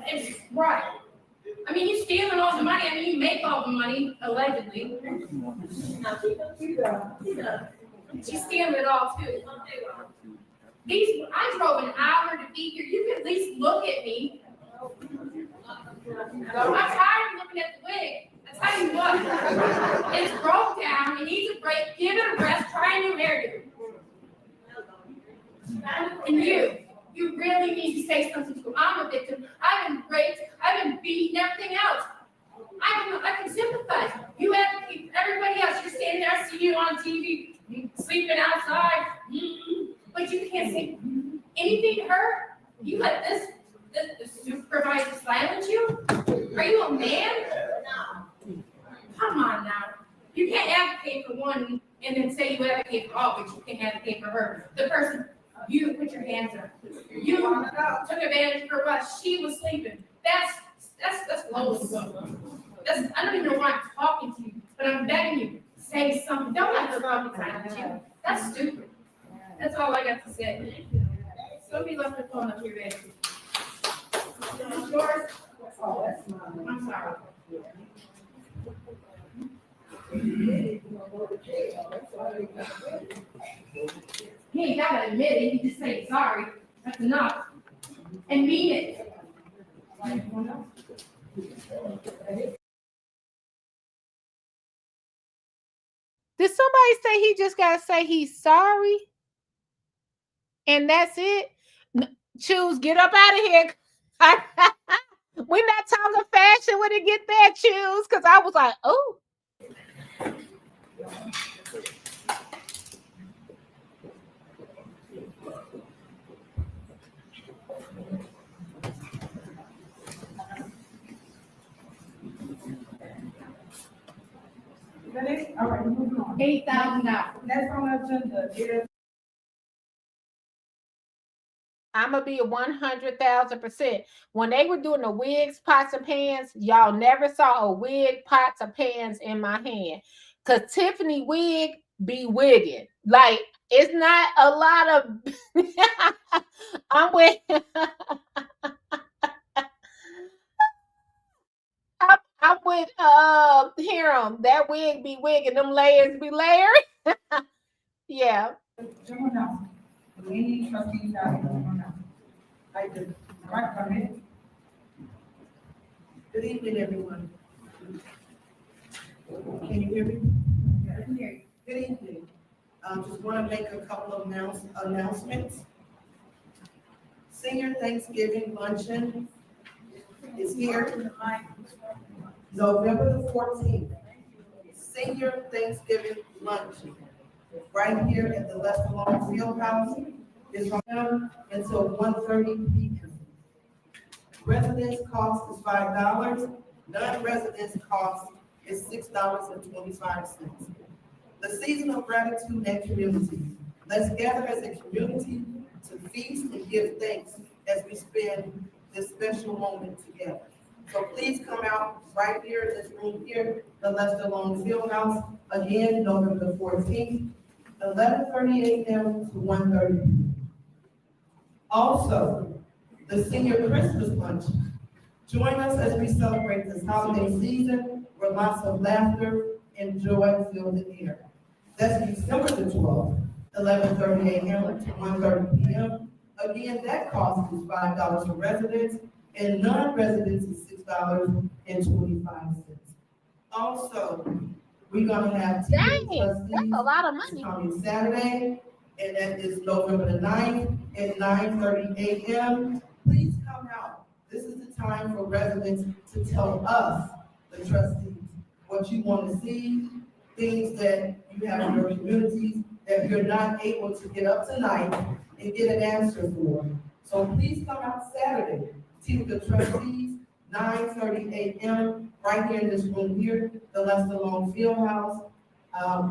It's right. I mean, you're stealing all the money. I mean, you make all the money, allegedly. She's stealing it all, too. I drove an hour to be here. You can at least look at me. I'm tired of looking at the wig. I tell you what, it's broke down. It needs a break. Give it a rest. Try a new hairdo. And you really need to say something to me. I'm a victim. I've been raped. I've been beaten. Everything else. I can sympathize. You advocate for everybody else. You're standing there. I see you on TV, sleeping outside. But you can't say anything to her? You let the supervisor silence you? Are you a man? No. Come on now. You can't advocate for one and then say you advocate for all, but you can't advocate for her. The person You put your hands up. You took advantage of her while she was sleeping. That's low. That's I don't even know why I'm talking to you, but I'm begging you, say something. Don't let her talk behind you. That's stupid. That's all I got to say. Somebody left her phone up here, baby. Is this yours? Oh, that's mine. I'm sorry. He ain't gotta admit it, he just say sorry. That's enough. And mean it. Did somebody say he just gotta say he's sorry? And that's it? Choose, get up out of here. We're not talking fashion when it get there, Choose, because I was like, oh. All right, moving on. $8,000. Next on the agenda is I'm gonna be 100,000%. When they were doing the wigs, pots, and pans, y'all never saw a wig, pots, or pans in my hand. Cause Tiffany wig be wigging. Like it's not a lot of. I'm with. I'm with Hiram. That wig be wigging. Them layers be layering. Yeah. someone else. Do any trustees have anyone else? I do. All right, come in. Good evening, everyone. Can you hear me? Yeah, I can hear you. Good evening. Just want to make a couple of announcements. Senior Thanksgiving luncheon is here, November the 14th. Senior Thanksgiving luncheon, right here at the Lester Long Field House, is from now until 1:30 p.m. Residence cost is $5. Non-residence cost is $6.25. The season of gratitude and community. Let's gather as a community to feast and give thanks as we spend this special moment together. So please come out right here in this room here, the Lester Long Field House, again, November the 14th, 11:30 a.m. to 1:30 p.m. Also, the senior Christmas lunch. Join us as we celebrate this holiday season where lots of laughter and joy fill the air. That's December the 12th, 11:30 a.m. to 1:30 p.m. Again, that cost is $5 for residents and non-residents is $6.25. Also, we're gonna have Dang, that's a lot of money. coming Saturday, and that is November the 9th at 9:30 a.m. Please come out. This is the time for residents to tell us, the trustees, what you want to see, things that you have in your communities that you're not able to get up tonight and get an answer for. So please come out Saturday, see with the trustees, 9:30 a.m. right here in this room here, the Lester Long Field House.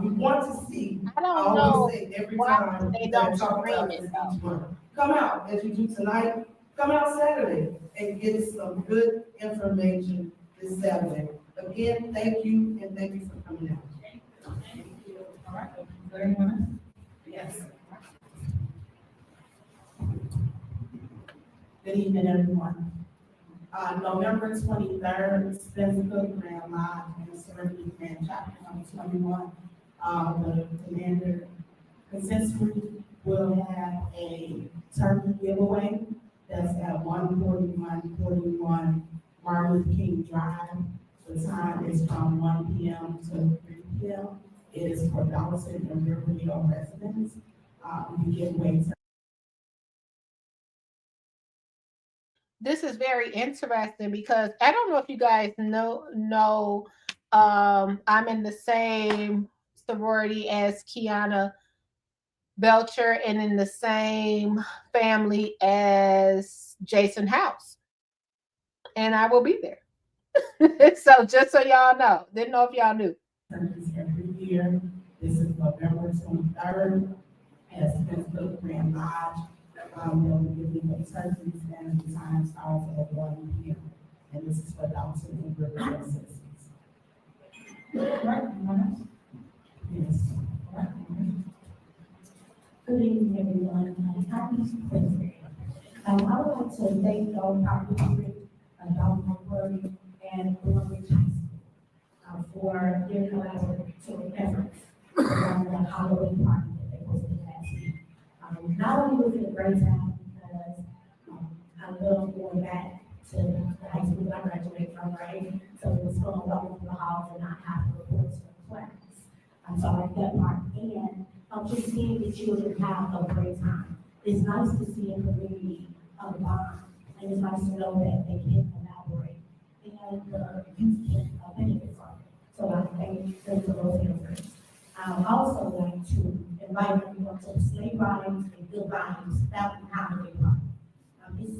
We want to see. I don't know every why time they that I don't talk stream about it, this though. each month. Come out as you do tonight. Come out Saturday and get some good information this Saturday. Again, thank you and thank you for coming out. All right. Is there anyone else? Yes. Good evening, everyone. November 23rd, Spencer Grand Lodge and Serenity Grand Chapter number 21. The Commander Consensory will have a turkey giveaway that's at 14141 Martin Luther King Drive. The time is from 1 p.m. to 3 p.m. It is for Dawson and Riverview residents. We give away. This is very interesting because I don't know if you guys know I'm in the same sorority as Kiana Belcher and in the same family as Jason House. And I will be there. So just so y'all know, didn't know if y'all knew. Every year, this is November 23rd, at Spencer Grand Lodge. They'll be giving the turkeys and the time starts at 1 p.m. And this is for the autism group of citizens. Right, anyone else? Yes. Right. Good evening, everyone. Happy Wednesday. I would like to thank all participants, Burgundy and Burgundy for their collaborative efforts around the Halloween party that they hosted last week. Not only was it a great time because I love going back to the high school I graduated from, right? So it was fun walking through the halls and not having to report to the class. So I like that part. And just seeing the children have a great time. It's nice to see a community bond, and it's nice to know that they can collaborate and the youth can benefit from it. So I thank them for those efforts. I'd also like to invite everyone to the sleigh rides and good vibes Fountain Holiday Party. It's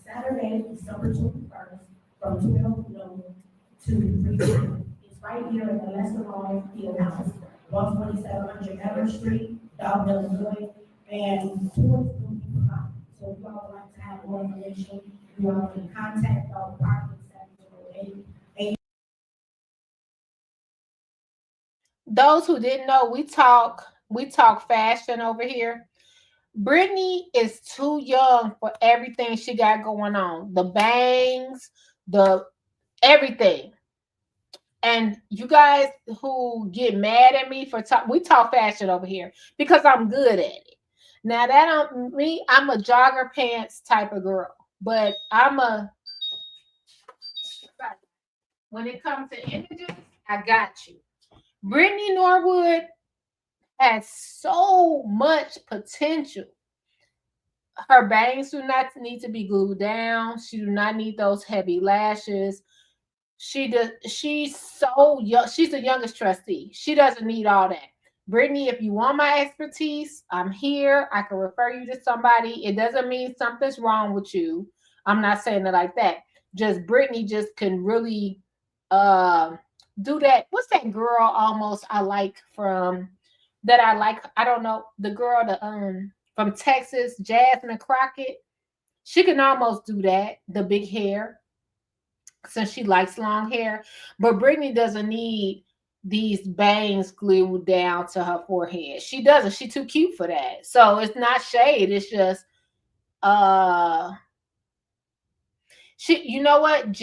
Saturday, December 21st, from 12 noon to 3 p.m. It's right here at the Lester Lawn Field House, 12700 Everett Street, Dalton, Illinois, and towards the park. So if y'all would like to have more information, you all can contact our department 708. Those who didn't know, we talk fashion over here. Brittany is too young for everything she got going on. The bangs, the everything. And you guys who get mad at me for we talk fashion over here because I'm good at it. Now that I'm a jogger pants type of girl, but when it comes to images, I got you. Brittany Norwood has so much potential. Her bangs do not need to be glued down. She do not need those heavy lashes. She's so young. She's the youngest trustee. She doesn't need all that. Brittany, if you want my expertise, I'm here. I can refer you to somebody. It doesn't mean something's wrong with you. I'm not saying it like that. Just Brittany just can really do that. What's that girl almost I like from that I like? I don't know. The girl from Texas, Jasmine Crockett. She can almost do that, the big hair, since she likes long hair. But Brittany doesn't need these bangs glued down to her forehead. She doesn't. She's too cute for that. So it's not shade. It's just she. You know what?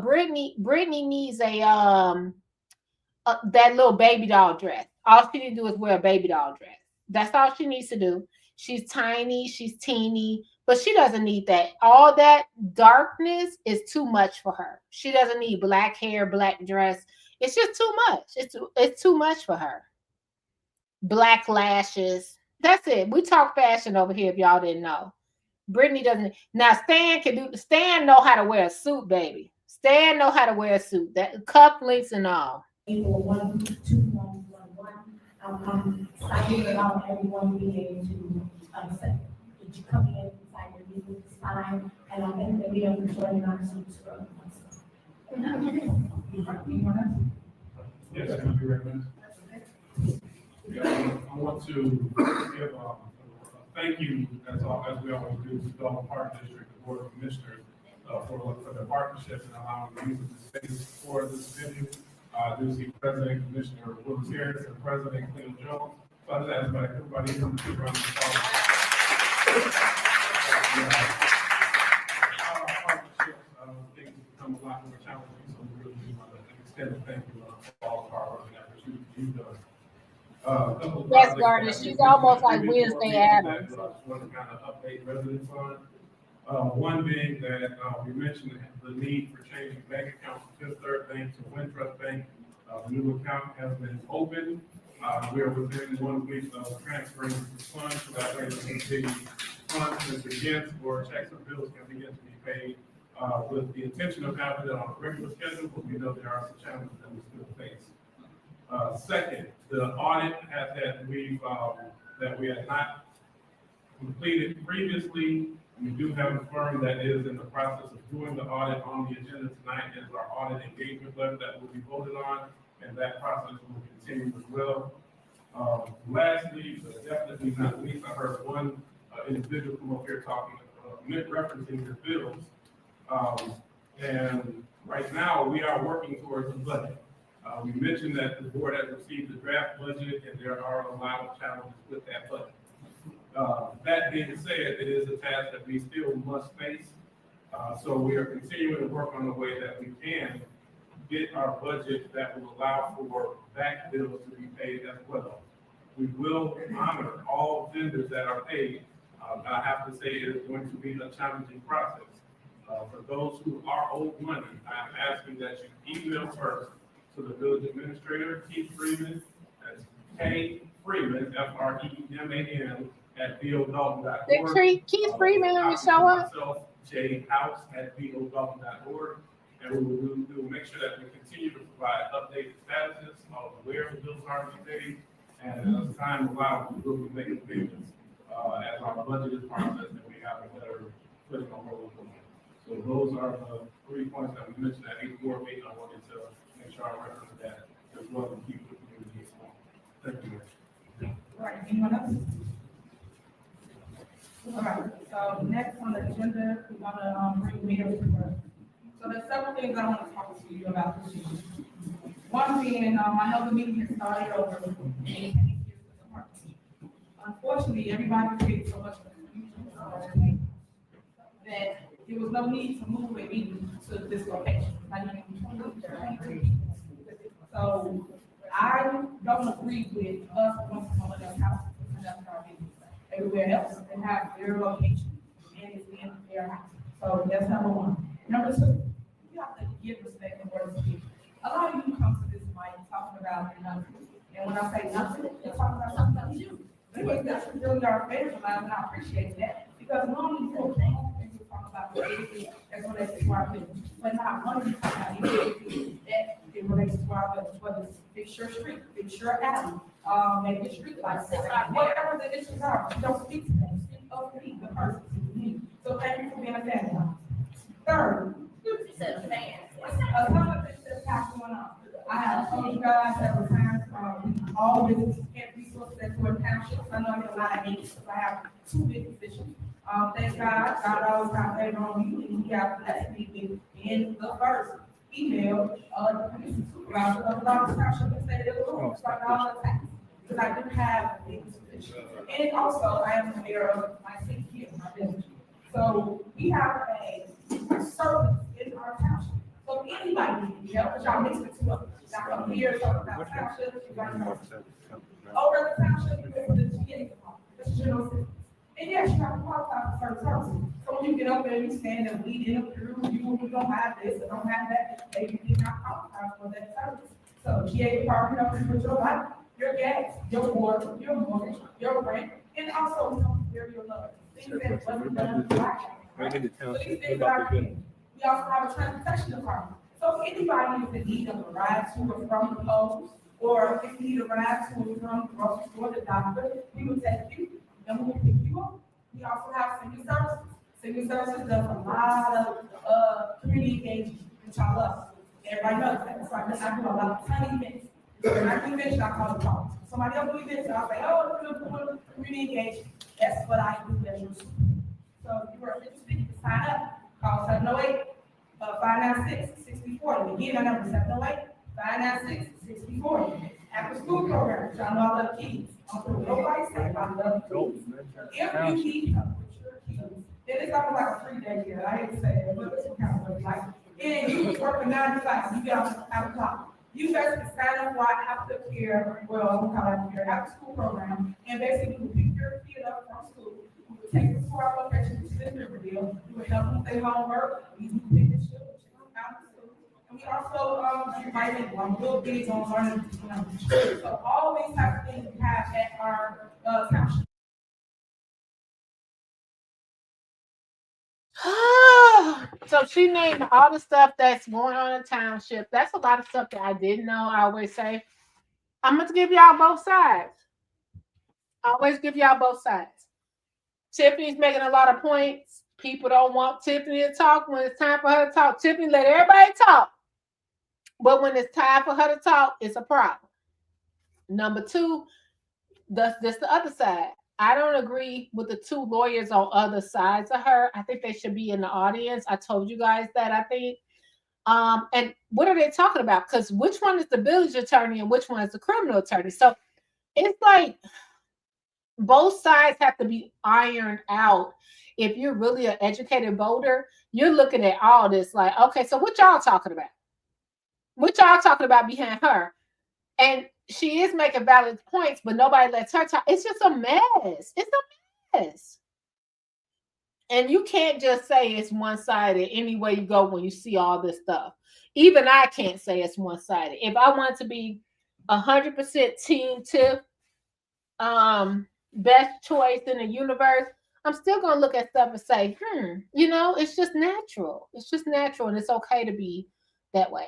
Brittany needs a that little baby doll dress. All she needs to do is wear a baby doll dress. That's all she needs to do. She's tiny, she's teeny, but she doesn't need that. All that darkness is too much for her. She doesn't need black hair, black dress. It's just too much. It's too much for her. Black lashes. That's it. We talk fashion over here if y'all didn't know. Brittany doesn't. Now Stan know how to wear a suit, baby. Stan know how to wear a suit. That cufflinks and all. 12111. I'm excited about everyone being able to come in inside your business this time, and I'm going to be able to join our suits for Yes, can I be recognized? I want to give a thank you, as we always do, to the Park District Board of Commissioners for their partnership and allowing me to use the space for this venue. Do see President Commissioner Willis Harris and President Cleo Jones. So I just ask everybody to come to run the our partnerships, things become a lot more challenging. So we really do want to extend a thank you for all of our work and efforts you've done. Yes, Gardner, she's almost like Wednesday Addams. I just want to kind of update residents on. One being that we mentioned the need for changing bank accounts from Fifth Third Bank to Wintrust Bank. The new account has been opened. We are within 1 week of transferring the funds so that way the funds can begin, or checks or bills can begin to be paid with the intention of having it on a regular schedule, but we know there are some challenges that we still face. Second, the audit that we had not completed previously. We do have a firm that is in the process of doing the audit. On the agenda tonight is our audit engagement letter that will be voted on, and that process will continue as well. Lastly, but definitely not least, I heard one individual come up here talking, referencing his bills. And right now, we are working towards a budget. We mentioned that the board has received the draft budget, and there are a lot of challenges with that budget. That being said, it is a task that we still must face. So we are continuing to work on the way that we can get our budget that will allow for back bills to be paid as well. We will honor all vendors that are paid. I have to say it is going to be a challenging process. For those who are owed money, I'm asking that you email first to the village administrator, Keith Freeman, that's K Freeman, Freeman, at vodalton.org. Keith Freeman will show up. Myself, J House at vodalton.org. And we will make sure that we continue to provide updated statuses of where the bills are to be paid. And as time allows, we will be making payments as our budget is processed and we have a better footing on where we're going. So those are the 3 points that we mentioned at 8 board meeting. I wanted to make sure I reference that as well and keep the community informed. Thank you. All right, anyone else? All right, so next on the agenda, we want to bring mayor's report. So there's several things I want to talk to you about this year. One being, I know the meeting has started over. Unfortunately, everybody created so much confusion that there was no need to move a meeting to this location. So I don't agree with us going to someone else's house and conducting our meetings everywhere else and have their location and it's in their house. So that's number one. Number two, you have to give respect and words to people. A lot of you come to this mic talking about nothing. And when I say nothing, you're talking about something else you. Anyway, that's really our favorite line, and I appreciate that. Because normally people talk about anything that's related to our business. But not one of you talk about anything that it relates to our business, whether it's fix your street, fix your alley, make your street lights, whatever the issues are, you don't speak to them, speak of me, the person to me. So thank you for being a fan. Third, a lot of things that's going on. I have told you guys several times, all businesses get resources at your townships. I know I get a lot of hate because I have 2 big positions. Thank God, God always got favor on you, and He got blessed me in the first email the police supervisor of the township and said it was like all the tax because I didn't have a big position. And also, I am the mayor of my city here, my village. So we have a service in our township. So anybody needs help, but y'all mix the two up. Y'all come here, talk about township, you guys know. Over the township, you go to the GA department, that's general assistance. And yes, you have to qualify for certain services. So when you get up there and you stand and lead in a peer review, you don't have this or don't have that, maybe you did not qualify for that service. So GA department helps you with your life, your gas, your water, your mortgage, your rent, and also your love. Things that wasn't done right. So these things are good. We also have a transportation department. So anybody is in need of a ride to or from the polls, or if you need a ride to or from the grocery store, the doctor, we will take you and we will pick you up. We also have senior services. Senior services does a lot of community engagement, which I love. Everybody knows that. So I do a lot of tiny events. When I do events, I call it call. Somebody else do events, I'll say, oh, we're doing community engagement. That's what I do as your super. So if you are interested, you can sign up. Call 708-596-6040. Again, my number is 708-596-6040. After school programs, y'all know I love kids. Nobody say I love kids. If you need help with your kids, then it's almost like a free day here. I hate to say it, but it's kind of like, and you work a 9 to 5, you get off at 5 o'clock. You guys can sign up for our aftercare, well, we call it aftercare, after school program, and basically we pick your kid up from school. Take them to our location, which is in Riverdale. We would help them with their homework. We do fitness show, which is out of school. And we also invite them on little gigs on learning. So all these types of things we have at our township. So she named all the stuff that's going on in the township. That's a lot of stuff that I didn't know. I always say, I'm going to give y'all both sides. I always give y'all both sides. Tiffany's making a lot of points. People don't want Tiffany to talk when it's time for her to talk. Tiffany let everybody talk. But when it's time for her to talk, it's a problem. Number two, that's the other side. I don't agree with the two lawyers on other sides of her. I think they should be in the audience. I told you guys that, I think. And what are they talking about? Because which one is the village attorney and which one is the criminal attorney? So it's like both sides have to be ironed out. If you're really an educated voter, you're looking at all this like, okay, so what y'all talking about? What y'all talking about behind her? And she is making valid points, but nobody lets her talk. It's just a mess. It's a mess. And you can't just say it's one-sided any way you go when you see all this stuff. Even I can't say it's one-sided. If I want to be 100% Team Tiff, best choice in the universe, I'm still gonna look at stuff and say, it's just natural. It's just natural, and it's okay to be that way.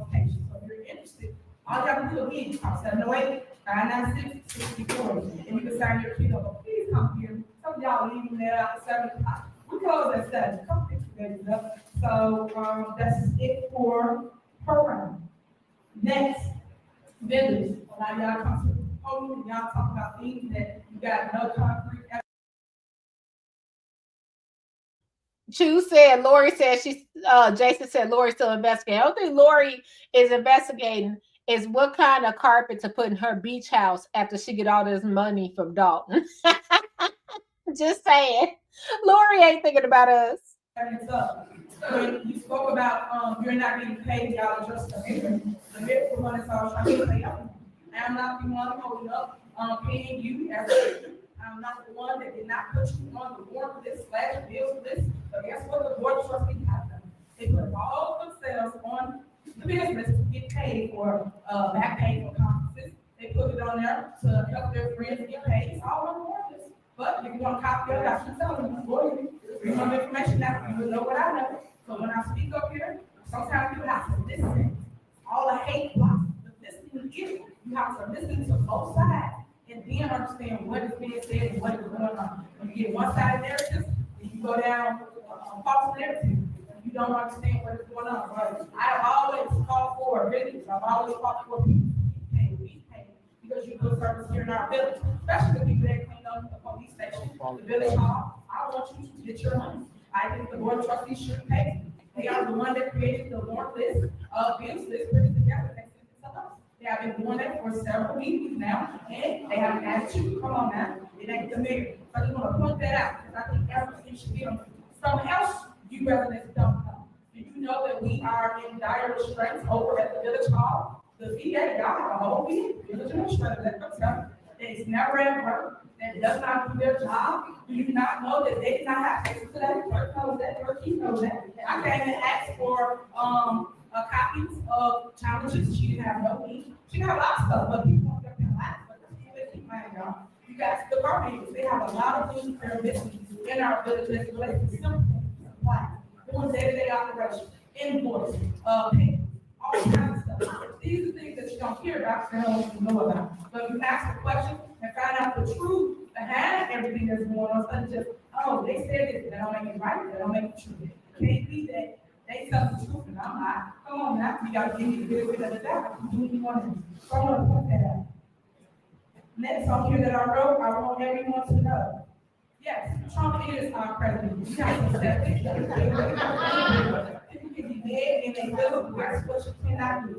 Okay, so if you're interested, all you have to do again, call 708-596-6040, and you can sign your kid up. Please come here. Some of y'all leaving there at 7 o'clock. We close at 7. Come pick your babies up. So that's it for her round. Next, village. Now y'all come to the podium, y'all talk about things that you got no concrete. Chu said, Lori said Jason said Lori's still investigating. I don't think Lori is investigating is what kind of carpet to put in her beach house after she get all this money from Dalton. Just saying. Lori ain't thinking about us. When you spoke about you're not getting paid, y'all just the bit for one that's all trying to pay up. I'm not the one holding up paying you as a I'm not the one that did not put you on the warrant list / bills list. But guess what the board of trustees have done? They put all themselves on the business to get paid for back pay for conferences. They put it on there to help their friends get paid. It's all on the warrant list. But if you want to copy it, I should tell them for you. Bring some information out. You will know what I know. So when I speak up here, sometimes you have to listen. All the hate plots, the listening is you have to listen to both sides. And then understand what is being said and what is going on. When you get one-sided narrative, then you go down false narrative. You don't understand what is going on. But I've always called for business. I've always called for people to be paid, because you do service here in our village, especially the people that clean up the police station, the village hall. I want you to get your money. I think the board of trustees should pay. They are the one that created the warrant list of bills list, put it together. They sent it to us. They have been doing that for several meetings now, and they haven't asked you to come on now. It ain't the mayor. So I just want to point that out, because I think everything should be on something else you residents don't know. Do you know that we are in dire restraints over at the village hall? The VA, y'all have a whole village administrator that comes up, that is never at work, that does not do their job. Do you not know that they did not have access to that? Clerk knows that, clerk knows that. I came and asked for copies of challenges. She didn't have no need. She didn't have a lot of stuff, but people want to laugh. But let's keep mind, y'all. You guys, the garbage, they have a lot of things that are missing in our village that's related to simple supply, doing day-to-day operations, invoicing, payments, all kinds of stuff. These are things that you don't hear about, and don't want to know about. But if you ask a question and find out the truth behind everything that's going on, instead of just, oh, they said this, that don't make it right, that don't make it true. It can't be that. They tell the truth, and I'm not. Come on now, you gotta give me the benefit of the doubt. Do what you want to do. So I'm gonna point that out. Next on here that I wrote, I want everyone to know. Yes, Trump is our president. You have to accept it. People can be mad and they will, that's what you cannot do.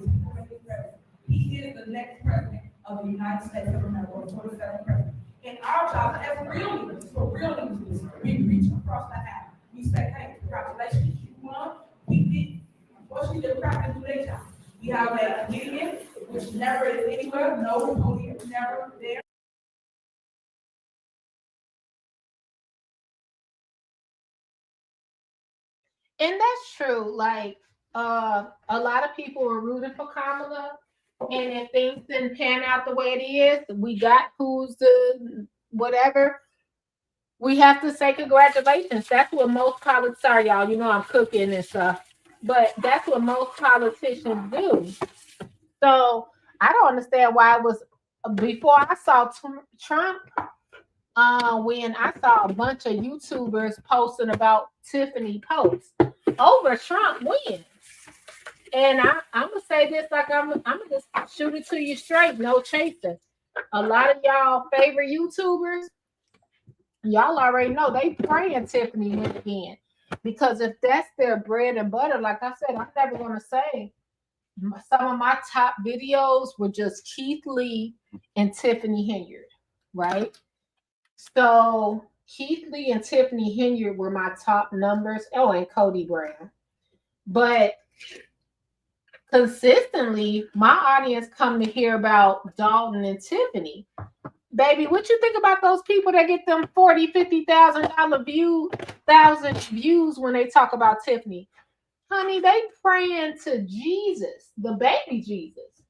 He is the next president of the United States of America, or 27th president. And our job as real leaders, for real leaders, we reach across the aisle. We say, hey, congratulations, you won. We did. Unfortunately, the Democrats do their job. We have a comedian, which never is anywhere, no podium, never there. And that's true. Like, a lot of people are rooting for Kamala, and if things didn't pan out the way it is, we got who's the whatever. We have to say congratulations. That's what most politicians. Sorry, y'all. You know I'm cooking and stuff, but that's what most politicians do. So I don't understand why it was before I saw Trump. When I saw a bunch of YouTubers posting about Tiffany Post over Trump wins. And I'm gonna say this like I'm gonna just shoot it to you straight, no chaser. a lot of y'all favorite YouTubers, y'all already know they praying Tiffany win again. Because if that's their bread and butter, like I said, I'm never going to say some of my top videos were just Keith Lee and Tiffany Henyard, right? So Keith Lee and Tiffany Henyard were my top numbers. Oh, and Cody Brown. But consistently, my audience come to hear about Dalton and Tiffany. Baby, what you think about those people that get them $40,000-$50,000 views when they talk about Tiffany? Honey, they praying to Jesus, the baby Jesus,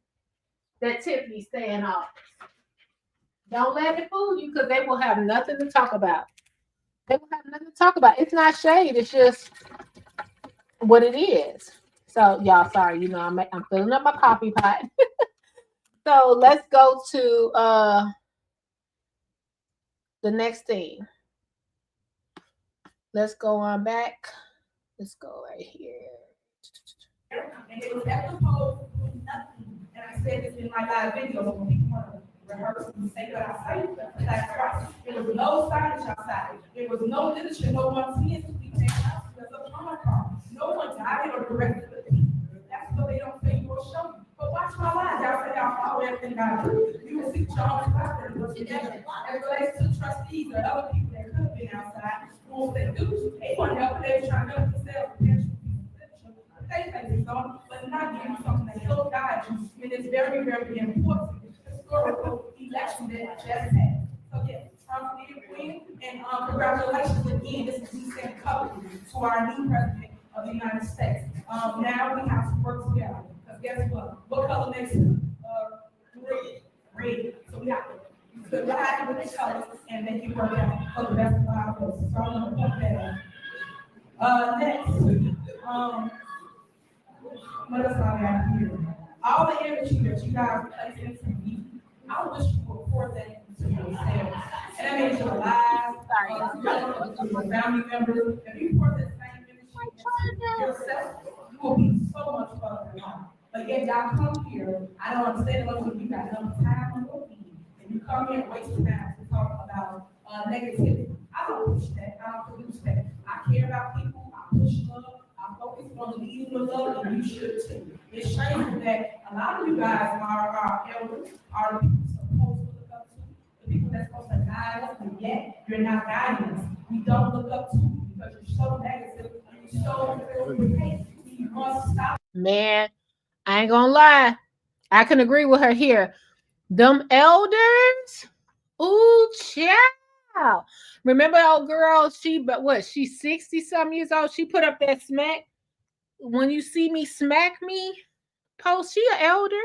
that Tiffany stay in office. Don't let it fool you, because they will have nothing to talk about. They will have nothing to talk about. It's not shade. It's just what it is. So, y'all, sorry. You know, I'm filling up my coffee pot. So, let's go to the next thing. Let's go on back. Let's go right here. And it was episode nothing. And I said this in my live video when people want to rehearse and say what I say. That's right. There was no signage outside. There was no literature. No one seeing to be taken out because of my car. No one guided or directed the people. That's what they don't say you or show you. But watch my lives. Y'all say y'all follow everything I do. You will see John and what's together. As relates to trustees or other people that could have been outside, what they do, they want to help. They were trying to help themselves. They say so, but not giving you something that help guide you. And it's very, very important. Historical election that just had. So yes, Trump did win, and congratulations again. This is we send coverage to our new president of the United States. Now we have to work together. Because guess what? What color makes red? Red. So we have to collide with the colors and make it work out for the best of our votes. So I'm gonna put that on. Next. What else I got here? All the energy that you guys place into me, I wish you would pour that into yourself. And that means your lives, your family members. If you pour that same energy into yourself, you will be so much further along. But yet y'all come here, I don't understand most of you got enough time on your feet, and you come here and waste your time to talk about negativity. I don't push that. I don't produce that. I care about people. I push love. I focus on leading with love, and you should too. It's shameful that a lot of you guys are elders, are the people supposed to look up to, the people that's supposed to guide us, and yet you're not guiding us. We don't look up to you because you're so negative, you're so filled with hate. You must stop. Man, I ain't gonna lie. I can agree with her here. Them elders, ooh, child. Remember old girl, she's 60-something years old. She put up that smack. When you see me smack me post, she an elder.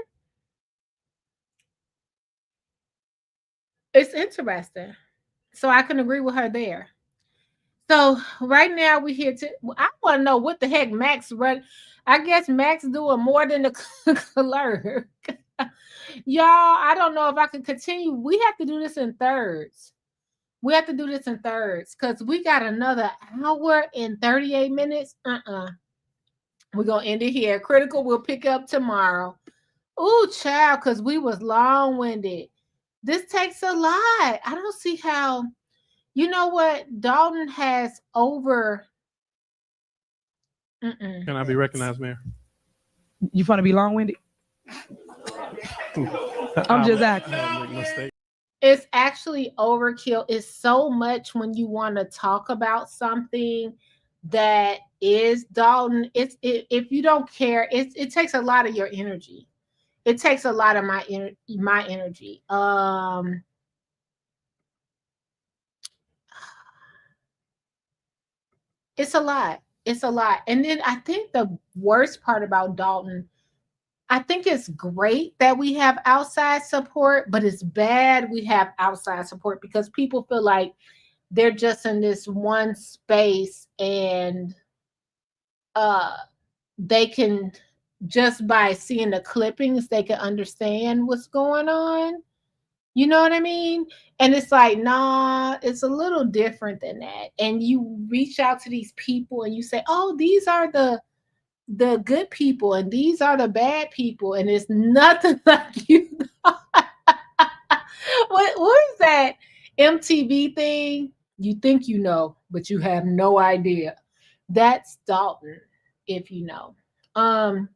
It's interesting. So I can agree with her there. So right now we here to, I want to know what the heck Max run. I guess Max doing more than the clerk. Y'all, I don't know if I can continue. We have to do this in thirds. We have to do this in thirds because we got another hour and 38 minutes. We're going to end it here. Critical will pick up tomorrow. Ooh, child, because we was long-winded. This takes a lot. I don't see how. You know what? Dalton has over. Can I be recognized, Mayor? You want to be long-winded? I'm just asking. It's actually overkill. It's so much when you want to talk about something that is Dalton. If you don't care, it takes a lot of your energy. It takes a lot of my energy. It's a lot. It's a lot. And then I think the worst part about Dalton, I think it's great that we have outside support, but it's bad we have outside support because people feel like they're just in this one space and they can, just by seeing the clippings, they can understand what's going on. You know what I mean? And it's like, nah, it's a little different than that. And you reach out to these people and you say, oh, these are the good people and these are the bad people. And it's nothing like you. MTV thing, you think you know, but you have no idea. That's Dalton, if you know. I'm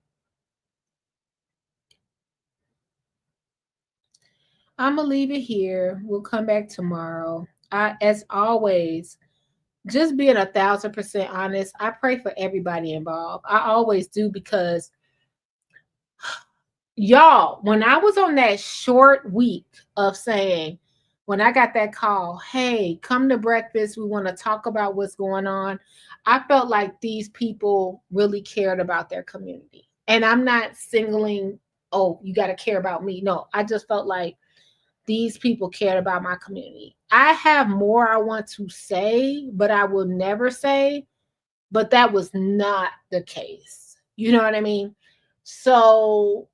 gonna leave it here. We'll come back tomorrow. As always, just being 1,000% honest. I pray for everybody involved. I always do because y'all, when I was on that short week of saying, when I got that call, hey, come to breakfast, we want to talk about what's going on, I felt like these people really cared about their community. And I'm not singling, oh, you got to care about me. No, I just felt like these people cared about my community. I have more I want to say, but I will never say, but that was not the case. You know what I mean? So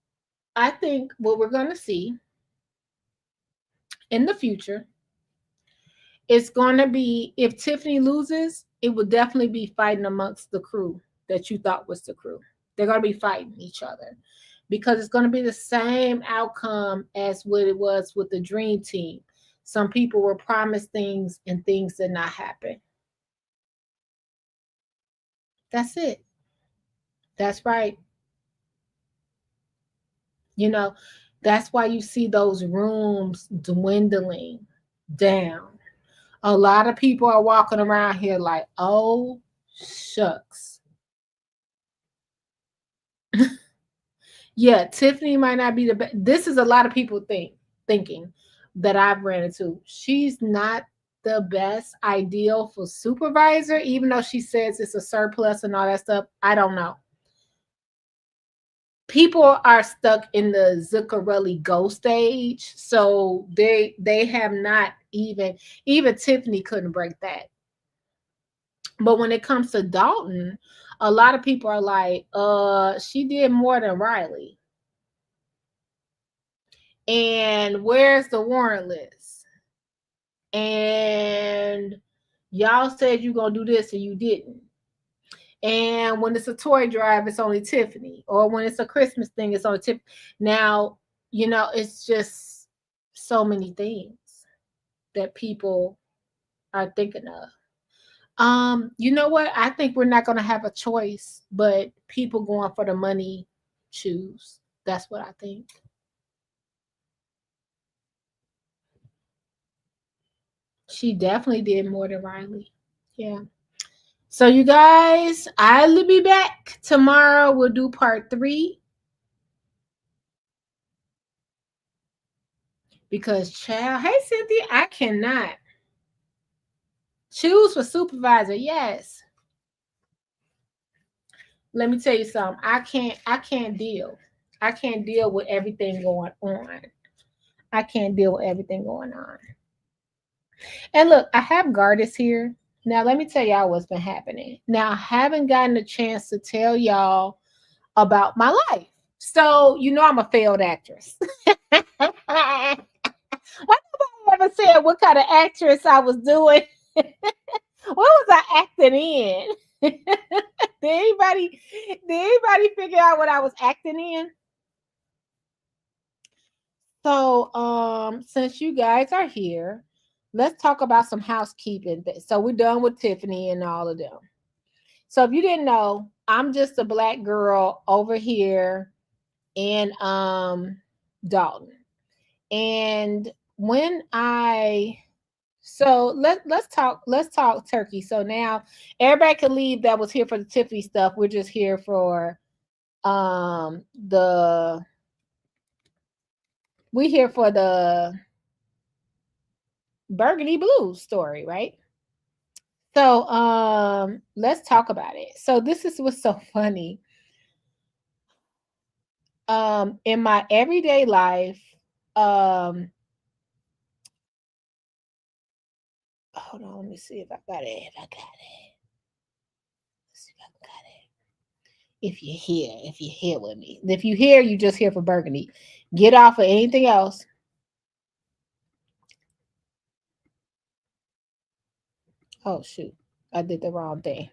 I think what we're going to see in the future is going to be, if Tiffany loses, it will definitely be fighting amongst the crew that you thought was the crew. They're going to be fighting each other because it's going to be the same outcome as what it was with the Dream Team. Some people were promised things and things did not happen. That's it. That's right. You know, that's why you see those rooms dwindling down. A lot of people are walking around here like, oh, shucks. Yeah, Tiffany might not be the best. This is a lot of people thinking that I've ran into. She's not the best ideal for supervisor, even though she says it's a surplus and all that stuff. I don't know. People are stuck in the Zuccarelli go stage, so they have not even Tiffany couldn't break that. But when it comes to Dalton, a lot of people are like, she did more than Riley. And where's the warrant list? And y'all said you're gonna do this and you didn't. And when it's a toy drive, it's only Tiffany. Or when it's a Christmas thing, it's only Tiffany. Now, it's just so many things that people are thinking of. You know what? I think we're not going to have a choice, but people going for the money choose. That's what I think. She definitely did more than Riley. Yeah. So you guys, I'll be back tomorrow. We'll do part 3. Because child, hey Cynthia, I cannot choose for supervisor. Yes. Let me tell you something. I can't deal. I can't deal with everything going on. I can't deal with everything going on. And look, I have Gardis here. Now, let me tell y'all what's been happening. Now, I haven't gotten a chance to tell y'all about my life. So, I'm a failed actress. Why nobody ever said what kind of actress I was doing? What was I acting in? Did anybody figure out what I was acting in? So, since you guys are here, let's talk about some housekeeping. So we're done with Tiffany and all of them. So if you didn't know, I'm just a Black girl over here in Dalton. And when let's talk turkey. So now everybody can leave that was here for the Tiffany stuff. We're just here for we're here for the Burgundy Blue story, right? So let's talk about it. So this is what's so funny. In my everyday life, hold on, let me see if I got it. Let's see if I got it. If you're here with me. If you're here, you just here for Burgundy. Get off of anything else. Oh shoot, I did the wrong thing.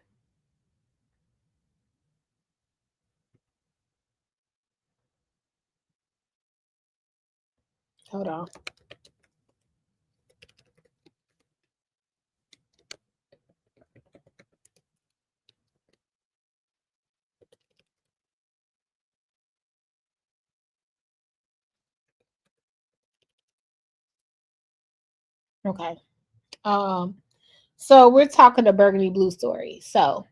Hold on. Okay. So we're talking the Burgundy Blue story. So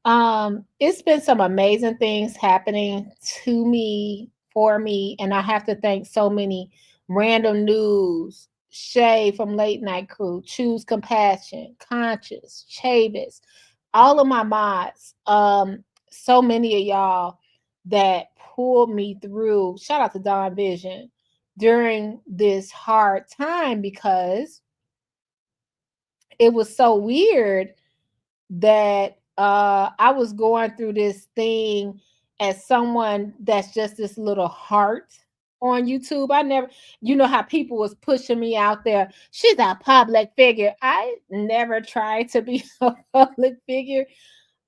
it's been some amazing things happening to me, for me, and I have to thank so many random news, Shay from Late Night Crew, Choose Compassion, Conscious, Chavis, all of my mods, so many of y'all that pulled me through. Shout out to Don Vision during this hard time because it was so weird that I was going through this thing as someone that's just this little heart on YouTube. I never, you know how people was pushing me out there. She's a public figure. I never tried to be a public figure.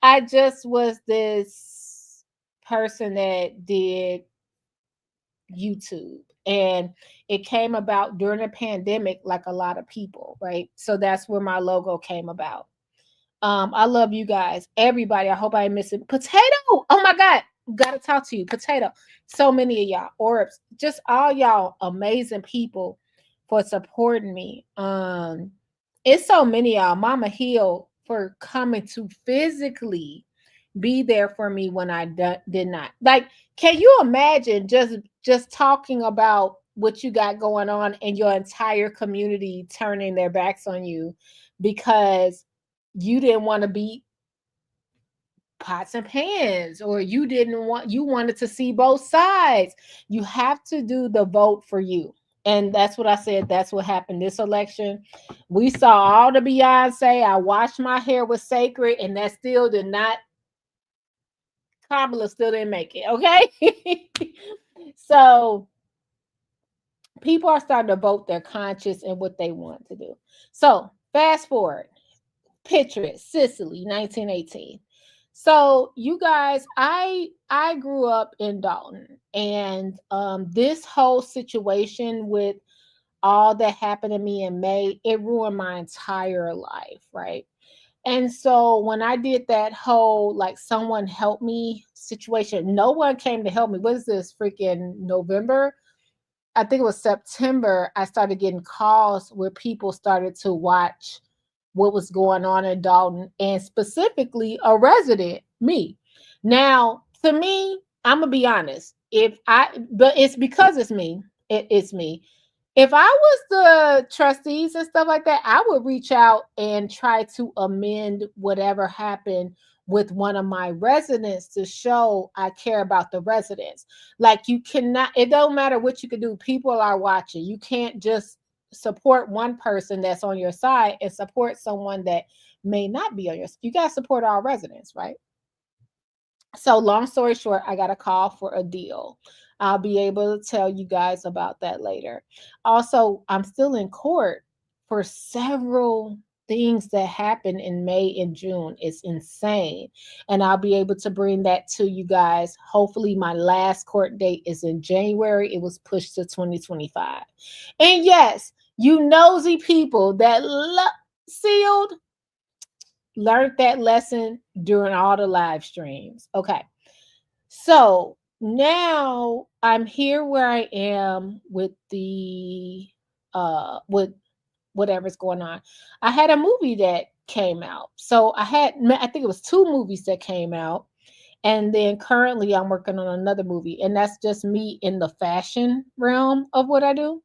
I just was this person that did YouTube. And it came about during the pandemic, like a lot of people, right? So that's where my logo came about. I love you guys, everybody. I hope I ain't missing Potato. Oh my God, gotta talk to you, Potato. So many of y'all, Orbs, just all y'all amazing people for supporting me. It's so many of y'all. Mama Hill for coming to physically be there for me when I did not. Like, can you imagine just talking about what you got going on and your entire community turning their backs on you because you didn't want to be pots and pans, or you wanted to see both sides. You have to do the vote for you. And that's what I said. That's what happened this election. We saw all the Beyonce. I washed my hair with Sacred, and that still did not, Kamala still didn't make it. Okay. So people are starting to vote their conscience and what they want to do. So fast forward, picture it, Sicily, 1918. So you guys, I grew up in Dalton, and this whole situation with all that happened to me in May, it ruined my entire life, right? And so when I did that whole like someone help me situation, no one came to help me. What is this, freaking November? I think it was September. I started getting calls where people started to watch what was going on in Dalton, and specifically a resident, me. Now, to me, I'm gonna be honest. But it's because it's me. It's me. If I was the trustees and stuff like that, I would reach out and try to amend whatever happened with one of my residents to show I care about the residents. Like, you cannot, it don't matter what you can do. People are watching. You can't just support one person that's on your side and support someone that may not be on your side. You got to support all residents, right? So long story short, I got a call for a deal. I'll be able to tell you guys about that later. Also, I'm still in court for several things that happened in May and June. It's insane. And I'll be able to bring that to you guys. Hopefully, my last court date is in January. It was pushed to 2025. And yes, you nosy people that sealed learned that lesson during all the live streams. Okay. So now I'm here where I am with the with whatever's going on. I had a movie that came out. So I think it was 2 movies that came out. And then currently I'm working on another movie, and that's just me in the fashion realm of what I do.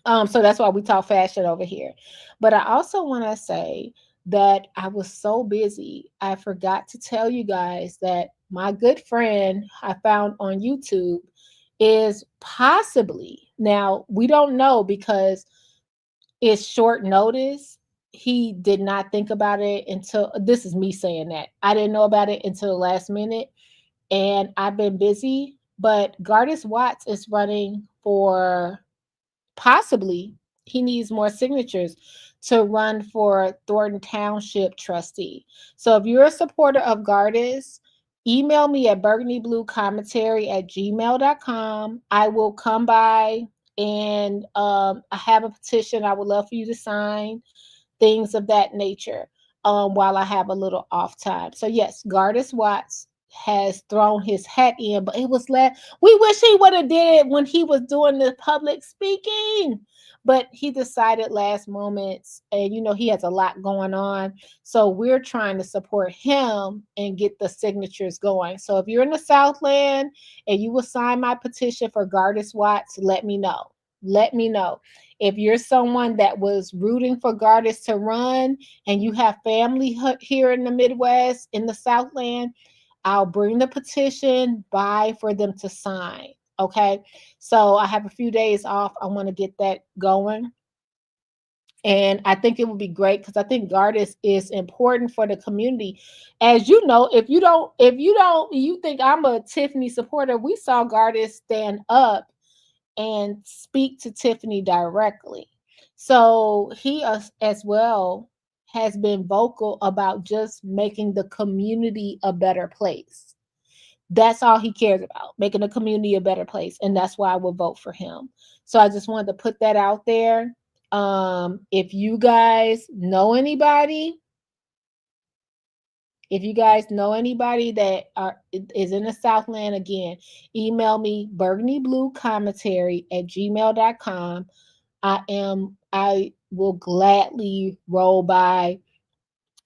So that's why we talk fashion over here. But I also want to say that I was so busy, I forgot to tell you guys that my good friend I found on YouTube is possibly, now we don't know because it's short notice. He did not think about it until, this is me saying that, I didn't know about it until the last minute, and I've been busy. But Gardis Watts is running for, possibly, he needs more signatures to run for Thornton Township trustee. So if you're a supporter of Gardis, email me at burgundyBlueCommentary@gmail.com. I will come by, and I have a petition I would love for you to sign, things of that nature, while I have a little off time. So yes, Gardis Watts has thrown his hat in, but it was we wish he would have did it when he was doing the public speaking. but he decided last moments, and he has a lot going on. So we're trying to support him and get the signatures going. So if you're in the Southland and you will sign my petition for Gardis Watts, let me know. Let me know. If you're someone that was rooting for Gardis to run and you have family here in the Midwest, in the Southland, I'll bring the petition by for them to sign. Okay. So I have a few days off. I want to get that going. And I think it would be great because I think Gardis is important for the community. As you know, if you think I'm a Tiffany supporter, we saw Gardis stand up and speak to Tiffany directly. So he as well has been vocal about just making the community a better place. That's all he cares about, making the community a better place. And that's why I will vote for him. So I just wanted to put that out there. If you guys know anybody that is in the Southland, again, email me Burgundy Blue Commentary at gmail.com. I will gladly roll by.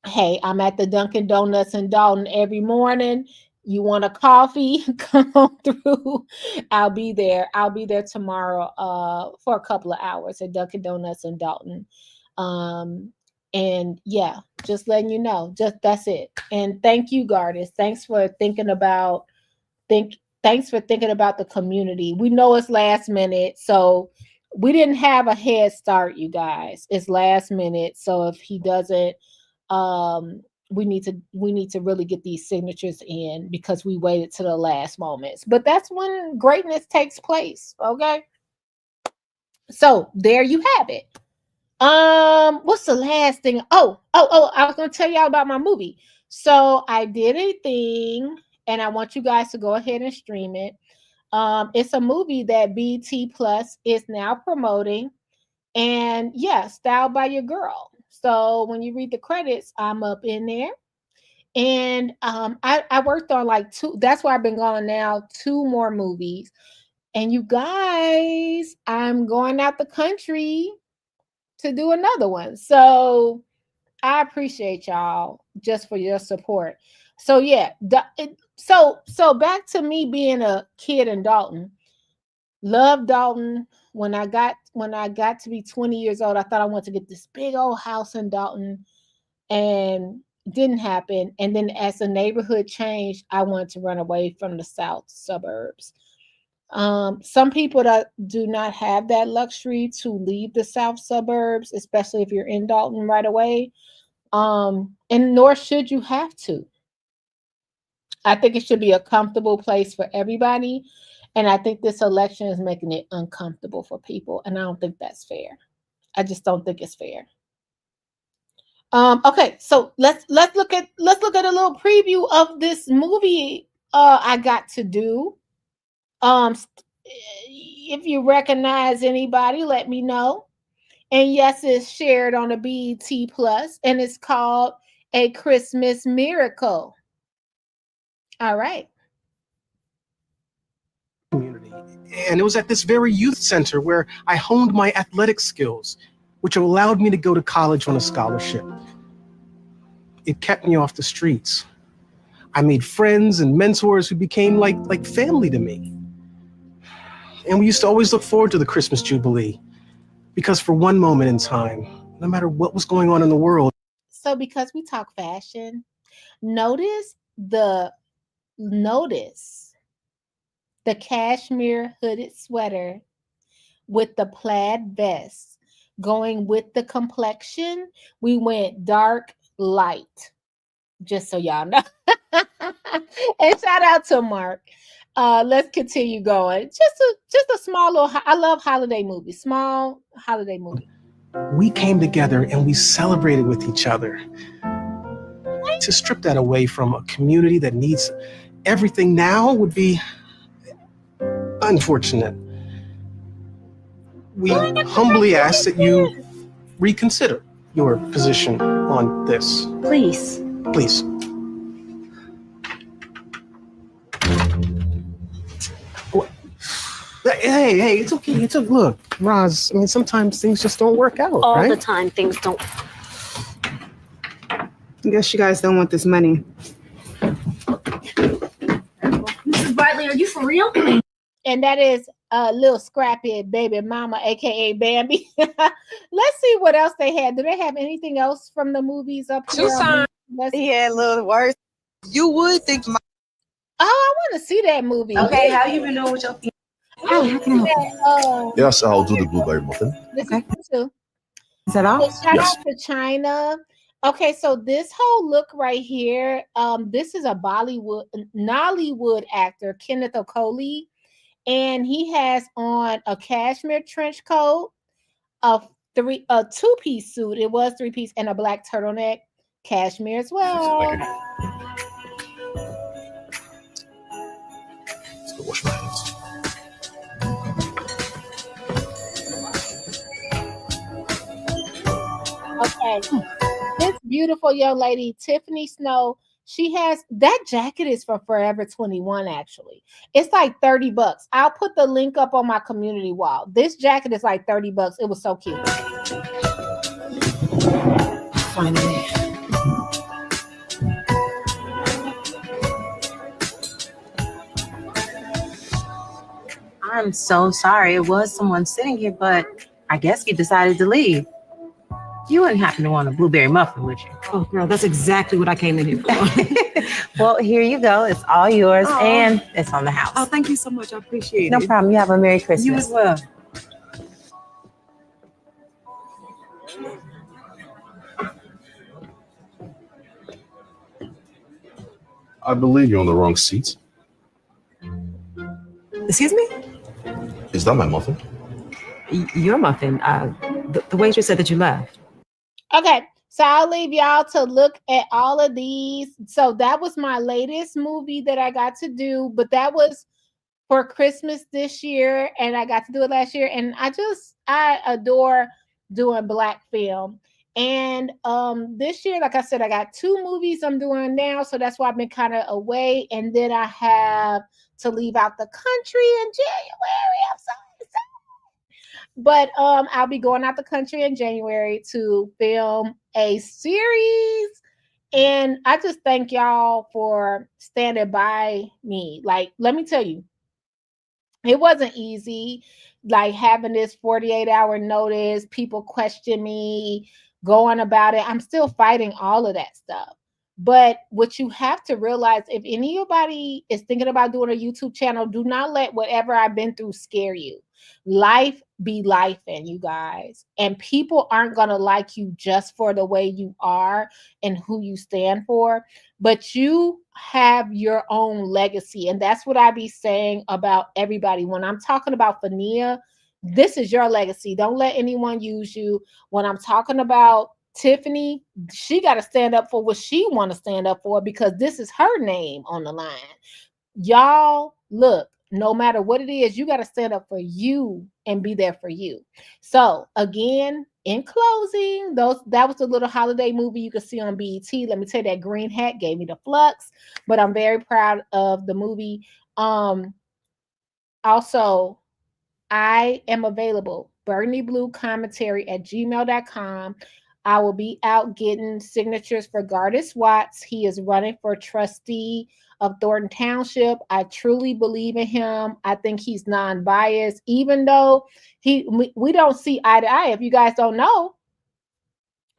Hey, I'm at the Dunkin' Donuts in Dalton every morning. You want a coffee? Come on through. I'll be there. I'll be there tomorrow for a couple of hours at Dunkin' Donuts in Dalton. And yeah, just letting you know. That's it. And thank you, Gardis. Thanks for thinking about the community. We know it's last minute, so we didn't have a head start, you guys. It's last minute. So if he doesn't, we need to really get these signatures in because we waited to the last moments. But that's when greatness takes place. Okay. So there you have it. What's the last thing? Oh, I was gonna tell y'all about my movie. So I did a thing, and I want you guys to go ahead and stream it. It's a movie that BET Plus is now promoting, and yeah, styled by your girl. So when you read the credits, I'm up in there. And I worked on like 2, that's why I've been going now, 2 more movies. And you guys, I'm going out the country to do another one. So I appreciate y'all just for your support. So yeah, so back to me being a kid in Dalton. Love Dalton. When I got to be 20 years old, I thought I wanted to get this big old house in Dalton, and didn't happen. And then as the neighborhood changed, I wanted to run away from the south suburbs. Some people that do not have that luxury to leave the south suburbs, especially if you're in Dalton right away. And nor should you have to. I think it should be a comfortable place for everybody. And I think this election is making it uncomfortable for people. And I don't think that's fair. I just don't think it's fair. Okay, so let's look at a little preview of this movie I got to do. If you recognize anybody, let me know. And yes, it's shared on the BET Plus, and it's called A Christmas Miracle. All right. Community. And it was at this very youth center where I honed my athletic skills, which allowed me to go to college on a scholarship. It kept me off the streets. I made friends and mentors who became like family to me. And we used to always look forward to the Christmas Jubilee, because for one moment in time, no matter what was going on in the world. So because we talk fashion, notice the cashmere hooded sweater with the plaid vest going with the complexion. We went dark light, just so y'all know. And shout out to Mark. Let's continue going. Just a small little, I love holiday movies, small holiday movie. We came together and we celebrated with each other. To strip that away from a community that needs everything now would be unfortunate. We humbly ask that you reconsider your position on this. Please. Please. Hey, it's okay. Look, Roz, I mean, sometimes things just don't work out, All right? the time, things don't. I guess you guys don't want this money. Mrs. Bartley, are you for real? And that is a little scrappy baby mama, aka Bambi. Let's see what else they had. Do they have anything else from the movies up here? Yeah, a little worse. You would think my. Oh, I want to see that movie. Okay, how you been doing with your? Yes, I'll do the blueberry muffin. Okay. Is that all? Shout out to China. Okay, so this whole look right here, this is a Nollywood actor, Kenneth Okoli, and he has on a cashmere trench coat, a two-piece suit. It was three-piece, and a black turtleneck, cashmere as well. Let's go wash my hands. Okay, this beautiful young lady, Tiffany Snow, she has that jacket is for Forever 21. Actually, it's like $30. I'll put the link up on my community wall. This jacket is like $30. It was so cute. Finally. I'm so sorry. It was someone sitting here, but I guess you decided to leave. You wouldn't happen to want a blueberry muffin, would you? Oh, girl, that's exactly what I came in here for. Well, here you go. It's all yours, and it's on the house. Oh, thank you so much. I appreciate it. No problem. You have a Merry Christmas. You as well. I believe you're on the wrong seat. Excuse me? Is that my muffin? Your muffin. The waitress said that you left. Okay, so I'll leave y'all to look at all of these. So that was my latest movie that I got to do, but that was for Christmas this year, and I got to do it last year. And I adore doing Black film. And this year, like I said, I got 2 movies I'm doing now, so that's why I've been kind of away. And then I have to leave out the country in January. I'm so excited. But I'll be going out the country in January to film a series. And I just thank y'all for standing by me. Like, let me tell you, it wasn't easy, like having this 48-hour notice, people question me, going about it. I'm still fighting all of that stuff. But what you have to realize, if anybody is thinking about doing a YouTube channel, do not let whatever I've been through scare you. Life be life, and you guys, and people aren't going to like you just for the way you are and who you stand for, but you have your own legacy. And that's what I be saying about everybody. When I'm talking about Fania, this is your legacy. Don't let anyone use you. When I'm talking about Tiffany, she got to stand up for what she want to stand up for, because this is her name on the line. Y'all, look, no matter what it is, you got to stand up for you and be there for you. So again, in closing, that was the little holiday movie you can see on BET. Let me tell you, that green hat gave me the flux, but I'm very proud of the movie. Also, I am available, Burgundy Blue Commentary at gmail.com. I will be out getting signatures for Gardis Watts. He is running for trustee of Thornton Township. I truly believe in him. I think he's non-biased, even though we don't see eye to eye. If you guys don't know,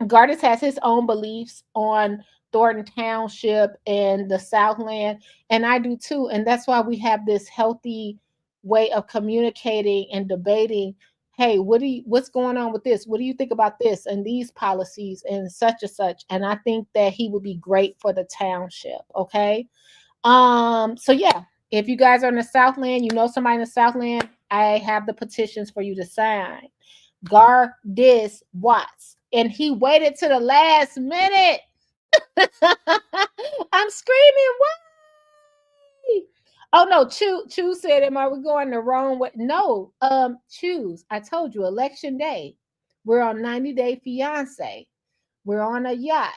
Gardis has his own beliefs on Thornton Township and the Southland, and I do too. And that's why we have this healthy way of communicating and debating. Hey, what's going on with this? What do you think about this and these policies and such and such? And I think that he would be great for the township. Okay. So yeah, if you guys are in the Southland, you know somebody in the Southland, I have the petitions for you to sign. Gardis Watts. And he waited to the last minute. I'm screaming, why? Oh no, Chew said, am I going the wrong way? No, Choose. I told you, election day. We're on 90 Day Fiance. We're on a yacht.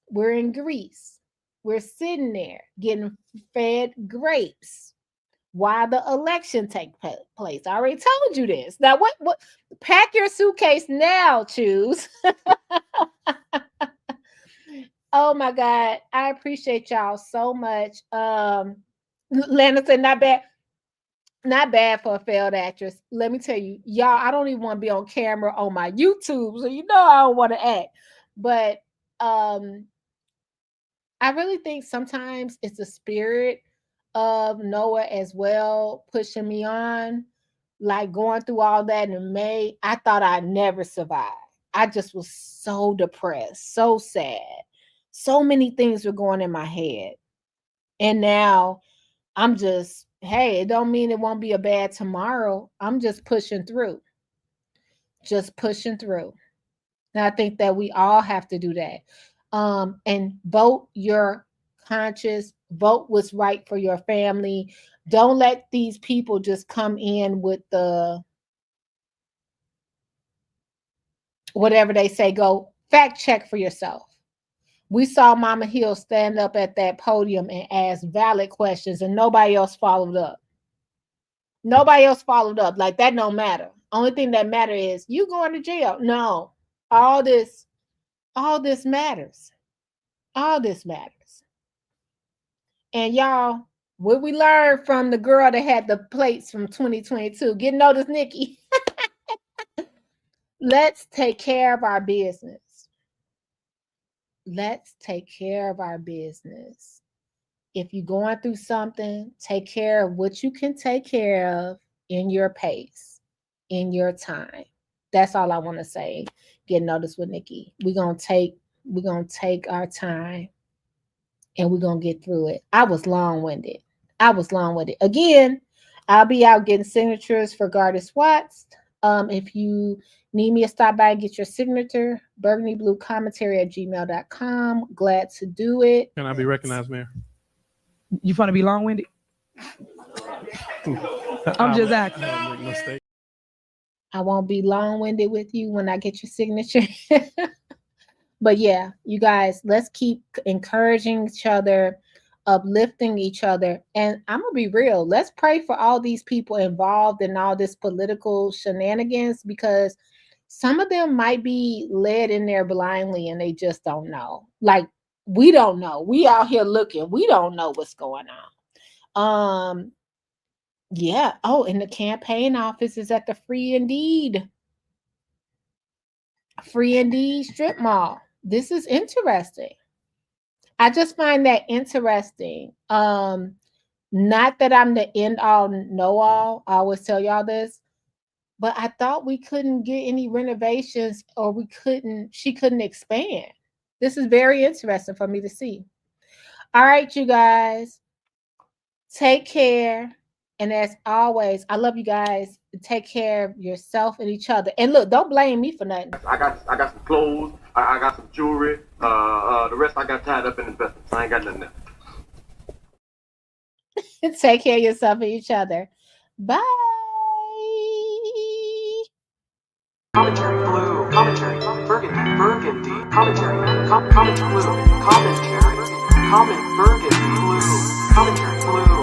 We're in Greece. We're sitting there getting fed grapes. while the election take place. I already told you this. Now, what? Pack your suitcase now, Choose. Oh my God, I appreciate y'all so much. Lana said, not bad for a failed actress. Let me tell you, y'all, I don't even want to be on camera on my YouTube, so you know I don't want to act. But I really think sometimes it's the spirit of Noah as well pushing me on, like going through all that in May. I thought I'd never survive. I just was so depressed, so sad. So many things were going in my head. And now I'm just, hey, it don't mean it won't be a bad tomorrow. I'm just pushing through. Just pushing through. And I think that we all have to do that. And vote your conscience, vote what's right for your family. Don't let these people just come in with the whatever they say. Go fact check for yourself. We saw Mama Hill stand up at that podium and ask valid questions, and nobody else followed up. Nobody else followed up. Like, that don't matter. Only thing that matters is you going to jail. No, all this matters. All this matters. And y'all, what we learned from the girl that had the plates from 2022, get noticed, Nikki. Let's take care of our business. Let's take care of our business. If you're going through something, take care of what you can take care of in your pace, in your time. That's all I want to say. Get noticed with Nikki. We're gonna take our time and we're gonna get through it. I was long-winded. Again, I'll be out getting signatures for Gardis Watts. If you need me to stop by and get your signature, Burgundy Blue Commentary at gmail.com. Glad to do it. Can I be recognized, Mayor? You want to be long-winded? I'm just asking. Mistake. I won't be long-winded with you when I get your signature. But yeah, you guys, let's keep encouraging each other, uplifting each other. And I'm going to be real. Let's pray for all these people involved in all this political shenanigans, because some of them might be led in there blindly and they just don't know. Like, we don't know. We out here looking. We don't know what's going on. Yeah. Oh, and the campaign office is at the Free Indeed strip mall. This is interesting. I just find that interesting. Not that I'm the end all know all. I always tell y'all this, but I thought we couldn't get any renovations, or she couldn't expand. This is very interesting for me to see. All right, you guys, take care. And as always, I love you guys. Take care of yourself and each other. And look, don't blame me for nothing. I got some clothes. I got some jewelry. The rest I got tied up in investments. I ain't got nothing else. Take care of yourself and each other. Bye. Commentary blue, commentary burgundy, commentary comment blue, commentary comment burgundy blue, commentary blue.